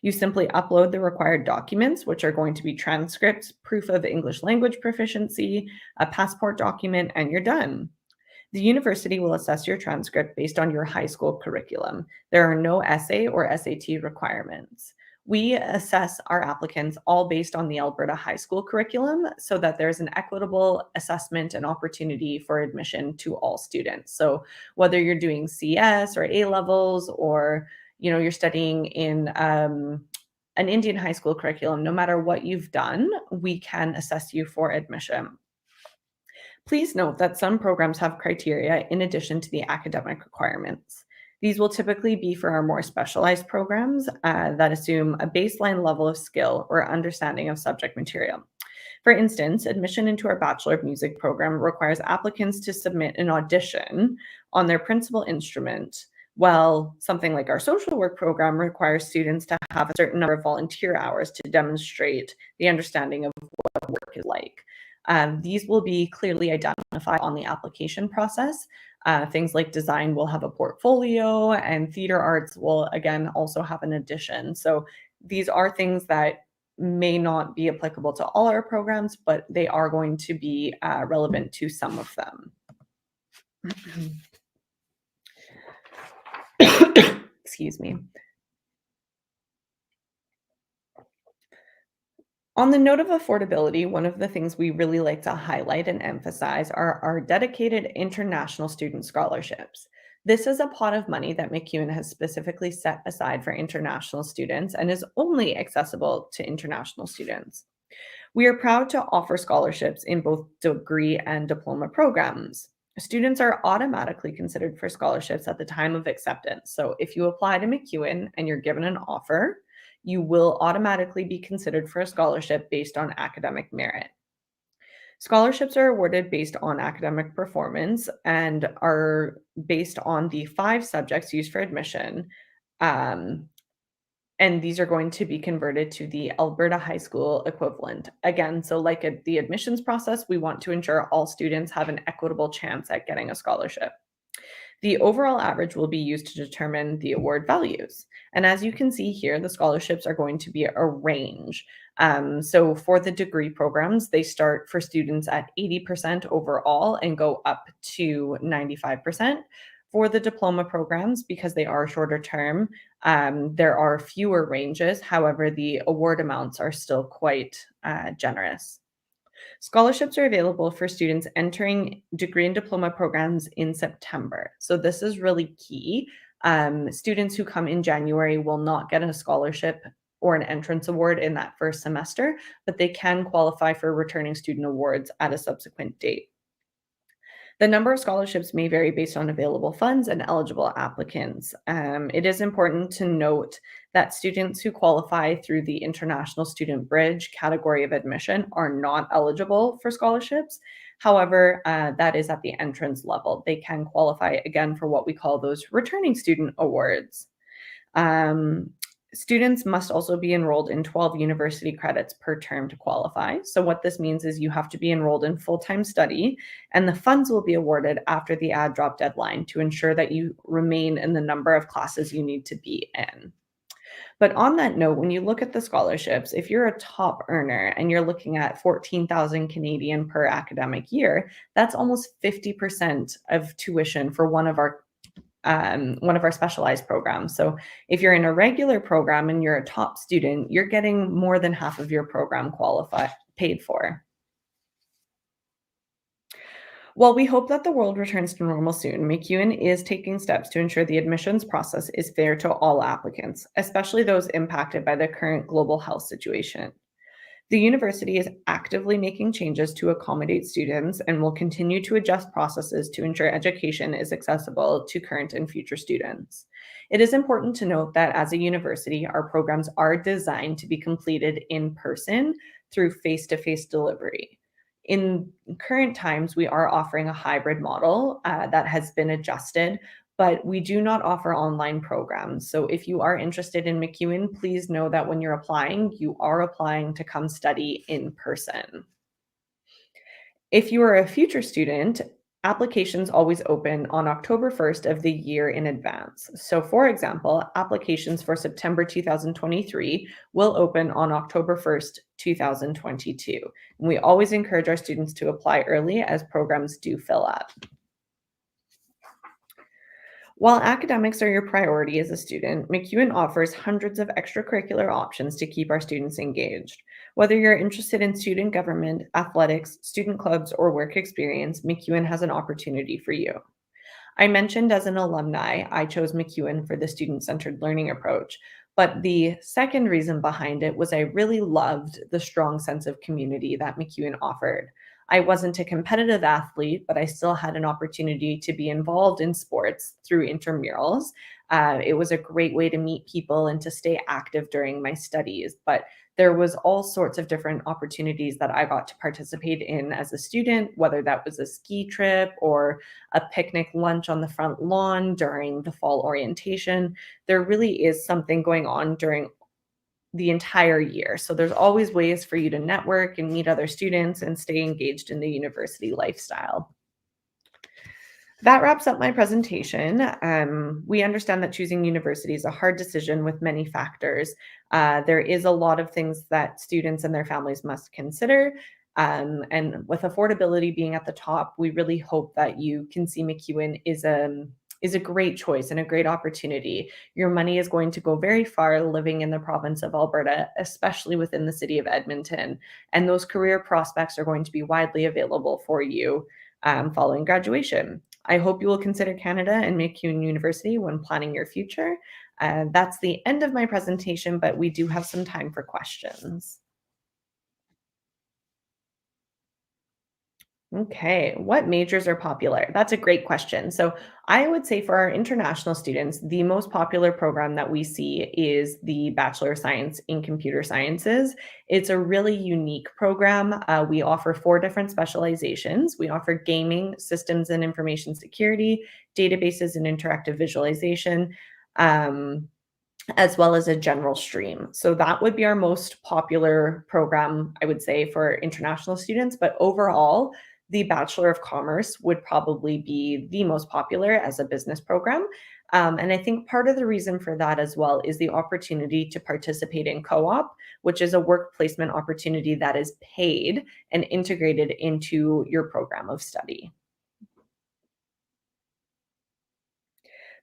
You simply upload the required documents, which are going to be transcripts, proof of English language proficiency, a passport document, and you're done. The university will assess your transcript based on your high school curriculum. There are no essay or SAT requirements. We assess our applicants all based on the Alberta high school curriculum so that there's an equitable assessment and opportunity for admission to all students. So whether you're doing CS or A levels, or you're studying in an Indian high school curriculum, no matter what you've done, we can assess you for admission. Please note that some programs have criteria in addition to the academic requirements. These will typically be for our more specialized programs that assume a baseline level of skill or understanding of subject material. For instance, admission into our Bachelor of Music program requires applicants to submit an audition on their principal instrument, while something like our social work program requires students to have a certain number of volunteer hours to demonstrate the understanding of what work is like. These will be clearly identified on the application process. Things like design will have a portfolio, and theater arts will, again, also have an addition. So these are things that may not be applicable to all our programs, but they are going to be relevant to some of them. Excuse me. On the note of affordability, one of the things we really like to highlight and emphasize are our dedicated international student scholarships. This is a pot of money that MacEwan has specifically set aside for international students and is only accessible to international students. We are proud to offer scholarships in both degree and diploma programs. Students are automatically considered for scholarships at the time of acceptance. So if you apply to MacEwan and you're given an offer, you will automatically be considered for a scholarship based on academic merit. Scholarships are awarded based on academic performance and are based on the 5 subjects used for admission. And these are going to be converted to the Alberta high school equivalent. Again, so like the admissions process, we want to ensure all students have an equitable chance at getting a scholarship. The overall average will be used to determine the award values. And as you can see here, the scholarships are going to be a range. So for the degree programs, they start for students at 80% overall and go up to 95%. For the diploma programs, because they are shorter term, there are fewer ranges. However, the award amounts are still quite generous. Scholarships are available for students entering degree and diploma programs in September. So this is really key. Students who come in January will not get a scholarship or an entrance award in that first semester, but they can qualify for returning student awards at a subsequent date. The number of scholarships may vary based on available funds and eligible applicants. It is important to note that students who qualify through the International Student Bridge category of admission are not eligible for scholarships. However, that is at the entrance level. They can qualify again for what we call those returning student awards. Students must also be enrolled in 12 university credits per term to qualify. So what this means is you have to be enrolled in full-time study, and the funds will be awarded after the add drop deadline to ensure that you remain in the number of classes you need to be in. But on that note, when you look at the scholarships, if you're a top earner and you're looking at 14,000 Canadian per academic year, that's almost 50% of tuition for one of our specialized programs. So if you're in a regular program and you're a top student, you're getting more than half of your program paid for. While we hope that the world returns to normal soon, MacEwan is taking steps to ensure the admissions process is fair to all applicants, especially those impacted by the current global health situation. The university is actively making changes to accommodate students and will continue to adjust processes to ensure education is accessible to current and future students. It is important to note that as a university, our programs are designed to be completed in person through face-to-face delivery. In current times, we are offering a hybrid model that has been adjusted, but we do not offer online programs. So if you are interested in MacEwan, please know that when you're applying, you are applying to come study in person. If you are a future student, applications always open on October 1st of the year in advance. So for example, applications for September 2023 will open on October 1st, 2022. And we always encourage our students to apply early as programs do fill up. While academics are your priority as a student, MacEwan offers hundreds of extracurricular options to keep our students engaged. Whether you're interested in student government, athletics, student clubs, or work experience, MacEwan has an opportunity for you. I mentioned as an alumni, I chose MacEwan for the student-centered learning approach, but the second reason behind it was I really loved the strong sense of community that MacEwan offered. I wasn't a competitive athlete, but I still had an opportunity to be involved in sports through intramurals. It was a great way to meet people and to stay active during my studies, but there was all sorts of different opportunities that I got to participate in as a student, whether that was a ski trip or a picnic lunch on the front lawn during the fall orientation. There really is something going on during the entire year. So there's always ways for you to network and meet other students and stay engaged in the university lifestyle. That wraps up my presentation. We understand that choosing university is a hard decision with many factors. There is a lot of things that students and their families must consider. And with affordability being at the top, we really hope that you can see MacEwan is a great choice and a great opportunity. Your money is going to go very far living in the province of Alberta, especially within the city of Edmonton. And those career prospects are going to be widely available for you following graduation. I hope you will consider Canada and MacEwan University when planning your future. That's the end of my presentation, but we do have some time for questions. Okay, what majors are popular? That's a great question. So I would say for our international students, the most popular program that we see is the Bachelor of Science in Computer Sciences. It's a really unique program. We offer 4 different specializations. We offer gaming, systems and information security, databases and interactive visualization. As well as a general stream. So that would be our most popular program, I would say, for international students. But overall, the Bachelor of Commerce would probably be the most popular as a business program. And I think part of the reason for that as well is the opportunity to participate in co-op, which is a work placement opportunity that is paid and integrated into your program of study.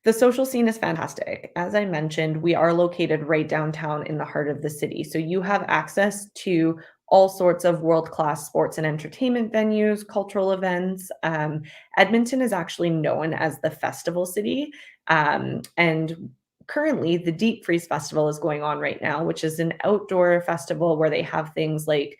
The social scene is fantastic. As I mentioned, we are located right downtown in the heart of the city. So you have access to all sorts of world-class sports and entertainment venues, cultural events. Edmonton is actually known as the festival city. And currently, the Deep Freeze Festival is going on right now, which is an outdoor festival where they have things like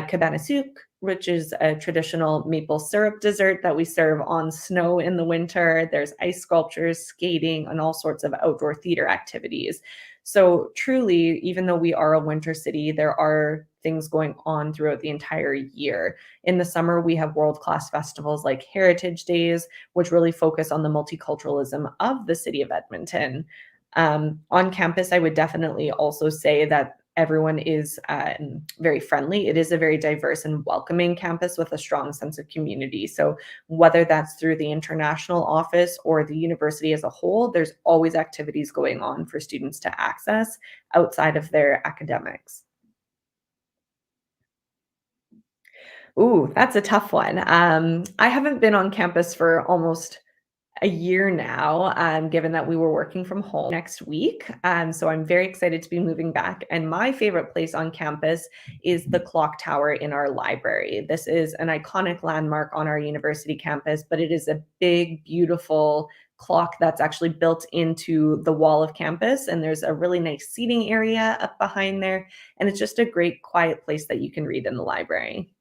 cabana souk, which is a traditional maple syrup dessert that we serve on snow in the winter. There's ice sculptures, skating, and all sorts of outdoor theater activities. So truly, even though we are a winter city, there are things going on throughout the entire year. In the summer, we have world-class festivals like Heritage Days, which really focus on the multiculturalism of the city of Edmonton. On campus, I would definitely also say that everyone is very friendly. It is a very diverse and welcoming campus with a strong sense of community. So whether that's through the international office or the university as a whole, there's always activities going on for students to access outside of their academics. Ooh, that's a tough one. I haven't been on campus for almost a year now, given that we were working from home next week. So I'm very excited to be moving back. And my favorite place on campus is the clock tower in our library. This is an iconic landmark on our university campus, but it is a big, beautiful clock that's actually built into the wall of campus. And there's a really nice seating area up behind there. And it's just a great, quiet place that you can read in the library.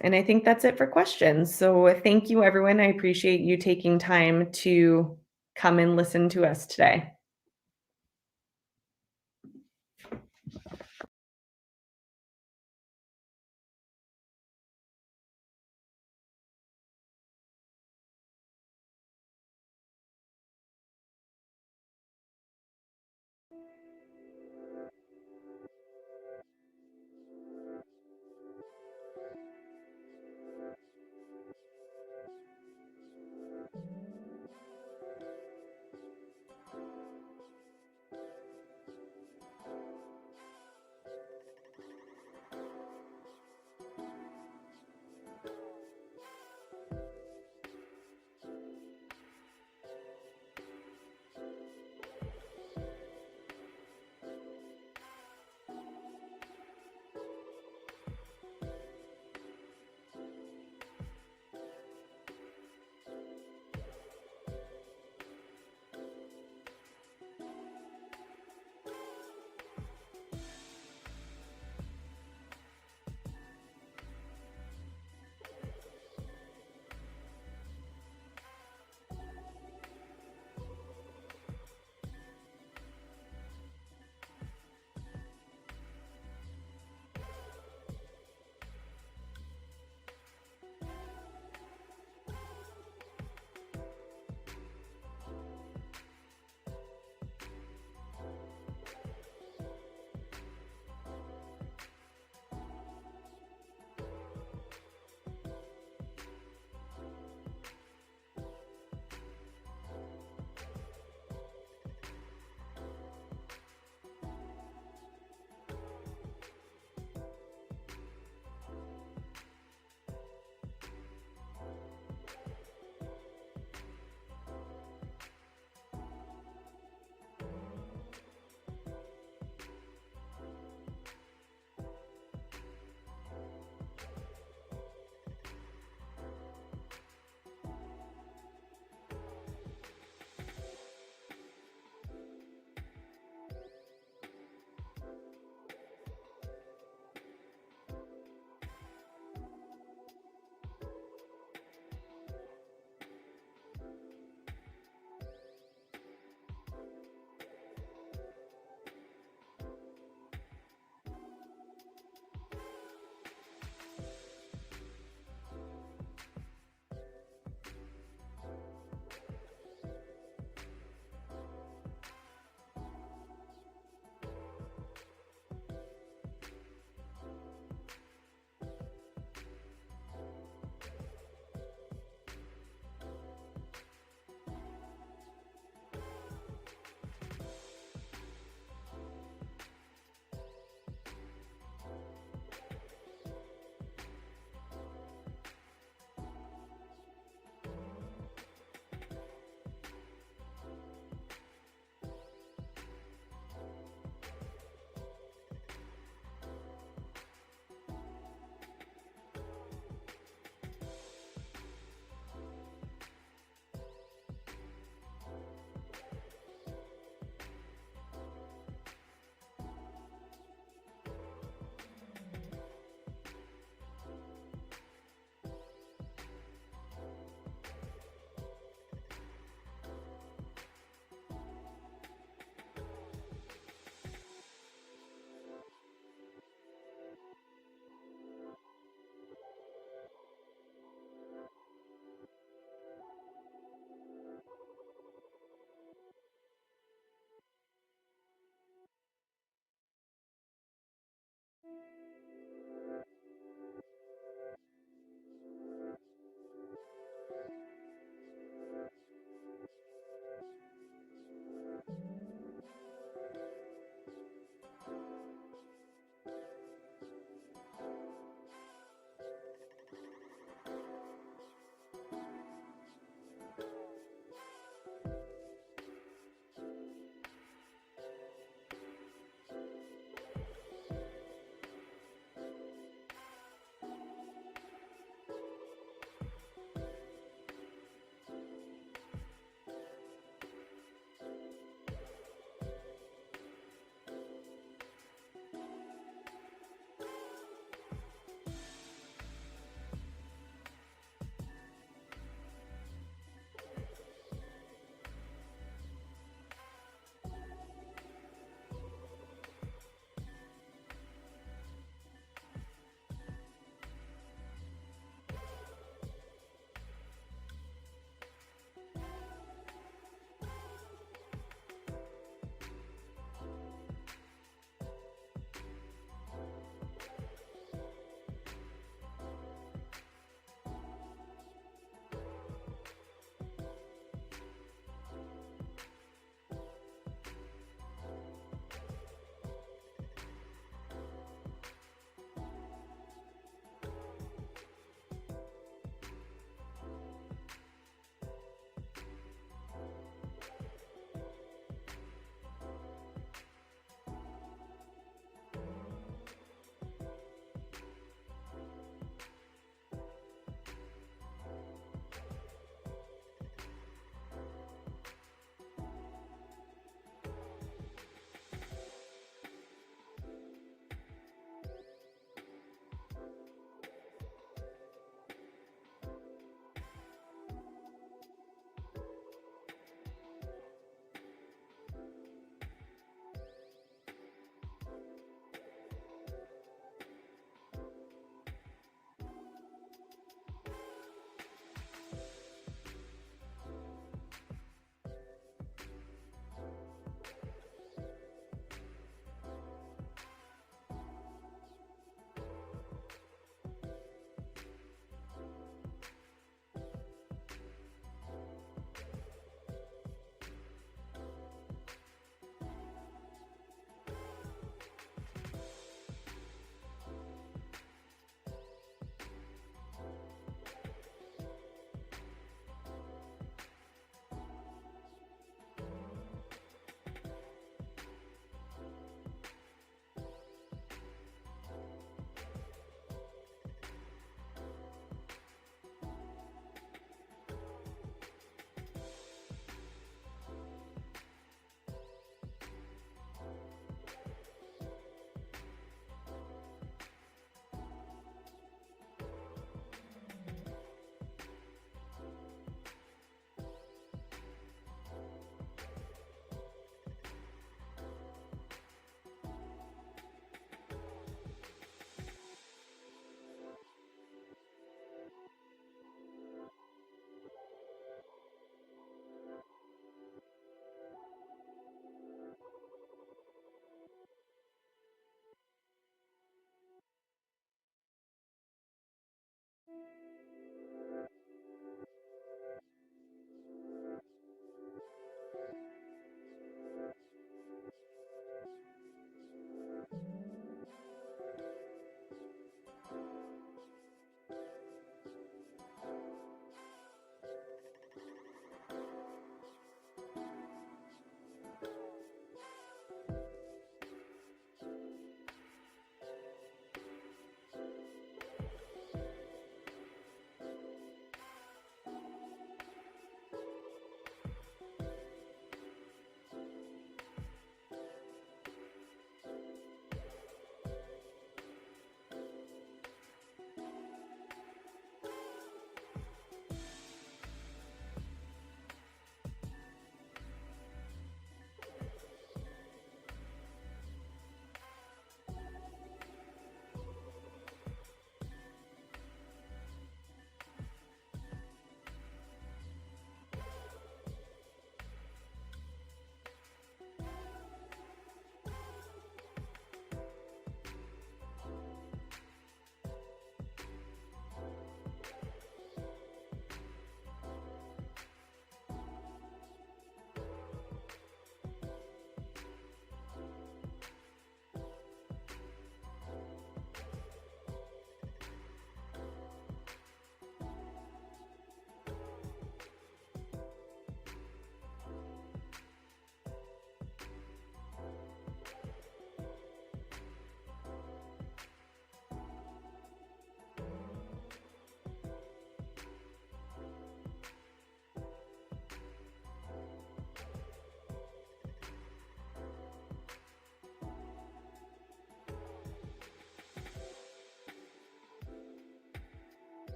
And I think that's it for questions. So thank you, everyone. I appreciate you taking time to come and listen to us today.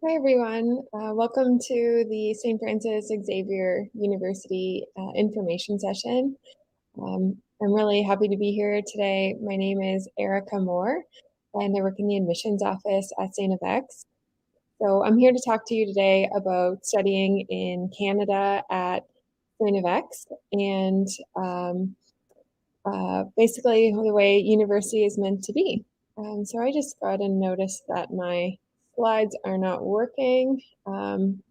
Hi, everyone. Welcome to the St. Francis Xavier University information session. I'm really happy to be here today. My name is Erica Moore, and I work in the admissions office at St. FX. So I'm here to talk to you today about studying in Canada at St. FX and basically the way university is meant to be. So I just got and noticed that my slides are not working.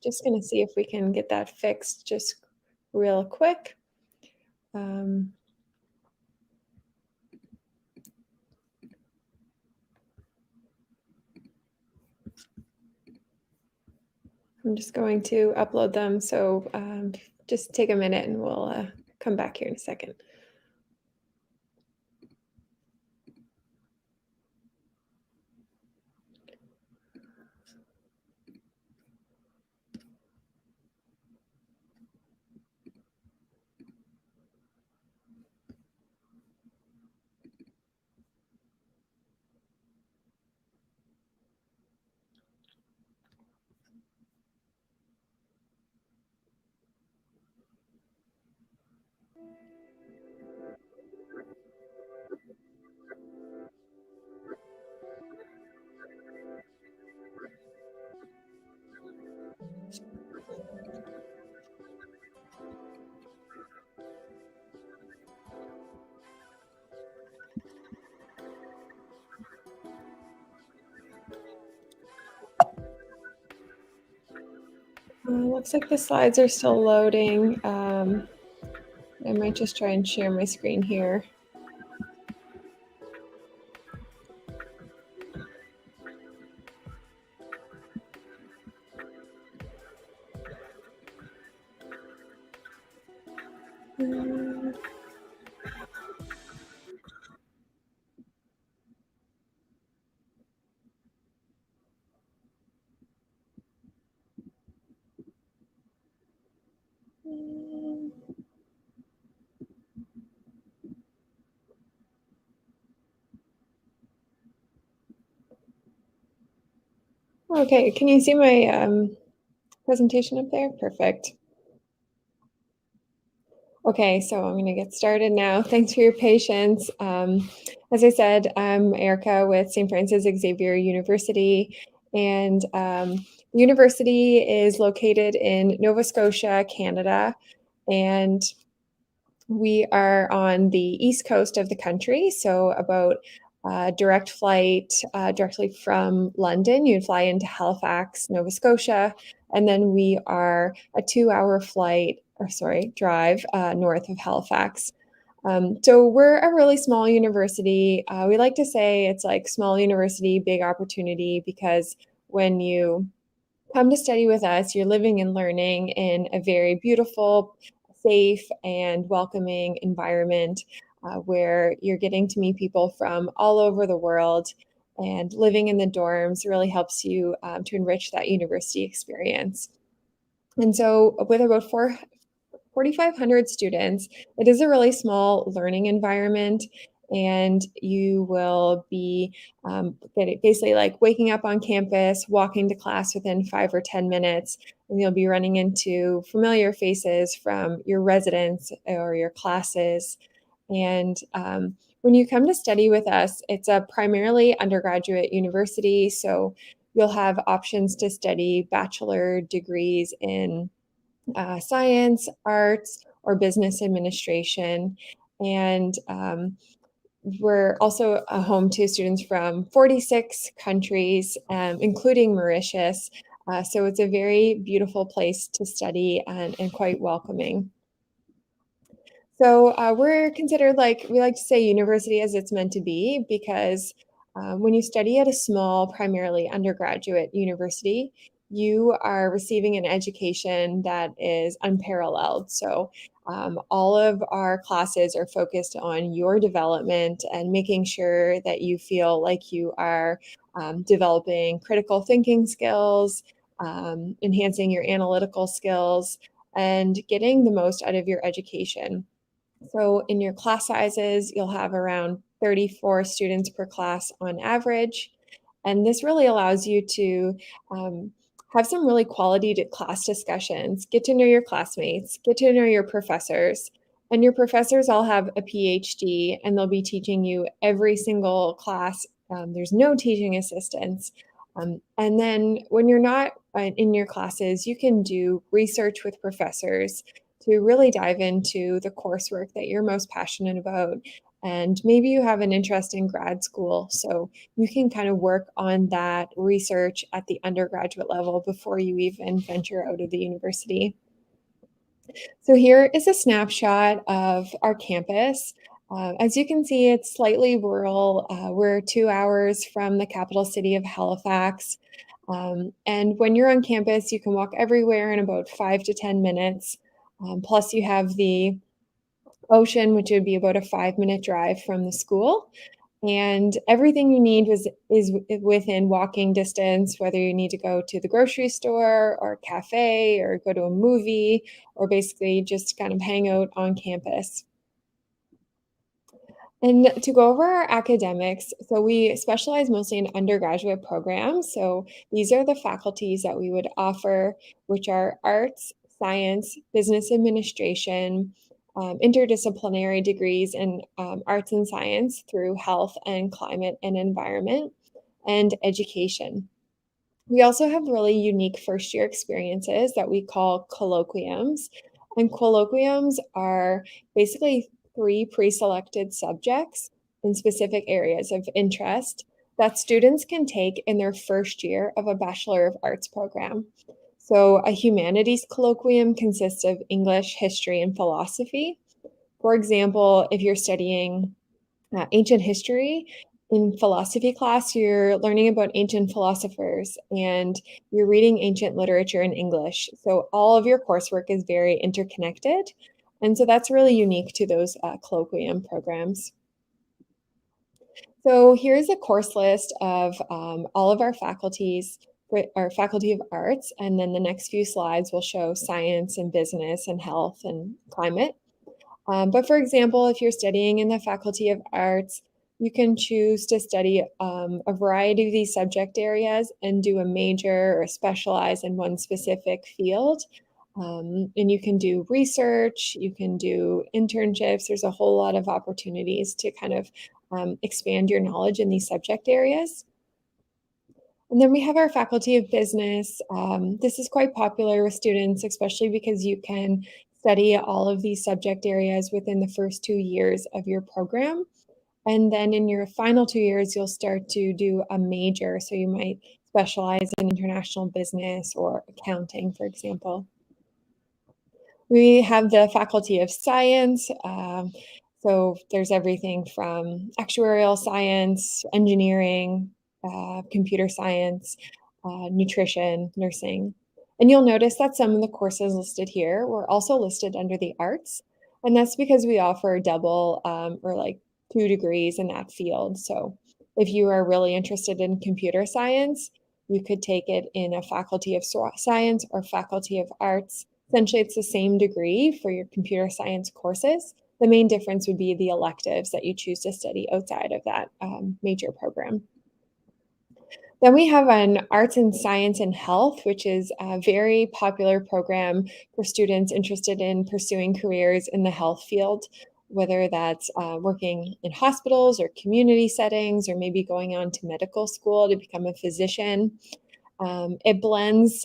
Just going to see if we can get that fixed just real quick. I'm just going to upload them. So just take a minute and we'll come back here in a second. Looks like the slides are still loading. I might just try and share my screen here. Okay, can you see my presentation up there? Perfect. Okay, so I'm going to get started now. Thanks for your patience. As I said, I'm Erica with St. Francis Xavier University, and the university is located in Nova Scotia, Canada, and we are on the east coast of the country, so about direct flight directly from London. You'd fly into Halifax, Nova Scotia, and then we are a 2-hour drive north of Halifax. So we're a really small university. We like to say it's like small university, big opportunity, because when you come to study with us, you're living and learning in a very beautiful, safe, and welcoming environment where you're getting to meet people from all over the world. And living in the dorms really helps you to enrich that university experience. And so, with about 4,500 students, it is a really small learning environment, and you will be basically like waking up on campus, walking to class within 5 or 10 minutes, and you'll be running into familiar faces from your residents or your classes. And when you come to study with us, it's a primarily undergraduate university, so you'll have options to study bachelor degrees in science, arts, or business administration. And we're also a home to students from 46 countries, including Mauritius. So it's a very beautiful place to study and quite welcoming. So we're considered, like we like to say, university as it's meant to be, because when you study at a small, primarily undergraduate university, you are receiving an education that is unparalleled. So all of our classes are focused on your development and making sure that you feel like you are developing critical thinking skills, enhancing your analytical skills, and getting the most out of your education. So in your class sizes, you'll have around 34 students per class on average. And this really allows you to have some really quality class discussions, get to know your classmates, get to know your professors. And your professors all have a PhD and they'll be teaching you every single class. There's no teaching assistants. And then when you're not in your classes, you can do research with professors to really dive into the coursework that you're most passionate about. And maybe you have an interest in grad school, so you can kind of work on that research at the undergraduate level before you even venture out of the university. So here is a snapshot of our campus. As you can see, it's slightly rural. We're 2 hours from the capital city of Halifax. And when you're on campus, you can walk everywhere in about 5 to 10 minutes. Plus you have the ocean, which would be about a 5-minute drive from the school. And everything you need is within walking distance, whether you need to go to the grocery store or a cafe or go to a movie or basically just kind of hang out on campus. And to go over our academics, so we specialize mostly in undergraduate programs. So these are the faculties that we would offer, which are arts, science, business administration, interdisciplinary degrees in arts and science through health and climate and environment, and education. We also have really unique first year experiences that we call colloquiums. And colloquiums are basically 3 pre-selected subjects in specific areas of interest that students can take in their first year of a Bachelor of Arts program. So a humanities colloquium consists of English, history, and philosophy. For example, if you're studying ancient history, in philosophy class, you're learning about ancient philosophers and you're reading ancient literature in English. So all of your coursework is very interconnected. And so that's really unique to those colloquium programs. So here's a course list of all of our faculties, our Faculty of Arts, and then the next few slides will show science and business and health and climate. But for example, if you're studying in the Faculty of Arts, you can choose to study a variety of these subject areas and do a major or specialize in one specific field. And you can do research, you can do internships. There's a whole lot of opportunities to kind of expand your knowledge in these subject areas. And then we have our Faculty of Business. This is quite popular with students, especially because you can study all of these subject areas within the first 2 years of your program. And then in your final 2 years, you'll start to do a major. So you might specialize in international business or accounting, for example. We have the Faculty of Science. So there's everything from actuarial science, engineering, computer science, nutrition, nursing. And you'll notice that some of the courses listed here were also listed under the arts. And that's because we offer double or like 2 degrees in that field. So if you are really interested in computer science, you could take it in a Faculty of Science or Faculty of Arts. Essentially, it's the same degree for your computer science courses. The main difference would be the electives that you choose to study outside of that major program. Then we have an Arts and Science and Health, which is a very popular program for students interested in pursuing careers in the health field, whether that's working in hospitals or community settings, or maybe going on to medical school to become a physician. It blends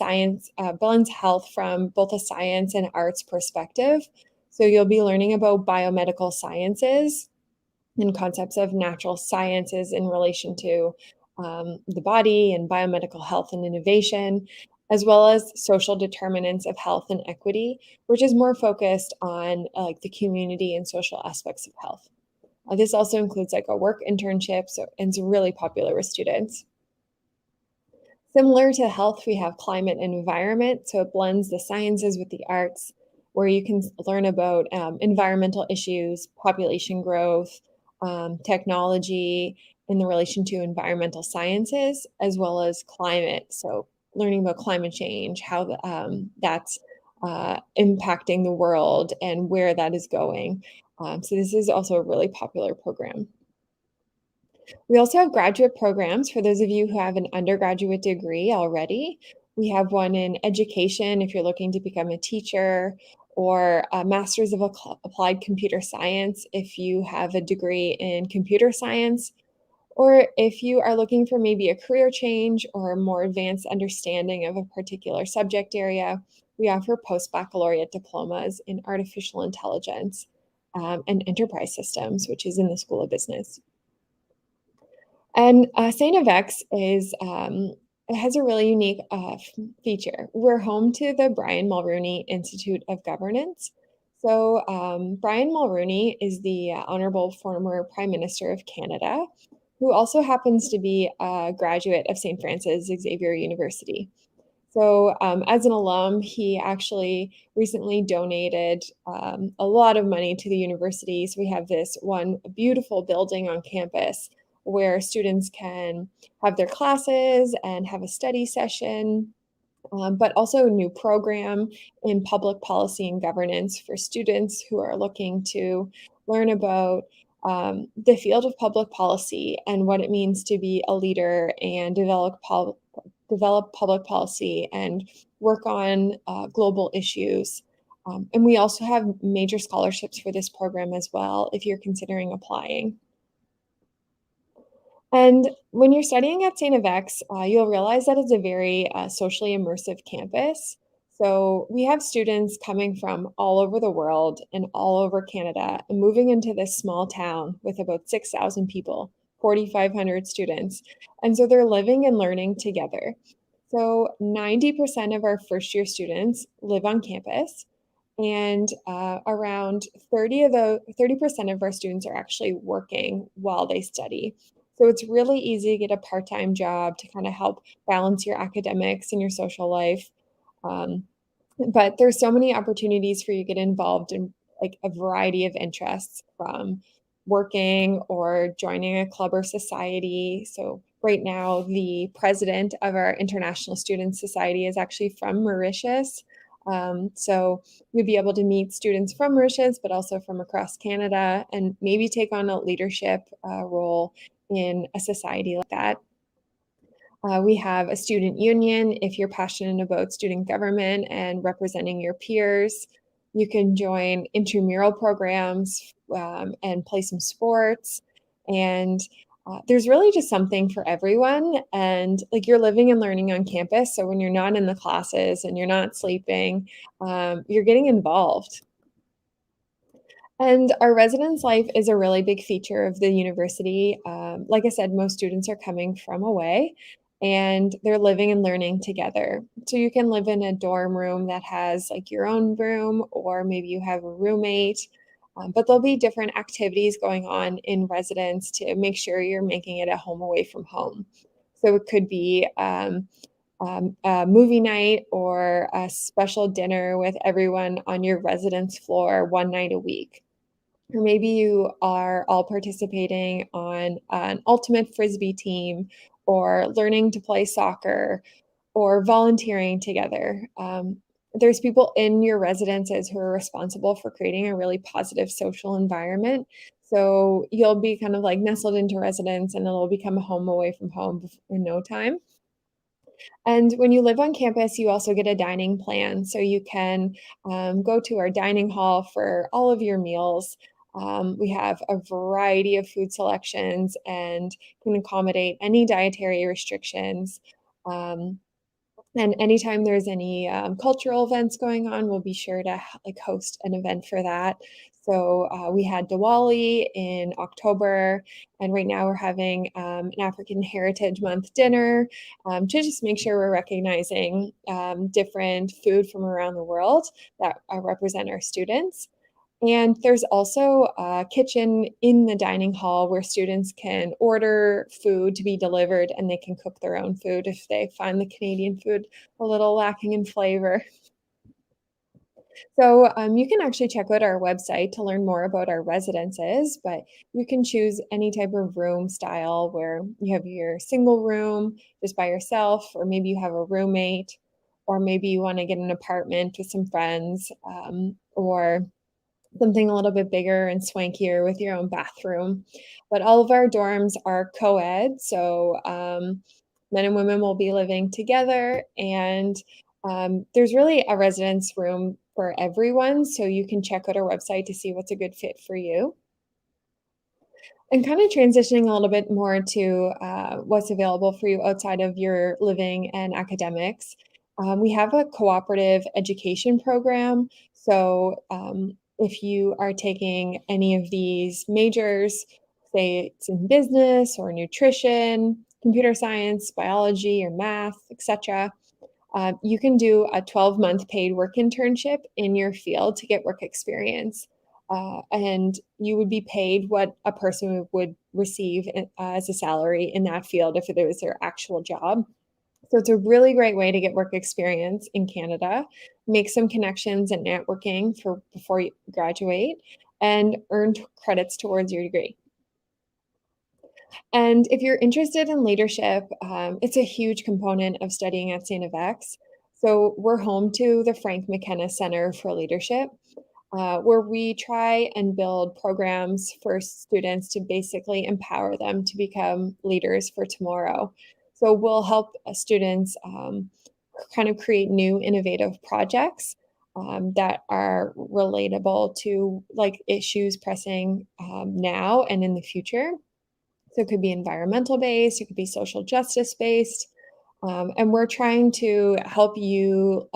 health from both a science and arts perspective. So you'll be learning about biomedical sciences and concepts of natural sciences in relation to the body and biomedical health and innovation, as well as social determinants of health and equity, which is more focused on like the community and social aspects of health. This also includes like a work internship, and it's really popular with students. Similar to health, we have climate and environment. So it blends the sciences with the arts, where you can learn about environmental issues, population growth, technology in the relation to environmental sciences, as well as climate. So learning about climate change, how that's impacting the world and where that is going. So this is also a really popular program. We also have graduate programs for those of you who have an undergraduate degree already. We have one in education if you're looking to become a teacher, or a Master's of Applied Computer Science if you have a degree in computer science, or if you are looking for maybe a career change or a more advanced understanding of a particular subject area. We offer post-baccalaureate diplomas in artificial intelligence and enterprise systems, which is in the School of Business. And St. FX it has a really unique feature. We're home to the Brian Mulroney Institute of Governance. So Brian Mulroney is the Honorable former Prime Minister of Canada, who also happens to be a graduate of St. Francis Xavier University. So as an alum, he actually recently donated a lot of money to the university. So we have this one beautiful building on campus where students can have their classes and have a study session, but also a new program in public policy and governance for students who are looking to learn about the field of public policy and what it means to be a leader and develop public policy and work on global issues. And we also have major scholarships for this program as well if you're considering applying. And when you're studying at St. FX, you'll realize that it's a very socially immersive campus. So we have students coming from all over the world and all over Canada and moving into this small town with about 6,000 people, 4,500 students. And so they're living and learning together. So 90% of our first year students live on campus, and around 30% of our students are actually working while they study. So it's really easy to get a part-time job to kind of help balance your academics and your social life. But there's so many opportunities for you to get involved in like a variety of interests, from working or joining a club or society. So right now, the president of our International Student Society is actually from Mauritius. So you'd be able to meet students from Mauritius, but also from across Canada, and maybe take on a leadership role in a society like that. We have a student union if you're passionate about student government and representing your peers. You can join intramural programs and play some sports. And there's really just something for everyone. And like, you're living and learning on campus. So when you're not in the classes and you're not sleeping, you're getting involved. And our residence life is a really big feature of the university. Like I said, most students are coming from away and they're living and learning together. So you can live in a dorm room that has like your own room, or maybe you have a roommate. But there'll be different activities going on in residence to make sure you're making it a home away from home. So it could be a movie night or a special dinner with everyone on your residence floor one night a week. Or maybe you are all participating on an ultimate frisbee team, or learning to play soccer, or volunteering together. There's people in your residences who are responsible for creating a really positive social environment. So you'll be kind of like nestled into residence, and it'll become a home away from home in no time. And when you live on campus, you also get a dining plan. So you can go to our dining hall for all of your meals. We have a variety of food selections and can accommodate any dietary restrictions. And anytime there's any cultural events going on, we'll be sure to like host an event for that. So we had Diwali in October, and right now we're having an African Heritage Month dinner to just make sure we're recognizing different food from around the world that represent our students. And there's also a kitchen in the dining hall where students can order food to be delivered, and they can cook their own food if they find the Canadian food a little lacking in flavor. So you can actually check out our website to learn more about our residences, but you can choose any type of room style where you have your single room just by yourself, or maybe you have a roommate, or maybe you want to get an apartment with some friends, or something a little bit bigger and swankier with your own bathroom. But all of our dorms are co-ed, so Men and women will be living together, and there's really a residence room for everyone, so you can check out our website to see what's a good fit for you. And kind of transitioning a little bit more to what's available for you outside of your living and academics. We have a cooperative education program. So if you are taking any of these majors, say it's in business or nutrition, computer science, biology, or math, etc., you can do a 12-month paid work internship in your field to get work experience. And you would be paid what a person would receive as a salary in that field if it was their actual job. So it's a really great way to get work experience in Canada, make some connections and networking for before you graduate, and earn credits towards your degree. And if you're interested in leadership, it's a huge component of studying at St. FX. So we're home to the Frank McKenna Center for Leadership, where we try and build programs for students to basically empower them to become leaders for tomorrow. So we'll help students kind of create new innovative projects that are relatable to like issues pressing now and in the future. So it could be environmental based, it could be social justice based. And we're trying to help you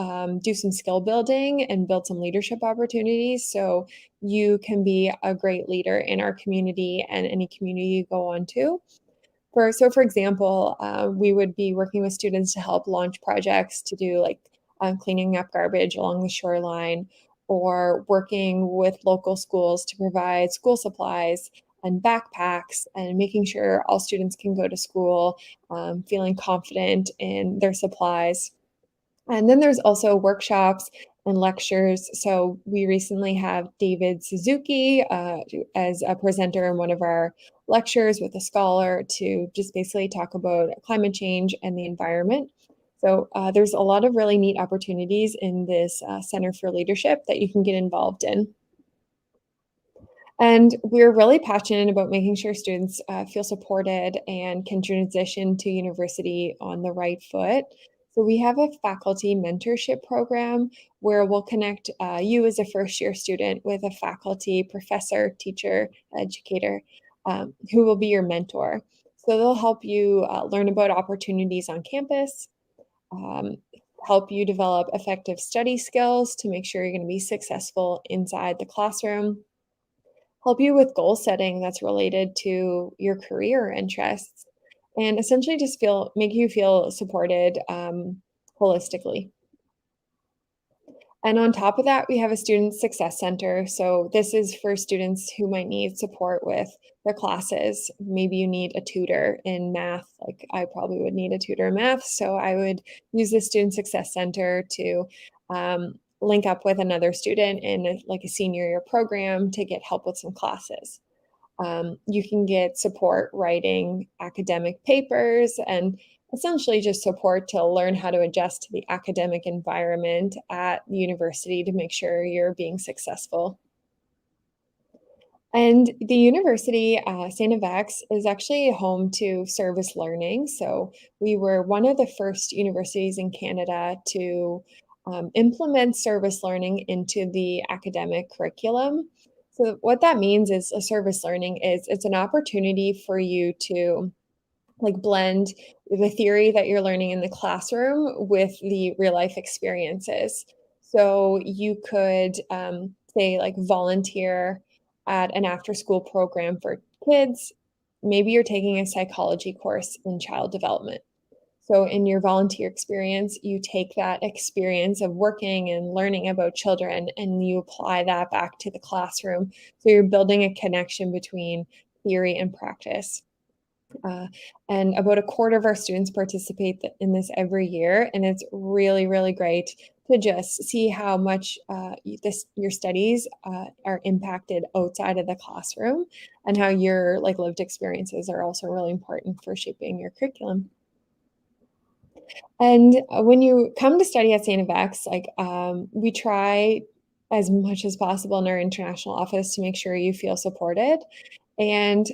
do some skill building and build some leadership opportunities so you can be a great leader in our community and any community you go on to. For example, we would be working with students to help launch projects to do like cleaning up garbage along the shoreline, or working with local schools to provide school supplies and backpacks, and making sure all students can go to school feeling confident in their supplies. And then there's also workshops and lectures. So we recently have David Suzuki as a presenter in one of our lectures with a scholar to just basically talk about climate change and the environment. So there's a lot of really neat opportunities in this Center for Leadership that you can get involved in. And we're really passionate about making sure students feel supported and can transition to university on the right foot. So we have a faculty mentorship program where we'll connect you as a first-year student with a faculty, professor, teacher, educator who will be your mentor. So they'll help you learn about opportunities on campus, help you develop effective study skills to make sure you're going to be successful inside the classroom, help you with goal setting that's related to your career interests, and essentially just make you feel supported holistically. And on top of that, we have a student success center. So this is for students who might need support with their classes. Maybe you need a tutor in math, like I probably would need a tutor in math. So I would use the student success center to link up with another student in like a senior year program to get help with some classes. You can get support writing academic papers and essentially just support to learn how to adjust to the academic environment at the university to make sure you're being successful. And the university, St. FX, is actually home to service learning. So we were one of the first universities in Canada to implement service learning into the academic curriculum. So what that means is a service learning is it's an opportunity for you to like blend the theory that you're learning in the classroom with the real life experiences. So you could say like volunteer at an after school program for kids. Maybe you're taking a psychology course in child development. So in your volunteer experience, you take that experience of working and learning about children and you apply that back to the classroom. So you're building a connection between theory and practice. And about a quarter of our students participate in this every year. And it's really, really great to just see how much your studies are impacted outside of the classroom, and how your like lived experiences are also really important for shaping your curriculum. And when you come to study at St. FX, we try as much as possible in our international office to make sure you feel supported. And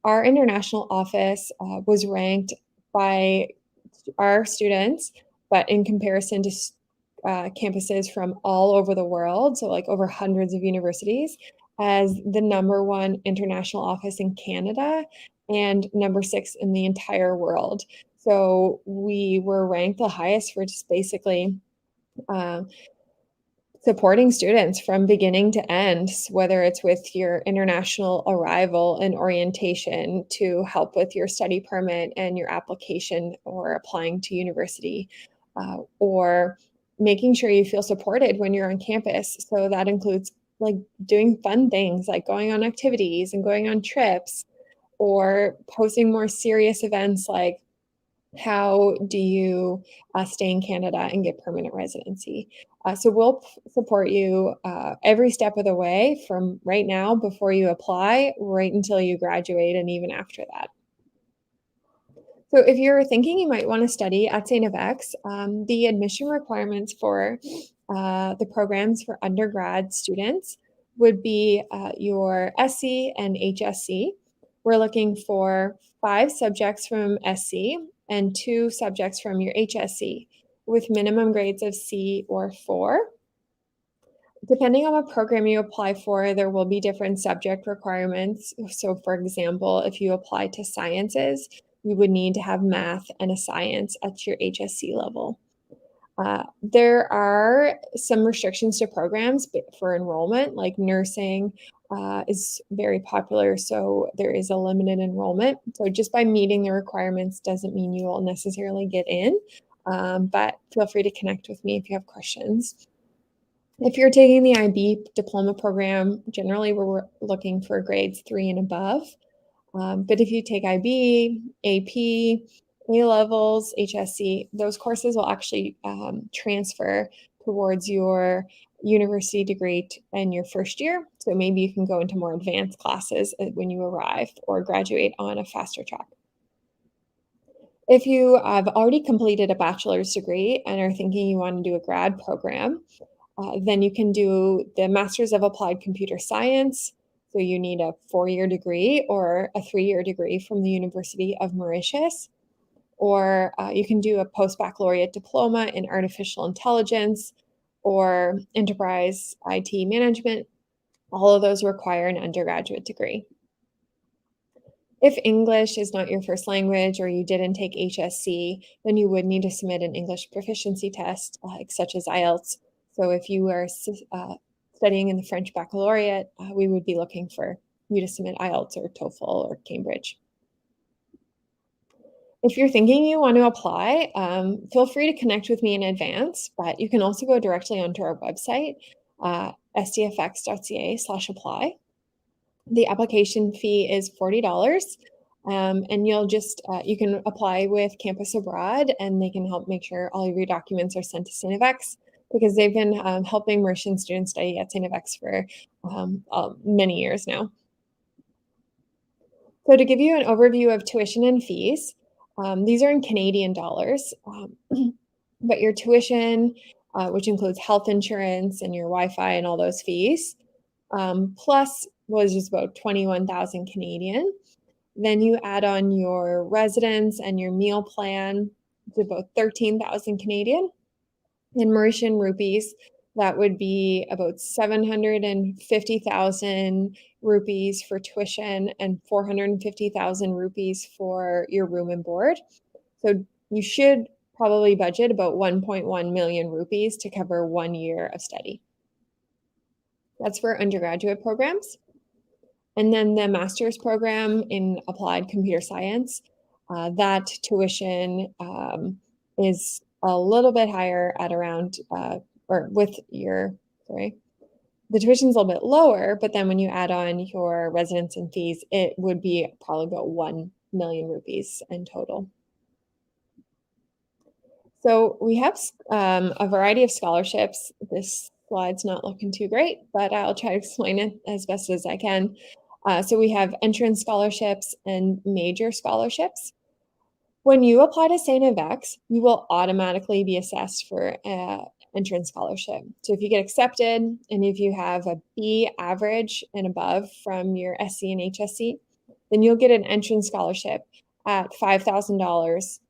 our international office was ranked by our students, but in comparison to campuses from all over the world, so like over hundreds of universities, as the #1 international office in Canada and #6 in the entire world. So we were ranked the highest for just basically supporting students from beginning to end, whether it's with your international arrival and orientation to help with your study permit and your application or applying to university, or making sure you feel supported when you're on campus. So that includes like doing fun things like going on activities and going on trips, or hosting more serious events like how do you stay in Canada and get permanent residency. So we'll support you every step of the way from right now before you apply, right until you graduate, and even after that. So if you're thinking you might want to study at St. FX, the admission requirements for the programs for undergrad students would be your SC and HSC. We're looking for 5 subjects from SC and 2 subjects from your HSC with minimum grades of C or 4. Depending on what program you apply for, there will be different subject requirements. So for example, if you apply to sciences, you would need to have math and a science at your HSC level. There are some restrictions to programs for enrollment, like nursing is very popular, so there is a limited enrollment. So just by meeting the requirements doesn't mean you will necessarily get in, but feel free to connect with me if you have questions. If you're taking the IB diploma program, generally we're looking for grades 3 and above. But if you take IB, AP, A-levels, HSC, those courses will actually transfer towards your university degree in your first year. So maybe you can go into more advanced classes when you arrive or graduate on a faster track. If you have already completed a bachelor's degree and are thinking you want to do a grad program, then you can do the Masters of Applied Computer Science. So you need a 4-year degree or a 3-year degree from the University of Mauritius. Or you can do a post-baccalaureate diploma in artificial intelligence or enterprise IT management. All of those require an undergraduate degree. If English is not your first language or you didn't take HSC, then you would need to submit an English proficiency test, such as IELTS. So if you are studying in the French baccalaureate, we would be looking for you to submit IELTS or TOEFL or Cambridge. If you're thinking you want to apply, feel free to connect with me in advance, but you can also go directly onto our website, stfx.ca/apply. The application fee is $40. And you can apply with Campus Abroad, and they can help make sure all of your documents are sent to St. FX, because they've been helping Mauritian students study at St. FX for many years now. So to give you an overview of tuition and fees, these are in Canadian dollars, but your tuition, which includes health insurance and your Wi-Fi and all those fees, plus was just about 21,000 Canadian. Then you add on your residence and your meal plan to about 13,000 Canadian. In Mauritian rupees, that would be about 750,000 rupees for tuition and 450,000 rupees for your room and board. So you should probably budget about 1.1 million rupees to cover 1 year of study. That's for undergraduate programs. And then the master's program in applied computer science, that tuition is a little bit higher at around, the tuition's a little bit lower, but then when you add on your residence and fees, it would be probably about 1 million rupees in total. So we have a variety of scholarships. This slide's not looking too great, but I'll try to explain it as best as I can. So we have entrance scholarships and major scholarships. When you apply to St. FX, you will automatically be assessed for an entrance scholarship. So if you get accepted and if you have a B average and above from your SC and HSC, then you'll get an entrance scholarship at $5,000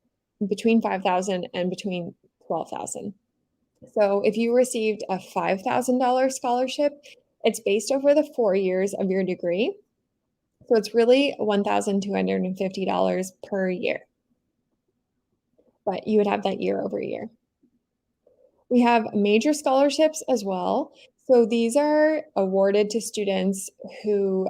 between 5,000 and between 12,000. So if you received a $5,000 scholarship, it's based over the 4 years of your degree. So it's really $1,250 per year, but you would have that year over year. We have major scholarships as well. So these are awarded to students who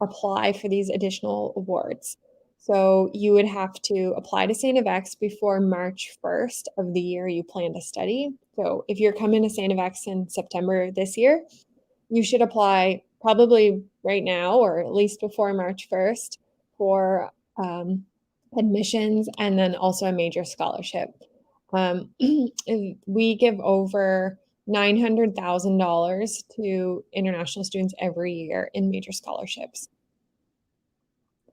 apply for these additional awards. So you would have to apply to St. FX before March 1st of the year you plan to study. So if you're coming to St. FX in September this year, you should apply probably right now or at least before March 1st for admissions and then also a major scholarship. We give over $900,000 to international students every year in major scholarships.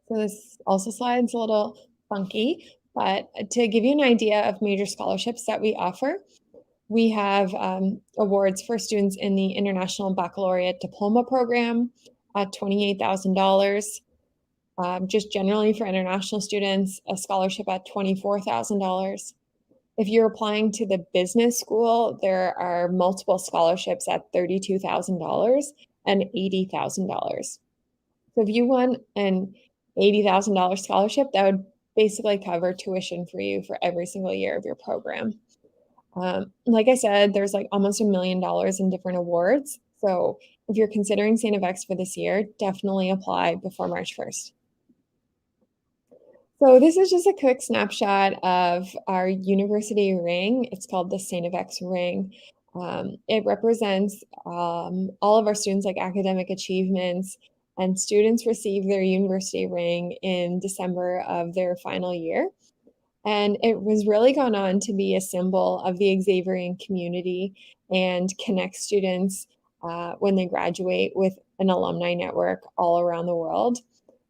So this also slide's a little funky, but to give you an idea of major scholarships that we offer, we have awards for students in the International Baccalaureate Diploma Program at $28,000. Just generally for international students, a scholarship at $24,000. If you're applying to the business school, there are multiple scholarships at $32,000 and $80,000. So if you want an $80,000 scholarship, that would basically cover tuition for you for every single year of your program. Like I said, there's like almost $1 million in different awards. So if you're considering St. FX for this year, definitely apply before March 1st. So this is just a quick snapshot of our university ring. It's called the St. FX ring. It represents all of our students' like academic achievements, and students receive their university ring in December of their final year. And it was really gone on to be a symbol of the Xaverian community and connect students when they graduate with an alumni network all around the world.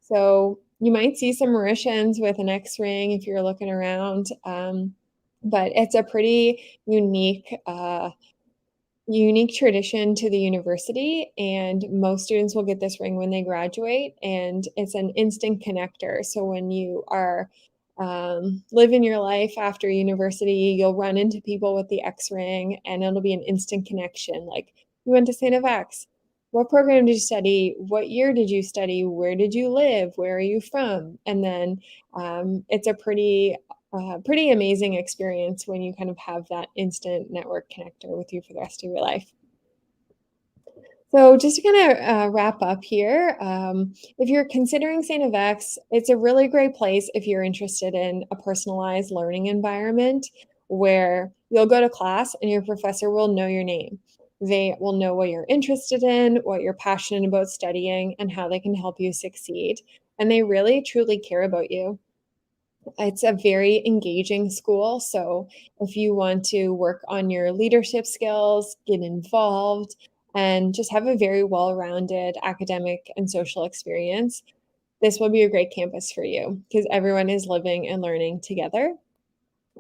So you might see some Mauritians with an X ring if you're looking around, but it's a pretty unique tradition to the university, and most students will get this ring when they graduate, and it's an instant connector. So when you are living your life after university, you'll run into people with the X ring, and it'll be an instant connection. Like, you went to St. FX. What program did you study? What year did you study? Where did you live? Where are you from? And then it's a pretty amazing experience when you kind of have that instant network connector with you for the rest of your life. So just to kind of wrap up here, if you're considering St. FX, it's a really great place if you're interested in a personalized learning environment where you'll go to class and your professor will know your name. They will know what you're interested in, what you're passionate about studying, and how they can help you succeed. And they really, truly care about you. It's a very engaging school. So if you want to work on your leadership skills, get involved, and just have a very well-rounded academic and social experience, this will be a great campus for you because everyone is living and learning together.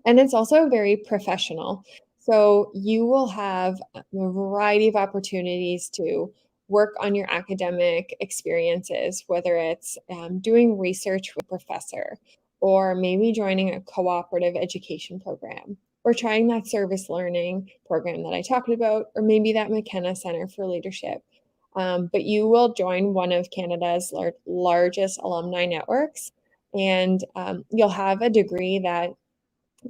And it's also very professional. So you will have a variety of opportunities to work on your academic experiences, whether it's doing research with a professor, or maybe joining a cooperative education program, or trying that service learning program that I talked about, or maybe that McKenna Center for Leadership. But you will join one of Canada's largest alumni networks, and you'll have a degree that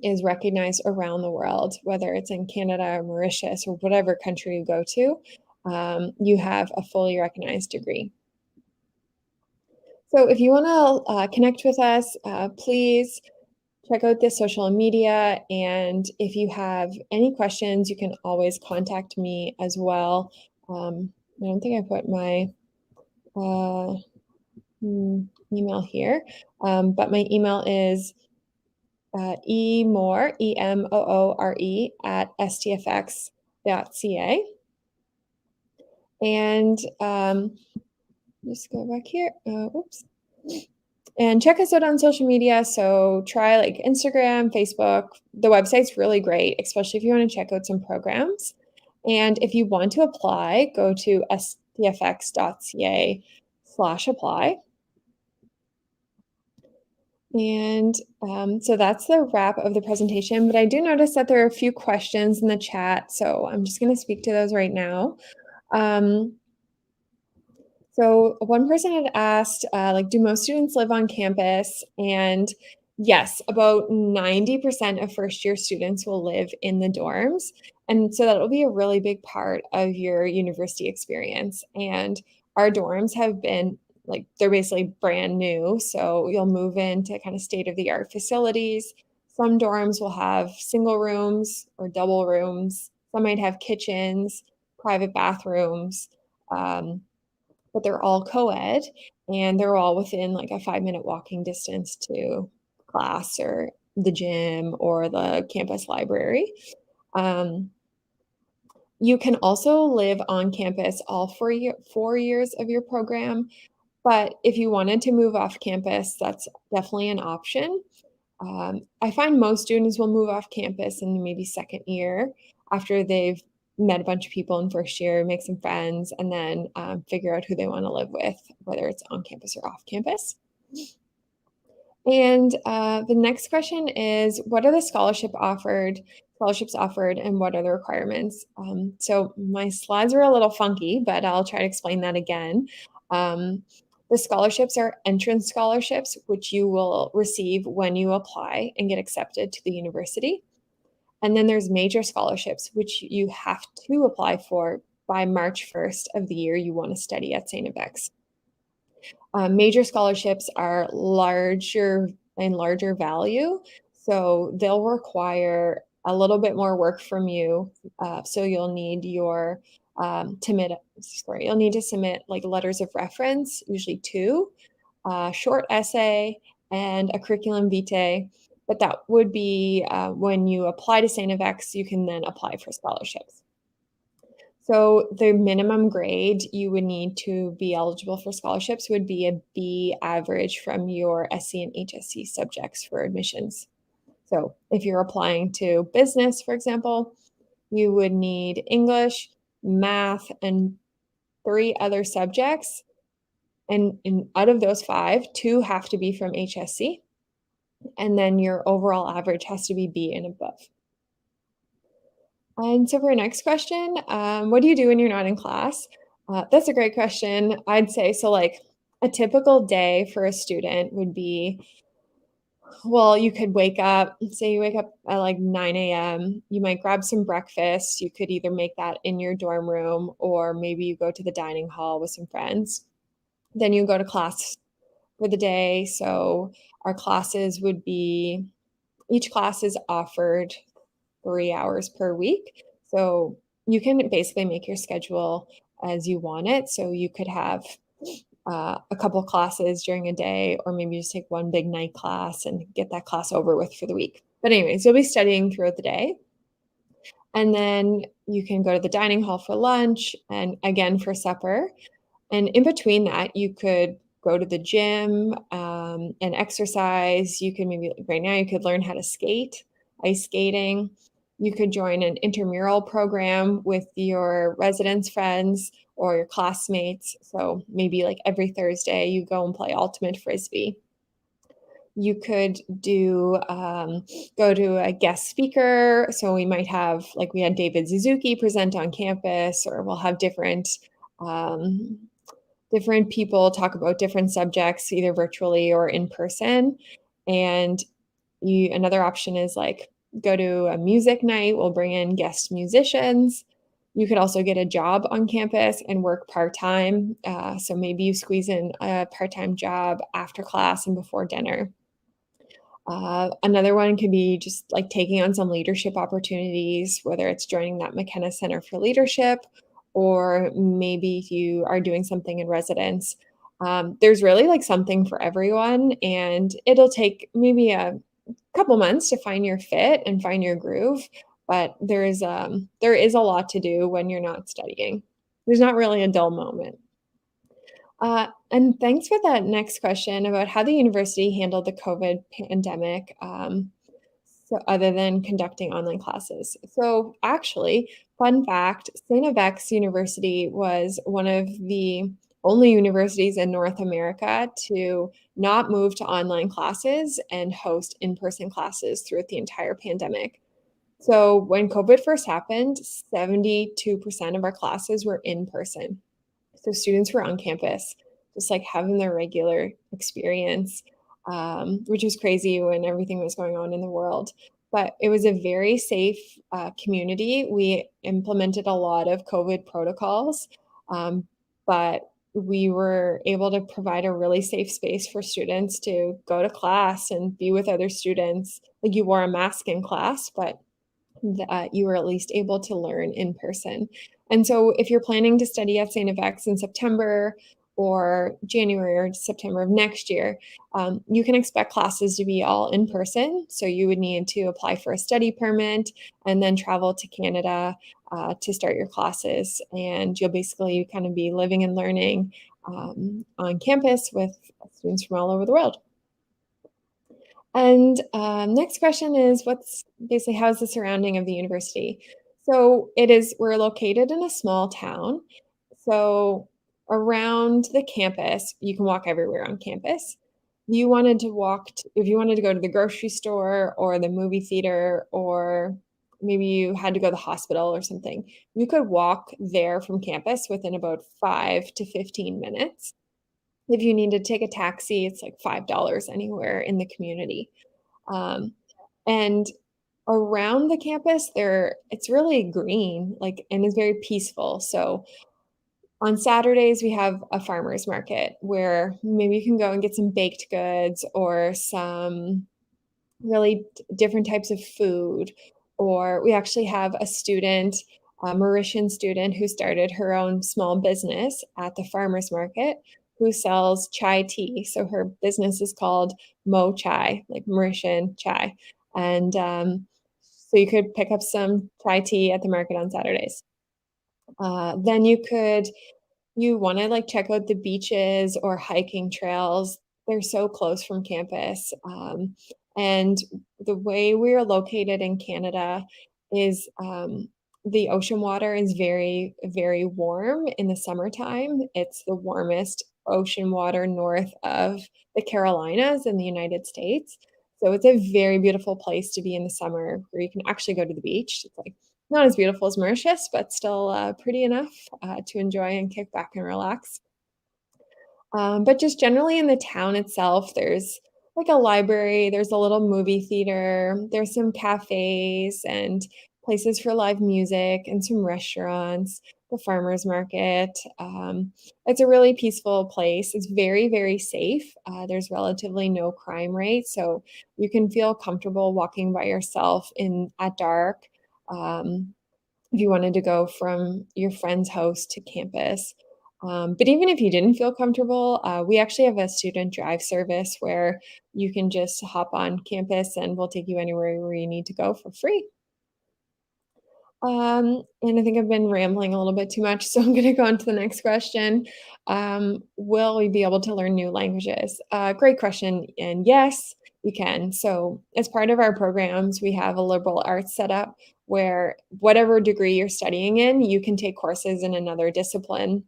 is recognized around the world, whether it's in Canada or Mauritius or whatever country you go to, you have a fully recognized degree. So if you want to connect with us, please check out this social media. And if you have any questions, you can always contact me as well. I don't think I put my email here, but my email is emoore, EMOORE @stfx.ca. And just go back here. Oops. And check us out on social media. So try like Instagram, Facebook. The website's really great, especially if you want to check out some programs. And if you want to apply, go to stfx.ca/apply. And so that's the wrap of the presentation, but I do notice that there are a few questions in the chat, so I'm just going to speak to those right now. So one person had asked, do most students live on campus? And yes, about 90% of first-year students will live in the dorms. And so that'll be a really big part of your university experience. And our dorms have been they're basically brand new. So you'll move into kind of state-of-the-art facilities. Some dorms will have single rooms or double rooms. Some might have kitchens, private bathrooms. But they're all co-ed, and they're all within like a 5-minute walking distance to class or the gym or the campus library. You can also live on campus all 4 years of your program, but if you wanted to move off campus, that's definitely an option. I find most students will move off campus in maybe second year after they've met a bunch of people in first year, make some friends, and then figure out who they want to live with, whether it's on campus or off campus. And the next question is, what are the scholarships offered, and what are the requirements? So my slides are a little funky, but I'll try to explain that again. The scholarships are entrance scholarships, which you will receive when you apply and get accepted to the university. And then there's major scholarships, which you have to apply for by March 1st of the year you want to study at St. FX. Major scholarships are larger and larger value, so they'll require a little bit more work from you. So you'll need you'll need to submit like letters of reference, usually 2, short essay, and a curriculum vitae. But that would be when you apply to St. FX, you can then apply for scholarships. So the minimum grade you would need to be eligible for scholarships would be a B average from your SC and HSC subjects for admissions. So if you're applying to business, for example, you would need English, math, and 3 other subjects. And out of those 5, 2 have to be from HSC. And then your overall average has to be B and above. And so for our next question, what do you do when you're not in class? That's a great question. I'd say, so like a typical day for a student would be, well, you could wake up, say you wake up at like 9 a.m. You might grab some breakfast. You could either make that in your dorm room, or maybe you go to the dining hall with some friends. Then you go to class for the day. So our classes would be, each class is offered 3 hours per week. So you can basically make your schedule as you want it. So you could have a couple classes during a day, or maybe just take one big night class and get that class over with for the week. But anyways, you'll be studying throughout the day. And then you can go to the dining hall for lunch and again for supper. And in between that, you could go to the gym and exercise. You can maybe, right now, you could learn how to skate, ice skating. You could join an intramural program with your residence friends or your classmates. So maybe like every Thursday, you go and play ultimate frisbee. You could do go to a guest speaker. So we might have, like we had David Suzuki present on campus, or we'll have different people talk about different subjects, either virtually or in person. And another option is like go to a music night. We'll bring in guest musicians. You could also get a job on campus and work part-time. So maybe you squeeze in a part-time job after class and before dinner. Another one could be just like taking on some leadership opportunities, whether it's joining that McKenna Center for Leadership, or maybe you are doing something in residence. There's really like something for everyone, and it'll take maybe a couple months to find your fit and find your groove, but there is a lot to do when you're not studying. There's not really a dull moment. And thanks for that next question about how the university handled the COVID pandemic, so other than conducting online classes. So actually, fun fact, St. FX University was one of the only universities in North America to not move to online classes and host in-person classes throughout the entire pandemic. So when COVID first happened, 72% of our classes were in person. So students were on campus, just like having their regular experience, which was crazy when everything was going on in the world. But it was a very safe community. We implemented a lot of COVID protocols, but we were able to provide a really safe space for students to go to class and be with other students. Like, you wore a mask in class, but that you were at least able to learn in person. And so if you're planning to study at St. FX in September or January or September of next year, you can expect classes to be all in person. So you would need to apply for a study permit and then travel to Canada to start your classes. And you'll basically kind of be living and learning on campus with students from all over the world. And next question is, what's basically, how's the surrounding of the university? So we're located in a small town. So around the campus, you can walk everywhere on campus. If you wanted to go to the grocery store or the movie theater, or maybe you had to go to the hospital or something, you could walk there from campus within about 5 to 15 minutes. If you need to take a taxi, it's like $5 anywhere in the community. And around the campus, it's really green, and it's very peaceful. So on Saturdays, we have a farmer's market where maybe you can go and get some baked goods or some really different types of food. Or we actually have a Mauritian student who started her own small business at the farmer's market, who sells chai tea. So her business is called Mo Chai, like Mauritian chai. And so you could pick up some chai tea at the market on Saturdays. Then you want to check out the beaches or hiking trails. They're so close from campus. And the way we are located in Canada is the ocean water is very, very warm in the summertime. It's the warmest ocean water north of the Carolinas in the United States. So it's a very beautiful place to be in the summer, where you can actually go to the beach. It's not as beautiful as Mauritius, but still pretty enough to enjoy and kick back and relax. But just generally in the town itself, there's a library, there's a little movie theater, there's some cafes and places for live music and some restaurants, the farmer's market. It's a really peaceful place. It's very, very safe. There's relatively no crime rate, so you can feel comfortable walking by yourself at dark. If you wanted to go from your friend's house to campus. But even if you didn't feel comfortable, we actually have a student drive service where you can just hop on campus and we'll take you anywhere where you need to go for free. And I think I've been rambling a little bit too much, so I'm going to go on to the next question. Will we be able to learn new languages? Great question. And yes, we can. So as part of our programs, we have a liberal arts setup where whatever degree you're studying in, you can take courses in another discipline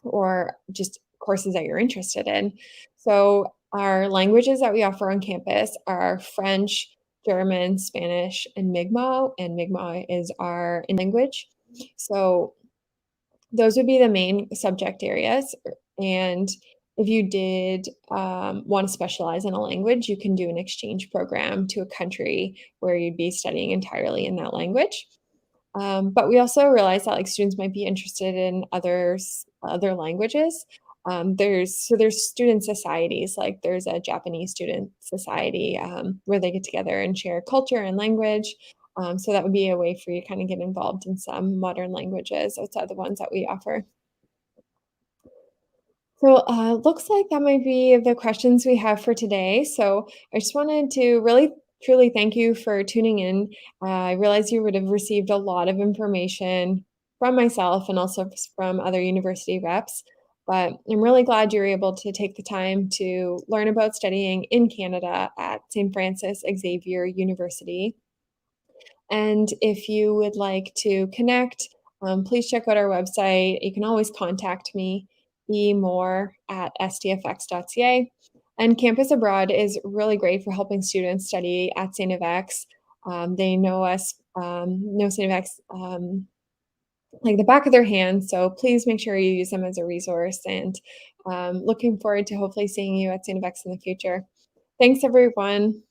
or just courses that you're interested in. So our languages that we offer on campus are French, German, Spanish, and Mi'kmaq. And Mi'kmaq is our language. So those would be the main subject areas. And if you did want to specialize in a language, you can do an exchange program to a country where you'd be studying entirely in that language. But we also realize that students might be interested in other languages. There's student societies, there's a Japanese student society where they get together and share culture and language. So that would be a way for you to kind of get involved in some modern languages outside the ones that we offer. So looks like that might be the questions we have for today. So I just wanted to really truly thank you for tuning in. I realize you would have received a lot of information from myself and also from other university reps, but I'm really glad you're able to take the time to learn about studying in Canada at St. Francis Xavier University. And if you would like to connect, please check out our website. You can always contact me. emore@stfx.ca. And Campus Abroad is really great for helping students study at St. FX. They know St. FX like the back of their hand. So please make sure you use them as a resource, and looking forward to hopefully seeing you at St. FX in the future. Thanks, everyone.